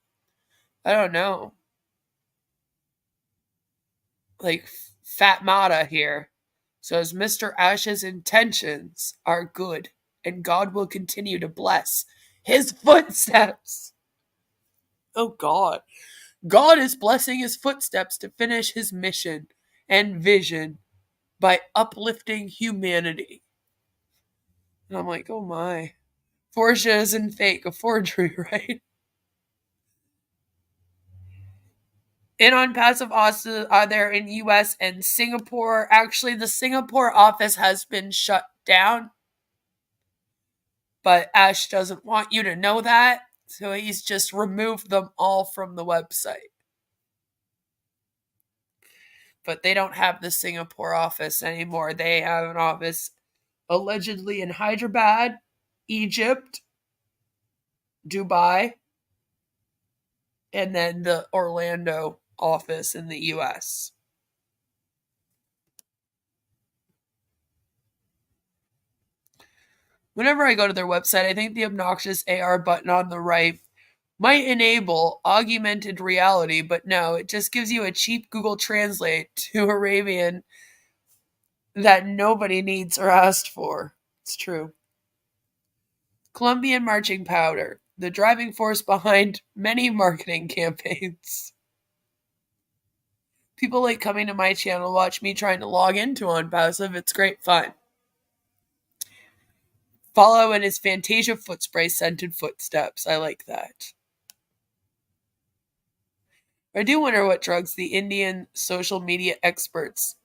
Speaker 6: I don't know. Like, Fat Mata here says Mr. Ash's intentions are good and God will continue to bless his footsteps. Oh God. God is blessing his footsteps to finish his mission and vision by uplifting humanity. And I'm like, oh my. Forja isn't fake, a forgery, right? In Onpassive also are there in US and Singapore. Actually, the Singapore office has been shut down. But Ash doesn't want you to know that. So he's just removed them all from the website. But they don't have the Singapore office anymore. They have an office allegedly in Hyderabad, Egypt, Dubai, and then the Orlando office in the US. Whenever I go to their website, I think the obnoxious AR button on the right might enable augmented reality, but no, it just gives you a cheap Google Translate to Arabian that nobody needs or asked for. It's true. Colombian marching powder, the driving force behind many marketing campaigns. People like coming to my channel, watch me trying to log into Onpassive. It's great fun. Follow in his Fantasia foot spray scented footsteps. I like that. I do wonder what drugs the Indian social media experts.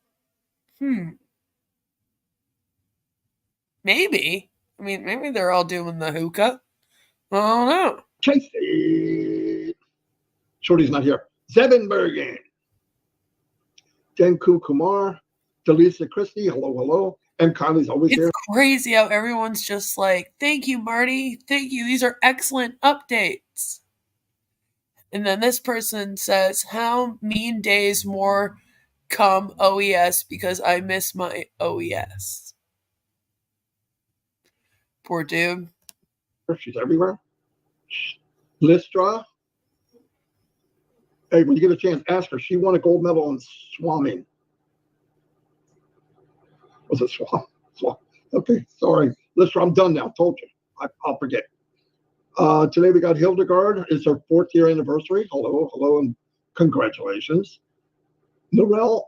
Speaker 6: Maybe. I mean, maybe they're all doing the hookah. I don't know.
Speaker 8: Tracy. Shorty's not here. Zevenbergen. Denku Kumar. Delisa Christie. Hello, hello. And Kylie's always here.
Speaker 6: It's crazy how everyone's just like, thank you, Marty. Thank you. These are excellent updates. And then this person says, how mean days more come OES because I miss my OES. Poor dude.
Speaker 8: She's everywhere. Listra. Hey, when you get a chance, ask her. She won a gold medal in swimming. Was it swam? Okay, sorry. Listra, I'm done now. Told you. I'll forget. Today we got Hildegard. It's her 4th year anniversary. Hello, hello, and congratulations. Norel,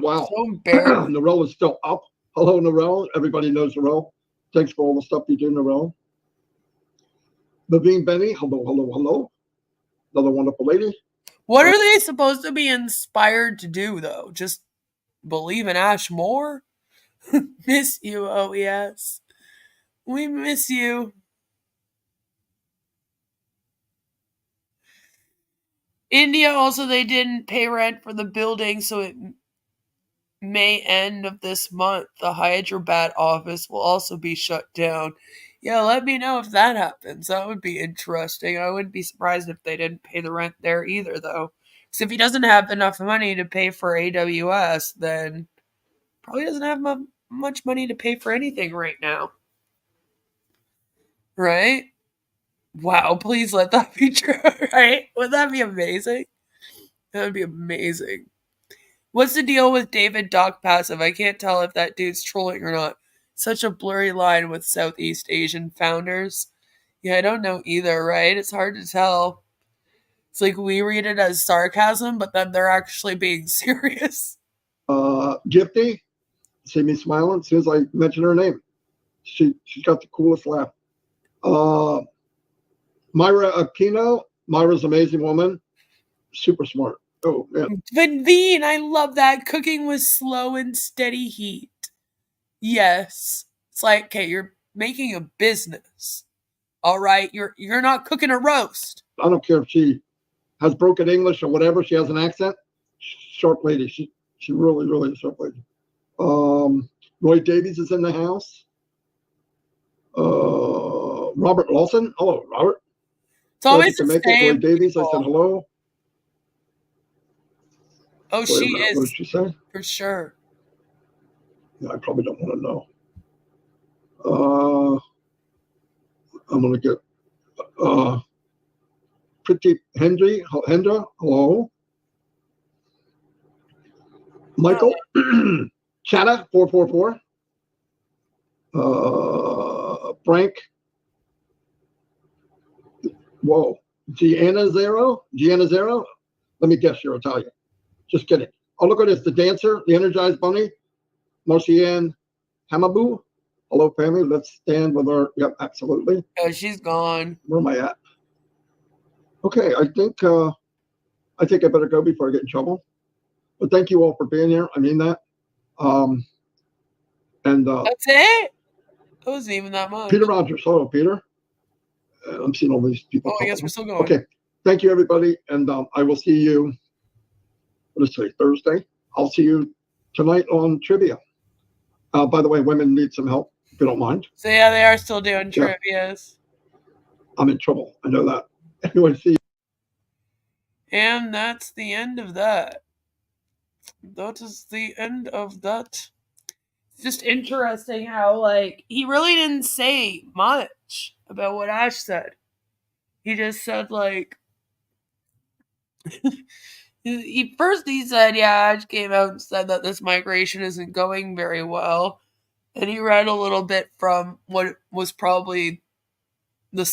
Speaker 8: wow.
Speaker 6: So embarrassed.
Speaker 8: Norel is still up. Hello, Norel. Everybody knows Norel. Thanks for all the stuff you do, Norel. Naveen Benny. Hello, hello, hello. Another wonderful lady.
Speaker 6: What are they supposed to be inspired to do, though? Just believe in Ash more? Miss you, OES. We miss you. India also, they didn't pay rent for the building, so it may end of this month. The Hyderabad office will also be shut down. Yeah, let me know if that happens. That would be interesting. I wouldn't be surprised if they didn't pay the rent there either, though. Because if he doesn't have enough money to pay for AWS, then probably doesn't have much money to pay for anything right now. Right? Wow, please let that be true, right? Would that be amazing? That would be amazing. What's the deal with David Doc Passive? I can't tell if that dude's trolling or not. Such a blurry line with Southeast Asian founders. Yeah, I don't know either, right? It's hard to tell. It's like we read it as sarcasm, but then they're actually being serious.
Speaker 8: Gifty, see me smiling as soon as I mention her name. She's got the coolest laugh. Myra Aquino. Myra's an amazing woman. Super smart. Oh, man.
Speaker 6: Vin, I love that. Cooking with slow and steady heat. Yes. It's like, okay, you're making a business. All right? You're not cooking a roast.
Speaker 8: I don't care if she has broken English or whatever. She has an accent. Sharp lady. She really, really a sharp lady. Roy Davies is in the house. Robert Lawson. Hello, Robert.
Speaker 6: It's always the
Speaker 8: make
Speaker 6: same.
Speaker 8: Roy Davies. I said hello.
Speaker 6: Oh, she is.
Speaker 8: What did she say?
Speaker 6: For sure.
Speaker 8: Yeah, I probably don't want to know. I'm going to get Pretty Hendra. Hello. Michael. Chatta 444. Frank. Whoa. Gianna Zero. Let me guess, you're Italian. Just kidding. Oh, look at this. The dancer, the Energized Bunny, Marcianne Hamabu. Hello, family. Let's stand with her. Yep, absolutely.
Speaker 6: Oh, she's gone.
Speaker 8: Where am I at? Okay, I think I better go before I get in trouble. But thank you all for being here. I mean that.
Speaker 6: That's it? It wasn't even that much.
Speaker 8: Peter Rogers. Hello, Peter. I'm seeing all these people.
Speaker 6: Oh, I guess we're still going.
Speaker 8: Okay. Thank you, everybody. And I will see you, let's say, Thursday. I'll see you tonight on trivia. By the way, women need some help, if you don't mind.
Speaker 6: So, yeah, they are still doing trivias.
Speaker 8: I'm in trouble. I know that. Anyway, see you.
Speaker 6: And that's the end of that. That is the end of that. It's just interesting how, like, he really didn't say much about what Ash said. He just said, like, he said, yeah, Ash came out and said that this migration isn't going very well. And he read a little bit from what was probably the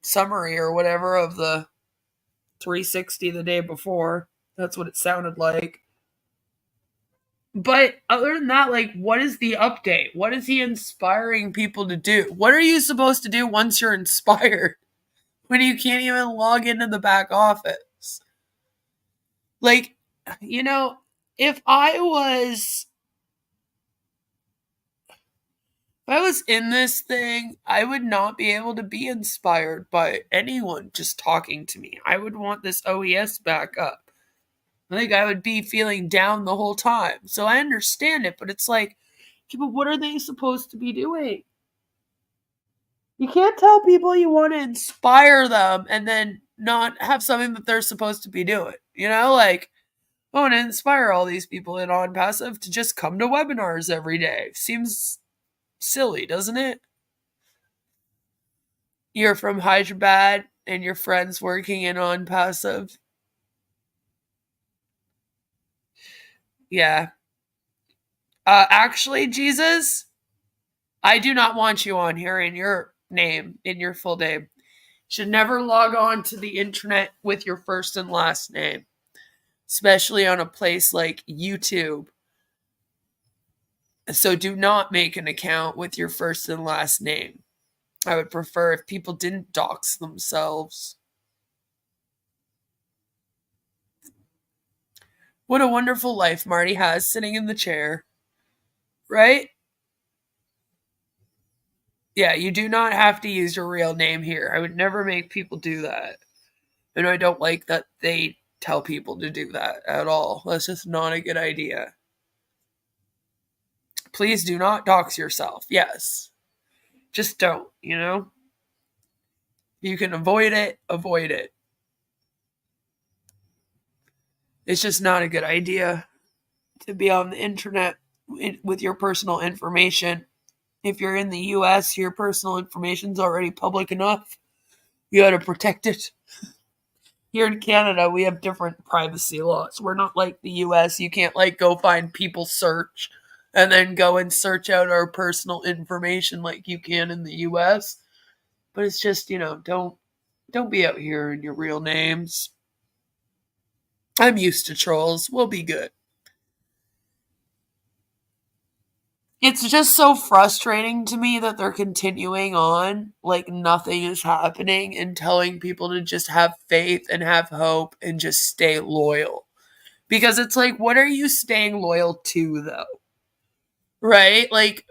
Speaker 6: summary or whatever of the 360 the day before. That's what it sounded like. But other than that, like, what is the update? What is he inspiring people to do? What are you supposed to do once you're inspired? When you can't even log into the back office? Like, you know, if I was in this thing, I would not be able to be inspired by anyone just talking to me. I would want this OES back up. I think I would be feeling down the whole time. So I understand it, but it's like, okay, but what are they supposed to be doing? You can't tell people you want to inspire them and then not have something that they're supposed to be doing. You know, like, I want to inspire all these people in Onpassive to just come to webinars every day. Seems silly, doesn't it? You're from Hyderabad and your friends working in Onpassive. Yeah. Actually, Jesus, I do not want you on here in your name, in your full name. You should never log on to the internet with your first and last name, especially on a place like YouTube. So do not make an account with your first and last name. I would prefer if people didn't dox themselves. What a wonderful life Marty has sitting in the chair. Right? Yeah, you do not have to use your real name here. I would never make people do that. And I don't like that they tell people to do that at all. That's just not a good idea. Please do not dox yourself. Yes. Just don't, you know? You can avoid it, avoid it. It's just not a good idea to be on the internet with your personal information. If you're in the US, your personal information is already public enough. You got to protect it. Here in Canada, we have different privacy laws. We're not like the US. You can't like go find people search and then go and search out our personal information like you can in the US. But it's just, you know, don't be out here in your real names. I'm used to trolls. We'll be good. It's just so frustrating to me that they're continuing on like nothing is happening and telling people to just have faith and have hope and just stay loyal. Because it's like, what are you staying loyal to, though? Right? Like,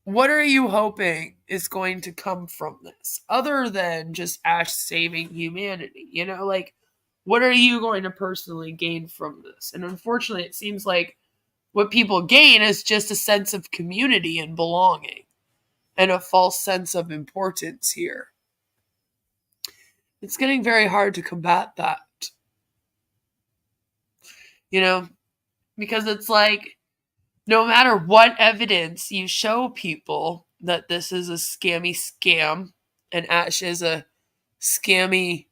Speaker 6: what are you hoping is going to come from this other than just Ash saving humanity? You know, like, what are you going to personally gain from this? And unfortunately, it seems like what people gain is just a sense of community and belonging and a false sense of importance here. It's getting very hard to combat that. You know, because it's like, no matter what evidence you show people that this is a scammy scam and Ash is a scammy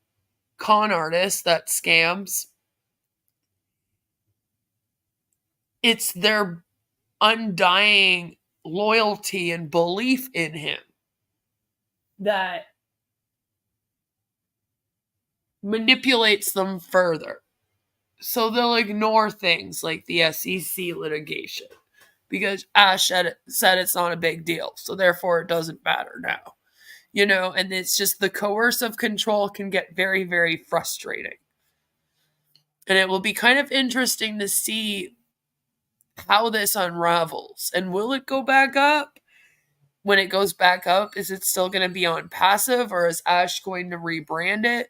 Speaker 6: con artist that scams, it's their undying loyalty and belief in him that manipulates them further. So they'll ignore things like the SEC litigation because Ash said it's not a big deal. So therefore it doesn't matter now. You know, and it's just the coercive control can get very, very frustrating. And it will be kind of interesting to see how this unravels. And will it go back up? When it goes back up, is it still going to be Onpassive or is Ash going to rebrand it?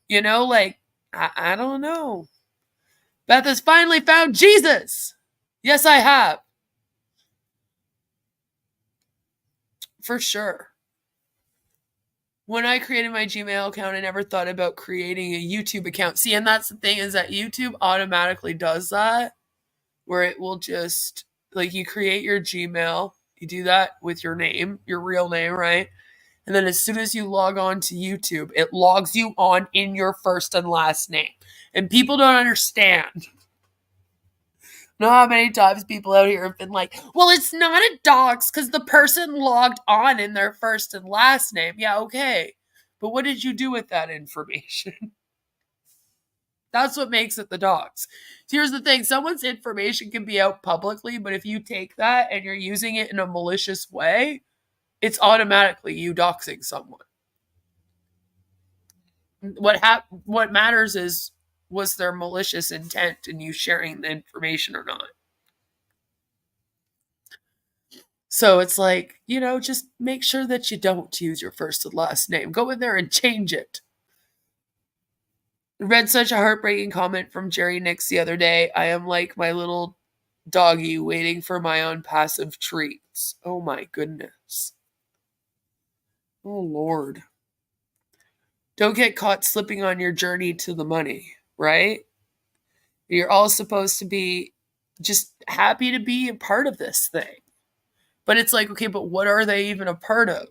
Speaker 6: You know, like, I don't know. Beth has finally found Jesus. Yes, I have. For sure. When I created my Gmail account, I never thought about creating a YouTube account. See, and that's the thing is that YouTube automatically does that. Where it will just, like, you create your Gmail. You do that with your name, your real name, right? And then as soon as you log on to YouTube, it logs you on in your first and last name. And people don't understand. Know how many times people out here have been like, well, it's not a dox because the person logged on in their first and last name. Yeah, okay. But what did you do with that information? That's what makes it the dox. So here's the thing. Someone's information can be out publicly, but if you take that and you're using it in a malicious way, it's automatically you doxing someone. What matters is, was there malicious intent in you sharing the information or not? So it's like, you know, just make sure that you don't use your first and last name. Go in there and change it. I read such a heartbreaking comment from Jerry Nix the other day. I am like my little doggy waiting for my Onpassive treats. Oh my goodness. Oh Lord. Don't get caught slipping on your journey to the money, right? You're all supposed to be just happy to be a part of this thing. But it's like, okay, but what are they even a part of?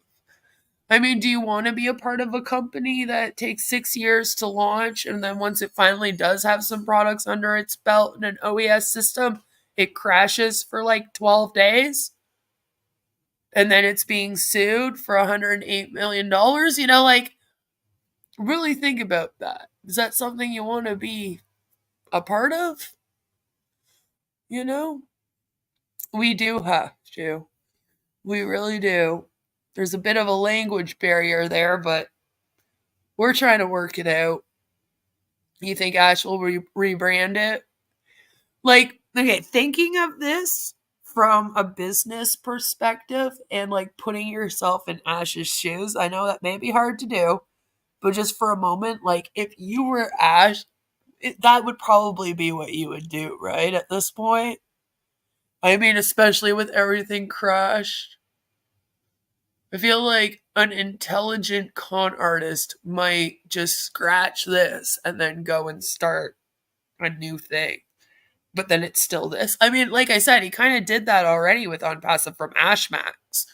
Speaker 6: I mean, do you want to be a part of a company that takes 6 years to launch and then once it finally does have some products under its belt and an OES system, it crashes for like 12 days? And then it's being sued for $108 million? You know, like, really think about that. Is that something you want to be a part of? You know? We do have to. We really do. There's a bit of a language barrier there, but we're trying to work it out. You think Ash will rebrand it? Like, okay, thinking of this from a business perspective and like putting yourself in Ash's shoes, I know that may be hard to do, but just for a moment, like if you were Ash, that would probably be what you would do, right? At this point, I mean, especially with everything crashed. I feel like an intelligent con artist might just scratch this and then go and start a new thing. But then it's still this. I mean, like I said, he kind of did that already with Onpassive from Ashmax.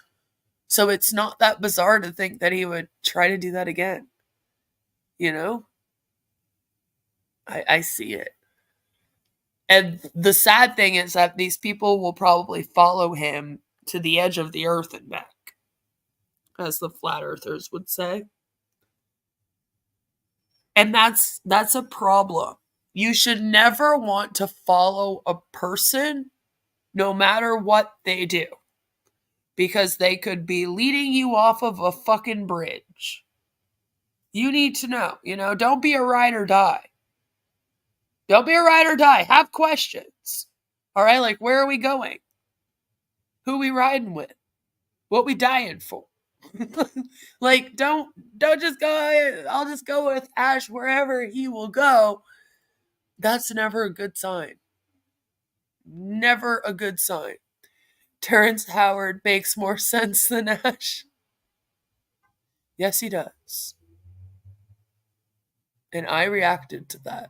Speaker 6: So it's not that bizarre to think that he would try to do that again. You know? I see it. And the sad thing is that these people will probably follow him to the edge of the earth and back, as the flat earthers would say. And that's a problem. You should never want to follow a person no matter what they do, because they could be leading you off of a fucking bridge. You need to know, don't be a ride or die. Don't be a ride or die. Have questions. All right, like, where are we going? Who we riding with? What we dying for? Like, don't just go, I'll just go with Ash wherever he will go. That's never a good sign. Never a good sign. Terrence Howard makes more sense than Ash. Yes, he does. And I reacted to that.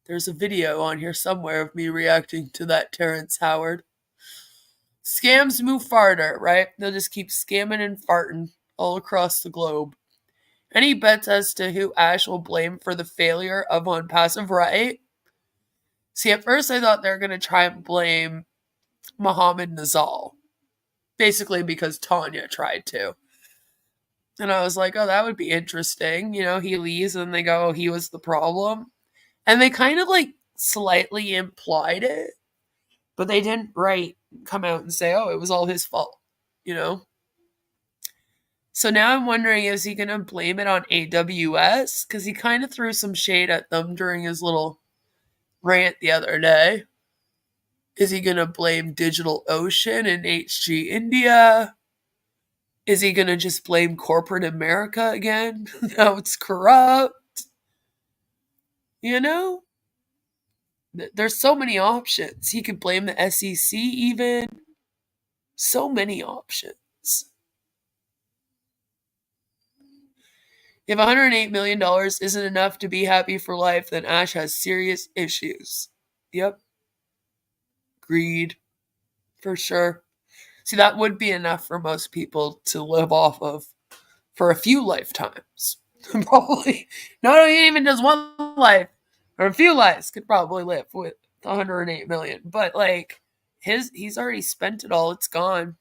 Speaker 6: There's a video on here somewhere of me reacting to that Terrence Howard. Scams Mufareh, right? They'll just keep scamming and farting all across the globe. Any bets as to who Ash will blame for the failure of Onpassive, right? See, at first I thought they were going to try and blame Muhammad Nazal. Basically because Tanya tried to. And I was like, oh, that would be interesting. He leaves and they go, oh, he was the problem. And they kind of like slightly implied it. But they didn't come out and say, oh, it was all his fault. So now I'm wondering, is he going to blame it on AWS? Because he kind of threw some shade at them during his little rant the other day. Is he going to blame DigitalOcean and HG India? Is he going to just blame corporate America again? Now it's corrupt. There's so many options. He could blame the SEC even. So many options. If $108 million isn't enough to be happy for life, then Ash has serious issues. Yep. Greed. For sure. See, that would be enough for most people to live off of for a few lifetimes. Probably. Not even just one life. Or a few lives could probably live with 108 million. But like, he's already spent it all. It's gone.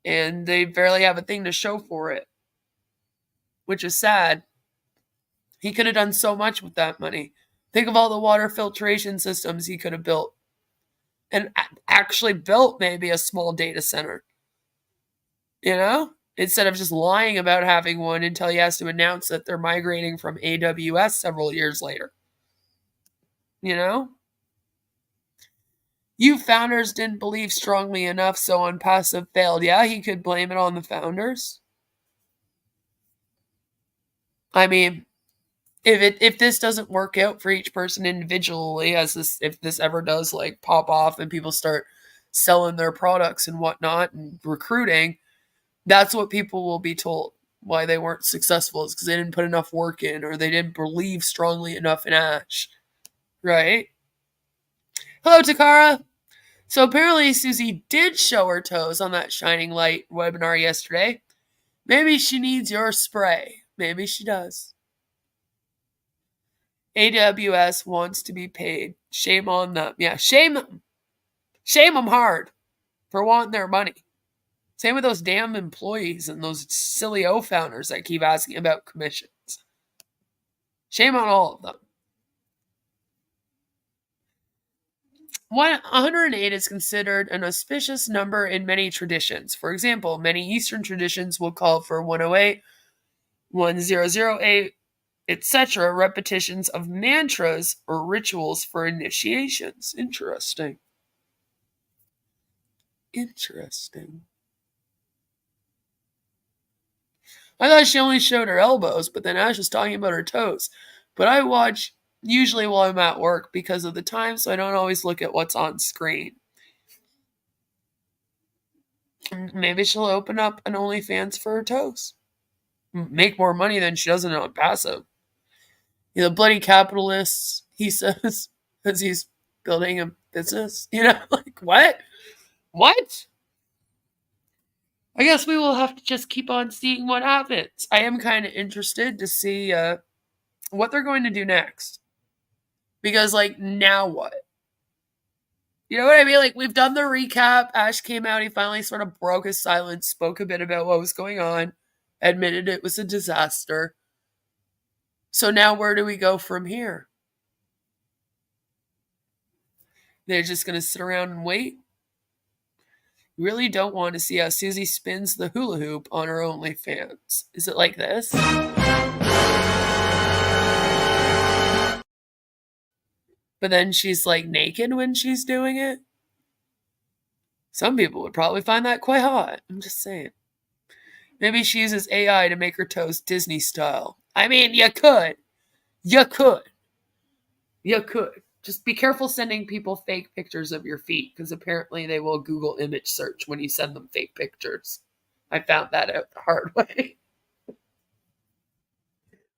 Speaker 6: And they barely have a thing to show for it. Which is sad. He could have done so much with that money. Think of all the water filtration systems he could have built. And actually built maybe a small data center. Instead of just lying about having one until he has to announce that they're migrating from AWS several years later. You founders didn't believe strongly enough, so Onpassive failed. Yeah, he could blame it on the founders. I mean, if this doesn't work out for each person individually, if this ever does like pop off and people start selling their products and whatnot and recruiting, that's what people will be told why they weren't successful, is because they didn't put enough work in or they didn't believe strongly enough in Ash. Right? Hello, Takara. So apparently Susie did show her toes on that Shining Light webinar yesterday. Maybe she needs your spray. Maybe she does. AWS wants to be paid. Shame on them. Yeah, shame them. Shame them hard for wanting their money. Same with those damn employees and those silly Ofounders that keep asking about commissions. Shame on all of them. 108 is considered an auspicious number in many traditions. For example, many Eastern traditions will call for 108, 1008, etc. repetitions of mantras or rituals for initiations. Interesting. I thought she only showed her elbows, but then Ash was talking about her toes. But I watch usually while I'm at work because of the time, so I don't always look at what's on screen. Maybe she'll open up an OnlyFans for her toes. Make more money than she does in Onpassive. You know, bloody capitalists, he says, because he's building a business. You know, like, what? What? I guess we will have to just keep on seeing what happens. I am kind of interested to see what they're going to do next. Because, like, now what? You know what I mean? Like, we've done the recap. Ash came out. He finally sort of broke his silence, spoke a bit about what was going on, admitted it was a disaster. So now where do we go from here? They're just going to sit around and wait? You really don't want to see how Susie spins the hula hoop on her OnlyFans. Is it like this? But then she's like naked when she's doing it? Some people would probably find that quite hot. I'm just saying. Maybe she uses AI to make her toes Disney style. I mean, you could. You could. You could. Just be careful sending people fake pictures of your feet, because apparently they will Google image search when you send them fake pictures. I found that out the hard way.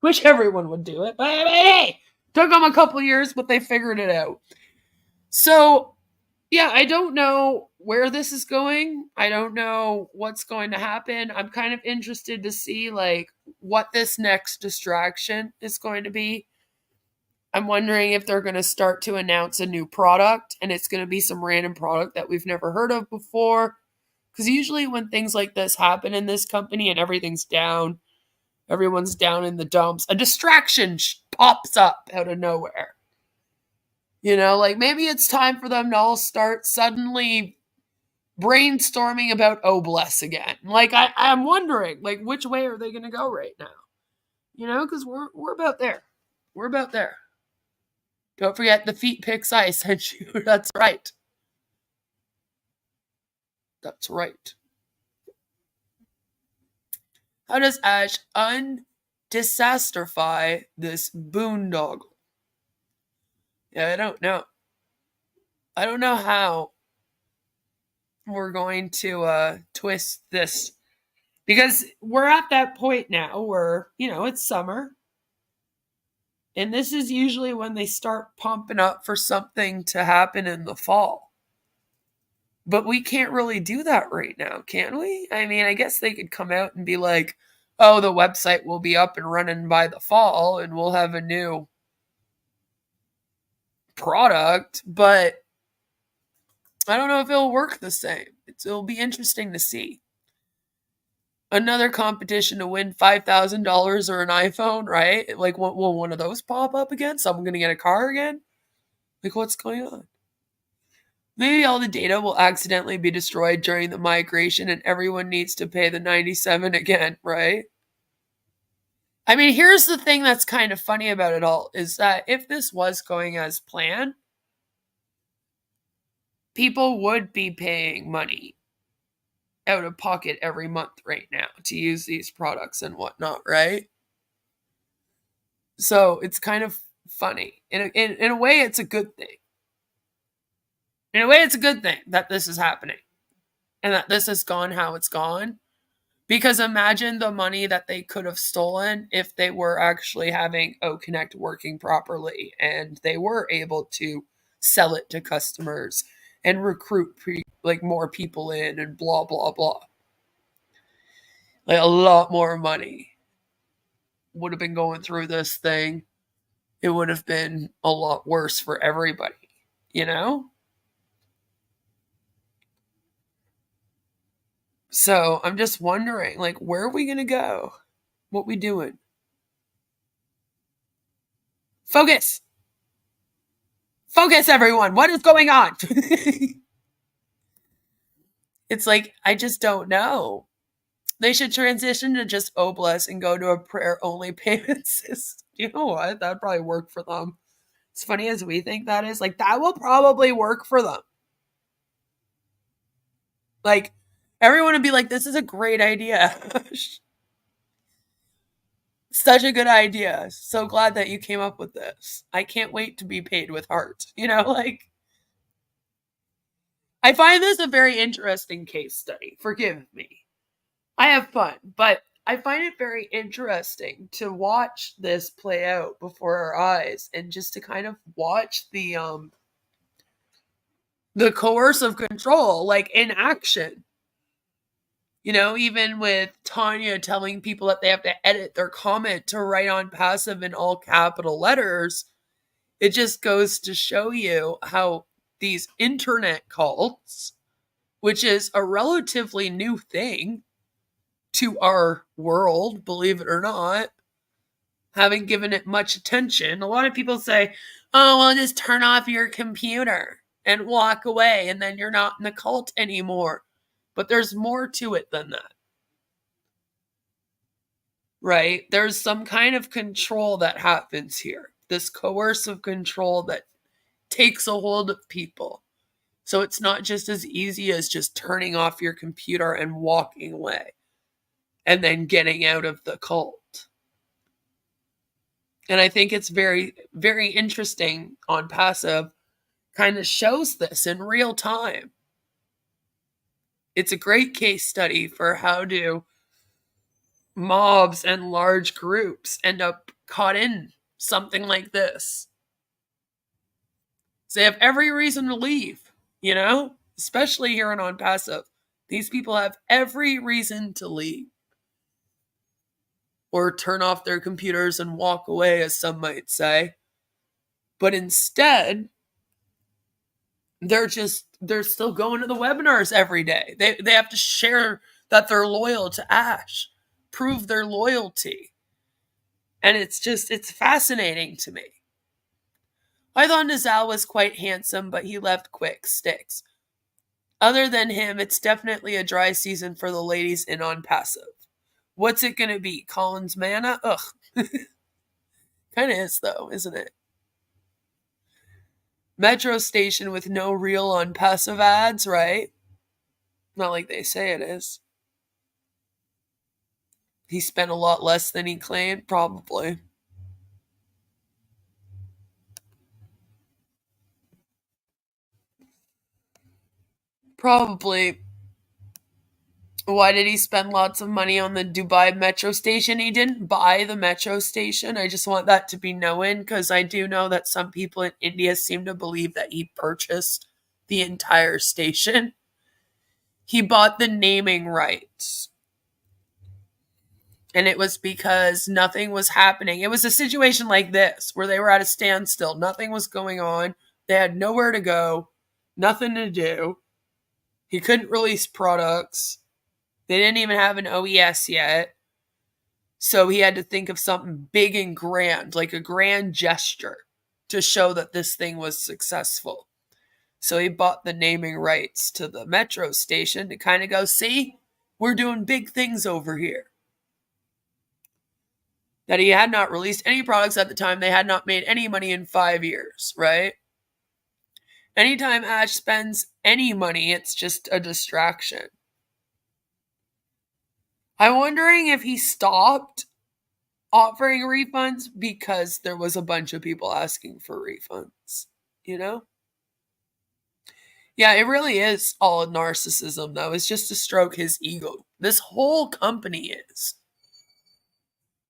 Speaker 6: Wish everyone would do it. But hey, took them a couple years, but they figured it out. So, yeah, I don't know where this is going. I don't know what's going to happen. I'm kind of interested to see, like, what this next distraction is going to be. I'm wondering if they're going to start to announce a new product, and it's going to be some random product that we've never heard of before. Because usually when things like this happen in this company and everything's down, everyone's down in the dumps, a distraction pops up out of nowhere. You know, like maybe it's time for them to all start suddenly brainstorming about Obless again. Like I'm wondering, like, which way are they going to go right now? You know, because we're about there. We're about there. Don't forget the feet pics I sent you. That's right. That's right. How does Ash undisasterify this boondoggle? Yeah, I don't know. I don't know how we're going to twist this. Because we're at that point now where, you know, it's summer. And this is usually when they start pumping up for something to happen in the fall. But we can't really do that right now, can we? I mean, I guess they could come out and be like, oh, the website will be up and running by the fall and we'll have a new product. But I don't know if it'll work the same. It'll be interesting to see. Another competition to win $5,000 or an iPhone, right? Like, will one of those pop up again? Someone going to get a car again? Like, what's going on? Maybe all the data will accidentally be destroyed during the migration and everyone needs to pay the $97 again, right? I mean, here's the thing that's kind of funny about it all, is that if this was going as planned, people would be paying money out of pocket every month right now to use these products and whatnot, right? So it's kind of funny. In a way, it's a good thing. In a way, it's a good thing that this is happening and that this has gone how it's gone. Because imagine the money that they could have stolen if they were actually having OConnect working properly and they were able to sell it to customers and recruit more people in and blah, blah, blah. Like, a lot more money would have been going through this thing. It would have been a lot worse for everybody, you know? So I'm just wondering, like, where are we going to go? What we doing? Focus! Focus, everyone! What is going on? It's like, I just don't know. They should transition to just Obless and go to a prayer-only payment system. You know what? That'd probably work for them. As funny as we think that is, like, that will probably work for them. Like, everyone would be like, this is a great idea. Such a good idea. So glad that you came up with this. I can't wait to be paid with heart. Like, I find this a very interesting case study. Forgive me. I have fun, but I find it very interesting to watch this play out before our eyes and just to kind of watch the coercive control, like, in action. Even with Tanya telling people that they have to edit their comment to write Onpassive in all capital letters, it just goes to show you how these internet cults, which is a relatively new thing to our world, believe it or not, haven't given it much attention. A lot of people say, oh, well, just turn off your computer and walk away, and then you're not in the cult anymore. But there's more to it than that. Right? There's some kind of control that happens here. This coercive control that takes a hold of people. So it's not just as easy as just turning off your computer and walking away and then getting out of the cult. And I think it's very, very interesting. Onpassive kind of shows this in real time. It's a great case study for how do mobs and large groups end up caught in something like this. So they have every reason to leave, especially here in Onpassive. These people have every reason to leave. Or turn off their computers and walk away, as some might say. But instead, they're still going to the webinars every day. They have to share that they're loyal to Ash, prove their loyalty. And it's fascinating to me. I thought Nizal was quite handsome, but he left quick. Sticks. Other than him, it's definitely a dry season for the ladies in Onpassive. What's it going to be? Colin's Mana? Ugh. Kind of is, though, isn't it? Metro station with no real Onpassive ads, right? Not like they say it is. He spent a lot less than he claimed, probably. Probably. Why did he spend lots of money on the Dubai metro station? He didn't buy the metro station. I just want that to be known, because I do know that some people in India seem to believe that he purchased the entire station. He bought the naming rights. And it was because nothing was happening. It was a situation like this, where they were at a standstill. Nothing was going on. They had nowhere to go. Nothing to do. He couldn't release products. They didn't even have an OES yet. So he had to think of something big and grand, like a grand gesture, to show that this thing was successful. So he bought the naming rights to the metro station to kind of go, see, we're doing big things over here. That he had not released any products at the time. They had not made any money in 5 years, right? Anytime Ash spends any money, it's just a distraction. I'm wondering if he stopped offering refunds because there was a bunch of people asking for refunds, Yeah, it really is all narcissism, though. It's just to stroke his ego. This whole company is.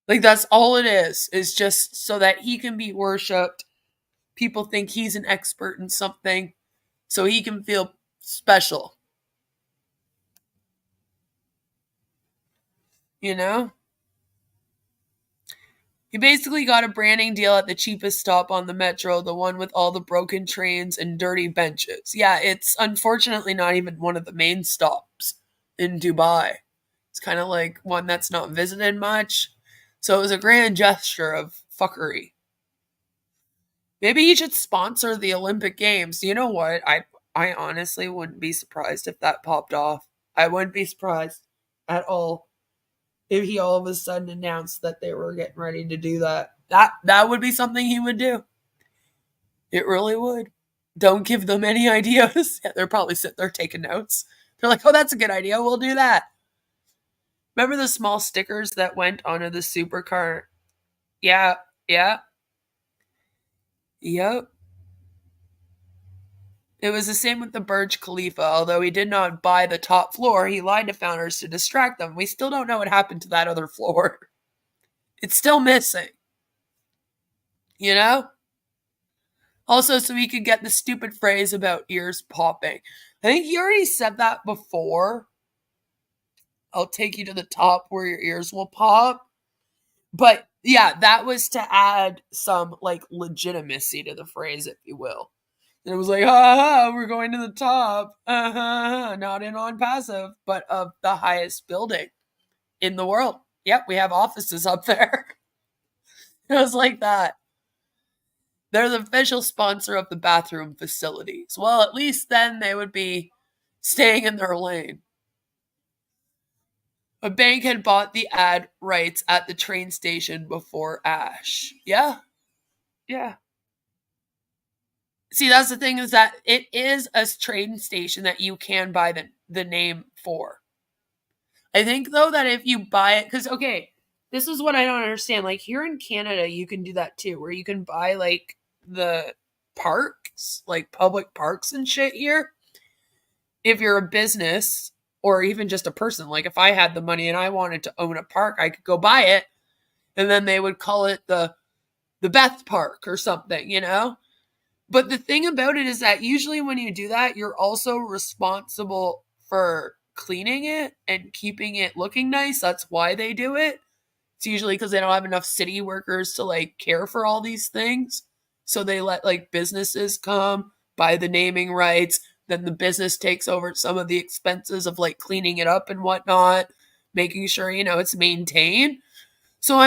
Speaker 6: Like, that's all it is just so that he can be worshipped. People think he's an expert in something, so he can feel special. He basically got a branding deal at the cheapest stop on the metro, the one with all the broken trains and dirty benches. Yeah, it's unfortunately not even one of the main stops in Dubai. It's kind of like one that's not visited much. So it was a grand gesture of fuckery. Maybe he should sponsor the Olympic Games. You know what? I honestly wouldn't be surprised if that popped off. I wouldn't be surprised at all if he all of a sudden announced that they were getting ready to do that. That would be something he would do. It really would. Don't give them any ideas. Yeah, they're probably sitting there taking notes. They're like, oh, that's a good idea. We'll do that. Remember the small stickers that went onto the supercar Yeah. Yeah. Yep. It was the same with the Burj Khalifa. Although he did not buy the top floor, he lied to founders to distract them. We still don't know what happened to that other floor. It's still missing. You know? Also, so he could get the stupid phrase about ears popping. I think he already said that before. I'll take you to the top where your ears will pop. But yeah, that was to add some like legitimacy to the phrase, if you will. And it was like, ha ha, we're going to the top. Not in Onpassive, but of the highest building in the world. Yep, we have offices up there. It was like that. They're the official sponsor of the bathroom facilities. Well, at least then they would be staying in their lane. A bank had bought the ad rights at the train station before Ash. Yeah. Yeah. See, that's the thing, is that it is a train station that you can buy the name for. I think, though, that if you buy it, because, okay, this is what I don't understand. Like, here in Canada, you can do that too, where you can buy, like, the parks, like public parks and shit here. If you're a business or even just a person, like if I had the money and I wanted to own a park, I could go buy it, and then they would call it the Beth Park or something, you know? But the thing about it is that usually when you do that, you're also responsible for cleaning it and keeping it looking nice. That's why they do it. It's usually because they don't have enough city workers to like care for all these things. So they let like businesses come, buy the naming rights, then the business takes over some of the expenses of like cleaning it up and whatnot, making sure, you know, it's maintained. So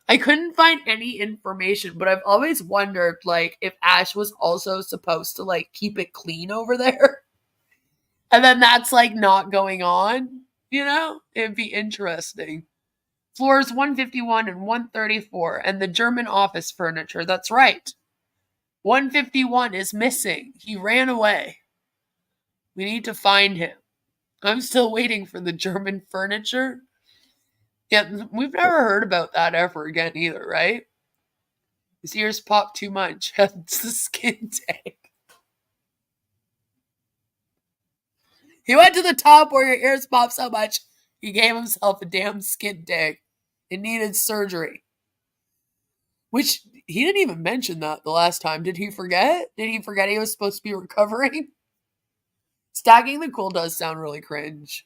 Speaker 6: I couldn't find any information, but I've always wondered like if Ash was also supposed to like keep it clean over there. And then that's like not going on, you know? It'd be interesting. Floors 151 and 134 and the German office furniture. That's right. 151 is missing. He ran away. We need to find him. I'm still waiting for the German furniture. Yeah, we've never heard about that ever again either, right? His ears pop too much. It's the skin tag. He went to the top where your ears pop so much, he gave himself a damn skin tag. It needed surgery. Which, he didn't even mention that the last time. Did he forget? Did he forget he was supposed to be recovering? Stacking the cool does sound really cringe.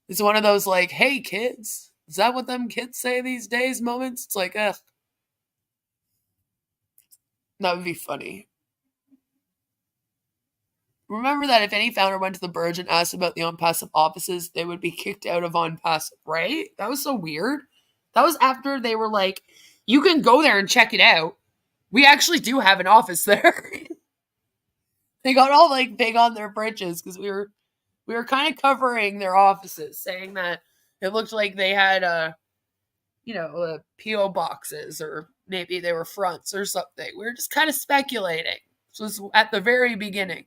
Speaker 6: It's one of those like, hey kids, is that what them kids say these days moments? It's like, ugh. That would be funny. Remember that if any founder went to the Burj and asked about the Onpassive offices, they would be kicked out of Onpassive, right? That was so weird. That was after they were like, you can go there and check it out. We actually do have an office there. They got all like big on their britches because we were kind of covering their offices, saying that it looked like they had PO boxes, or maybe they were fronts or something. We were just kind of speculating. So this was at the very beginning,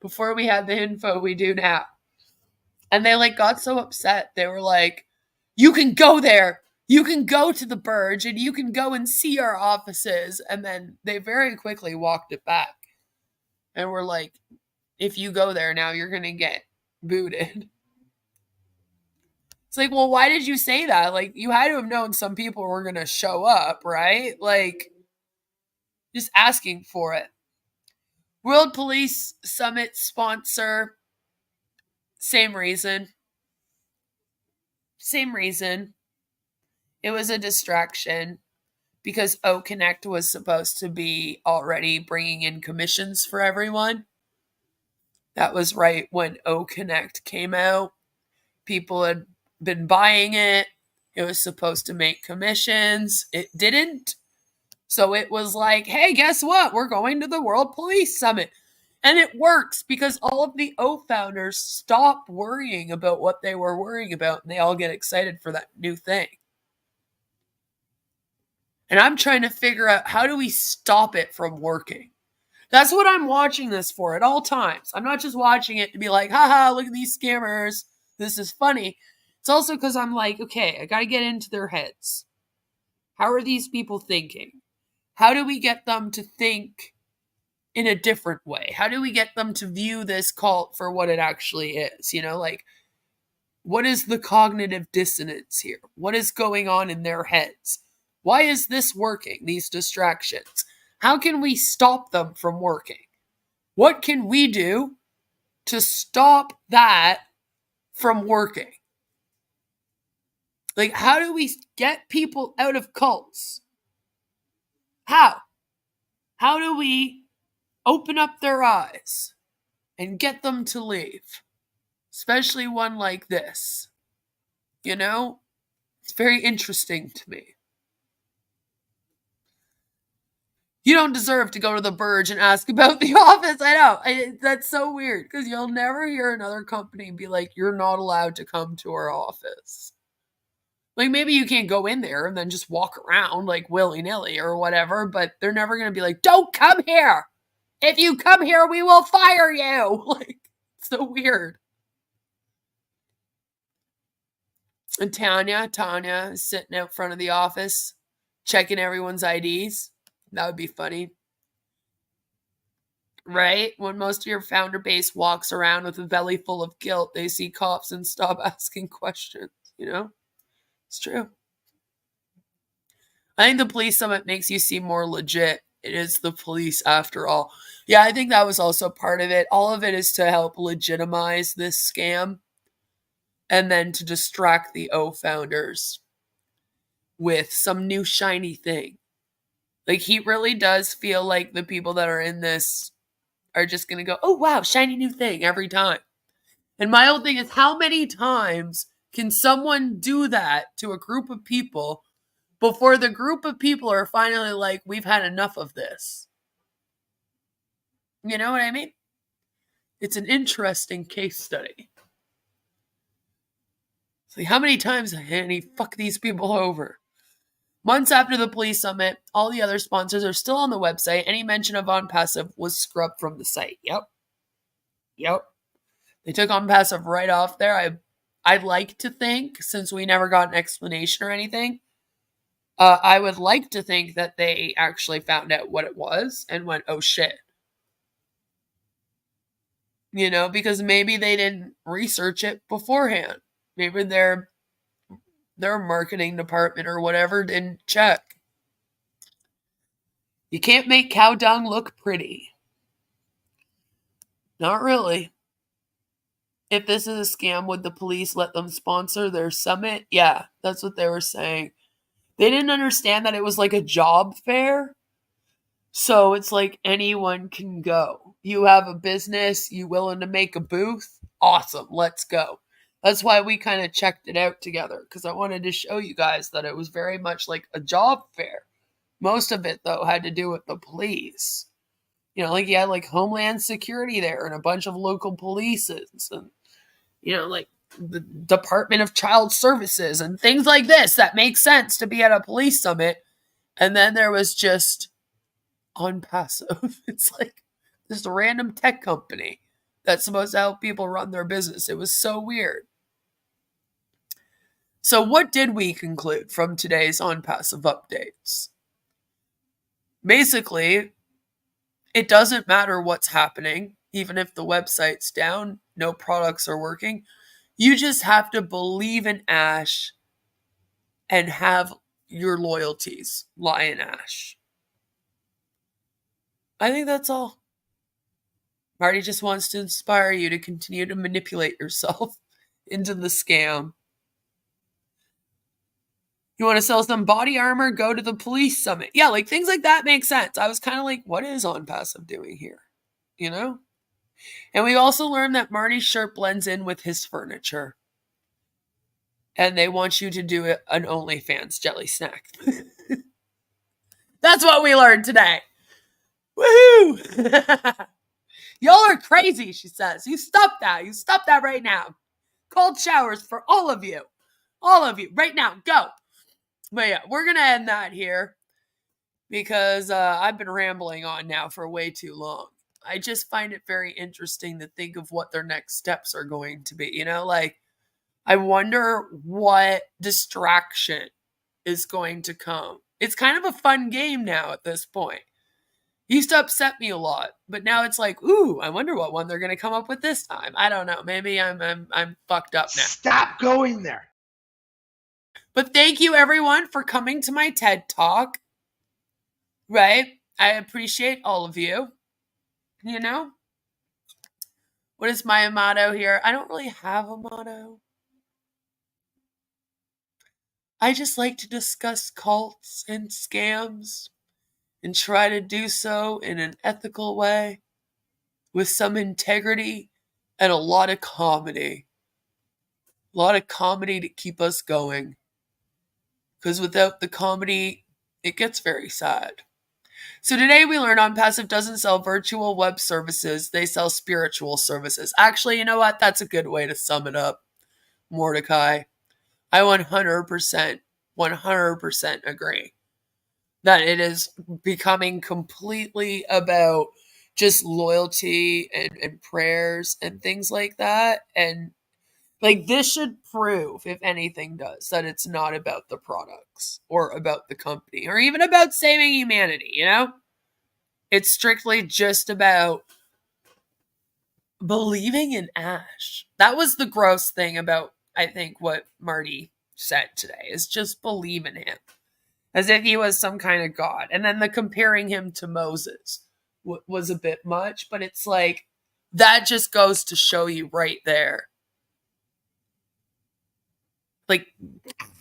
Speaker 6: before we had the info we do now. And they like got so upset. They were like, you can go there. You can go to the Burj and you can go and see our offices. And then they very quickly walked it back. And we're like, if you go there now, you're going to get booted. It's like, well, why did you say that? Like, you had to have known some people were going to show up, right? Like, just asking for it. World Police Summit sponsor. Same reason. Same reason. It was a distraction because O Connect was supposed to be already bringing in commissions for everyone. That was right when O Connect came out. People had been buying it. It was supposed to make commissions. It didn't. So it was like, hey, guess what? We're going to the World Police Summit. And it works because all of the Ofounders stop worrying about what they were worrying about, and they all get excited for that new thing. And I'm trying to figure out, how do we stop it from working? That's what I'm watching this for at all times. I'm not just watching it to be like, haha, look at these scammers. This is funny. It's also because I'm like, okay, I got to get into their heads. How are these people thinking? How do we get them to think in a different way? How do we get them to view this cult for what it actually is? Like, what is the cognitive dissonance here? What is going on in their heads? Why is this working, these distractions? How can we stop them from working? What can we do to stop that from working? Like, how do we get people out of cults? How? How do we open up their eyes and get them to leave? Especially one like this. It's very interesting to me. You don't deserve to go to the Burge and ask about the office. I know. That's so weird because you'll never hear another company be like, you're not allowed to come to our office. Like, maybe you can't go in there and then just walk around like willy-nilly or whatever, but they're never going to be like, don't come here. If you come here, we will fire you. Like, it's so weird. And Tanya is sitting out front of the office, checking everyone's IDs. That would be funny. Right? When most of your founder base walks around with a belly full of guilt, they see cops and stop asking questions, It's true. I think the police summit makes you seem more legit. It is the police after all. Yeah, I think that was also part of it. All of it is to help legitimize this scam and then to distract the Ofounders with some new shiny thing. Like, he really does feel like the people that are in this are just going to go, oh, wow, shiny new thing every time. And my whole thing is, how many times can someone do that to a group of people before the group of people are finally like, we've had enough of this? You know what I mean? It's an interesting case study. It's like, how many times can he fuck these people over? Months after the police summit, all the other sponsors are still on the website. Any mention of Onpassive was scrubbed from the site. Yep. They took Onpassive right off there. I'd like to think, since we never got an explanation or anything, I would like to think that they actually found out what it was and went, oh shit. Because maybe they didn't research it beforehand. Maybe their marketing department or whatever didn't check. You can't make cow dung look pretty. Not really. If this is a scam, would the police let them sponsor their summit? Yeah, that's what they were saying. They didn't understand that it was like a job fair. So it's like anyone can go. You have a business, you willing to make a booth? Awesome, let's go. That's why we kind of checked it out together, because I wanted to show you guys that it was very much like a job fair. Most of it, though, had to do with the police. Like you had like Homeland Security there and a bunch of local polices and, like the Department of Child Services and things like this that make sense to be at a police summit. And then there was just Onpassive. It's like this random tech company that's supposed to help people run their business. It was so weird. So what did we conclude from today's Onpassive updates? Basically, it doesn't matter what's happening, even if the website's down, no products are working. You just have to believe in Ash and have your loyalties lie in Ash. I think that's all. Marty just wants to inspire you to continue to manipulate yourself into the scam. You want to sell some body armor? Go to the police summit. Yeah, like things like that make sense. I was kind of like, what is Onpassive doing here? And we also learned that Marty's shirt blends in with his furniture. And they want you to do an OnlyFans jelly snack. That's what we learned today. Woohoo! Y'all are crazy, she says. You stop that. You stop that right now. Cold showers for all of you. All of you. Right now. Go. But yeah, we're going to end that here because I've been rambling on now for way too long. I just find it very interesting to think of what their next steps are going to be. Like, I wonder what distraction is going to come. It's kind of a fun game now at this point. It used to upset me a lot, but now it's like, ooh, I wonder what one they're going to come up with this time. I don't know. Maybe I'm fucked up now.
Speaker 1: Stop going there.
Speaker 6: But thank you everyone for coming to my TED Talk. Right? I appreciate all of you. You know? What is my motto here? I don't really have a motto. I just like to discuss cults and scams and try to do so in an ethical way with some integrity and a lot of comedy. A lot of comedy to keep us going. Because without the comedy, it gets very sad. So today we learned Onpassive doesn't sell virtual web services. They sell spiritual services. Actually, you know what? That's a good way to sum it up, Mordecai. I 100% agree that it is becoming completely about just loyalty and prayers and things like that. And like this should prove, if anything does, that it's not about the products or about the company or even about saving humanity, you know? It's strictly just about believing in Ash. That was the gross thing about, I think, what Marty said today, is just believe in him. As if he was some kind of god. And then the comparing him to Moses was a bit much, but it's like, that just goes to show you right there, like,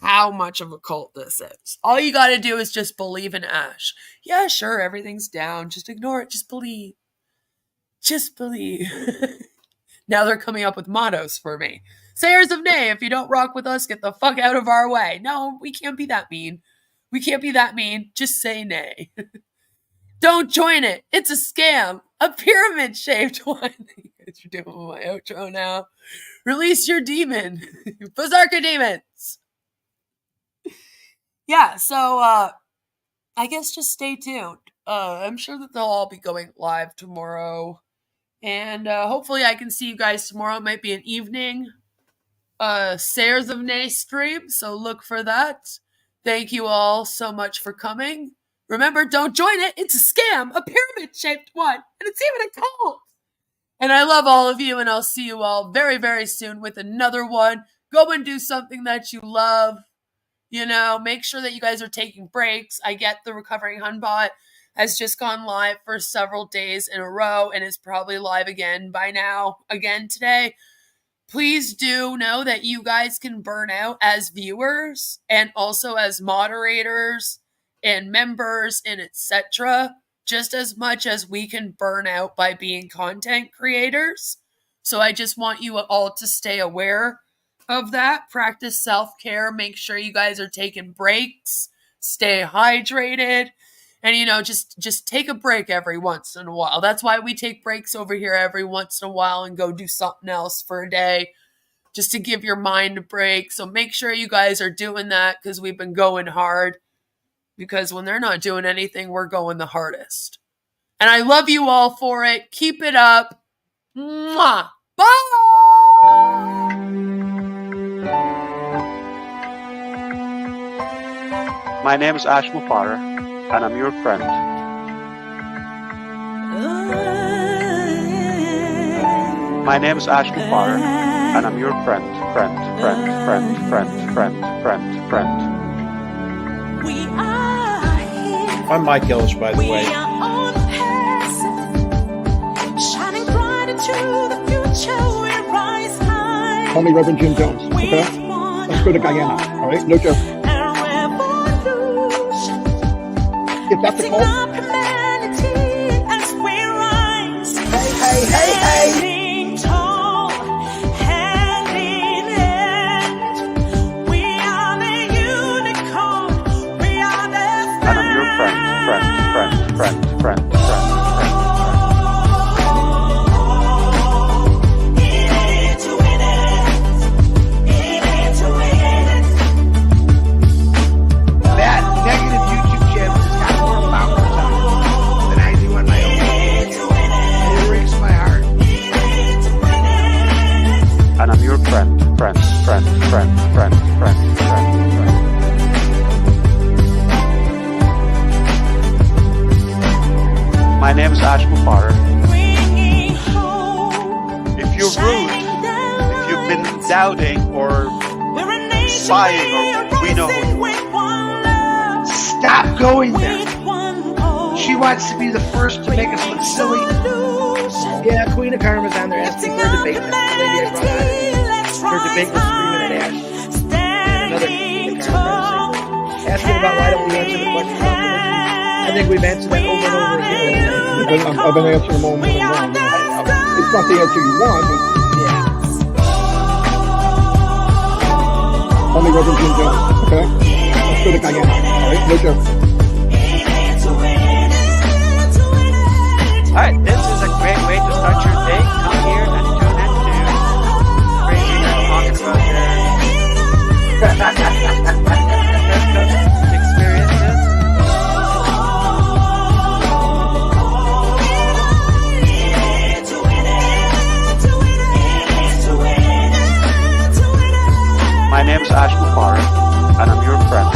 Speaker 6: how much of a cult this is. All you got to do is just believe in Ash. Yeah, sure, everything's down. Just ignore it. Just believe. Just believe. Now they're coming up with mottos for me. Sayers of nay, if you don't rock with us, get the fuck out of our way. No, we can't be that mean. We can't be that mean. Just say nay. Don't join it. It's a scam. A pyramid-shaped one. You guys are doing my outro now. Release your demon. Berserker demons. Yeah, so I guess just stay tuned. I'm sure that they'll all be going live tomorrow. And hopefully I can see you guys tomorrow. It might be an evening Sayers of Nay stream, so look for that. Thank you all so much for coming. Remember, don't join it. It's a scam, a pyramid-shaped one, and it's even a cult. And I love all of you, and I'll see you all very, very soon with another one. Go and do something that you love. You know, make sure that you guys are taking breaks. I get the Recovering Hunbot has just gone live for several days in a row and is probably live again by now, again today. Please do know that you guys can burn out as viewers and also as moderators and members and etc. just as much as we can burn out by being content creators. So I just want you all to stay aware of that. Practice self-care. Make sure you guys are taking breaks. Stay hydrated. And, you know, just take a break every once in a while. That's why we take breaks over here every once in a while and go do something else for a day, just to give your mind a break. So make sure you guys are doing that, because we've been going hard. Because when they're not doing anything, we're going the hardest. And I love you all for it. Keep it up. Mwah. Bye!
Speaker 3: My name is Ash Mufareh, and I'm your friend. My name is Ash Mufareh, and I'm your friend.
Speaker 4: I'm Mike Ellis, by the way.
Speaker 8: Call me Reverend Jim Jones, okay? Let's go to Guyana, all right? No joke. If that's a call. Hey.
Speaker 3: And I'm your friend.
Speaker 1: That negative YouTube channel has got more followers on
Speaker 3: rude. If you've been doubting or spying or we know who you are.
Speaker 1: Stop going there. She wants to be the first to make us look silly. Yeah, Queen of Karma's on there asking for a debate. That's the lady I brought out. Her debate was 3-minute ash. Another Queen of Karma asking about why don't we answer the question about religion. I think we've answered that over and over again.
Speaker 8: I've been answering them all more than one. It's not the answer you want, but only Reverend Jim Jones. Okay? Let's go to Guyana. All right? No joke.
Speaker 3: Alright, this is a great way to start your day. Come here and tune into crazy men talking about their experiences. My name is Mufareh, and I'm your friend.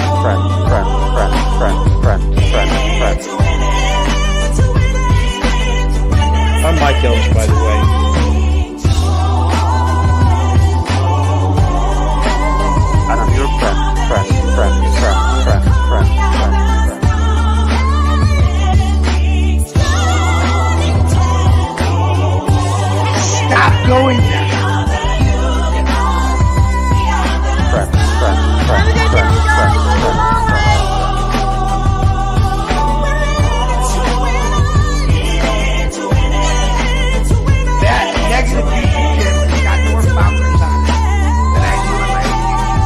Speaker 4: I'm Mike Ellis, by the way.
Speaker 3: And I'm your friend.
Speaker 1: Stop going there. That negative YouTube channel has got more followers on it than I do on my own YouTube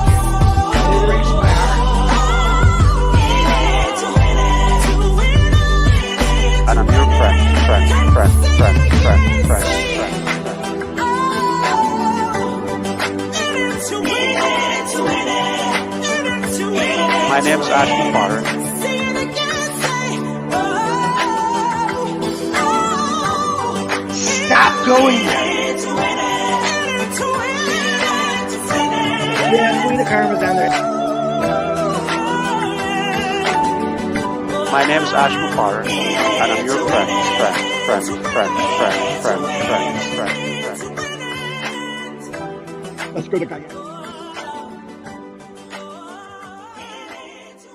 Speaker 1: channel. It breaks my heart.
Speaker 3: And I'm your friend. My name's Mufareh.
Speaker 1: Stop going there. Yeah, Queen of Karma's on there.
Speaker 3: My name is Mufareh, and I'm your friend.
Speaker 8: Let's go to Guyana.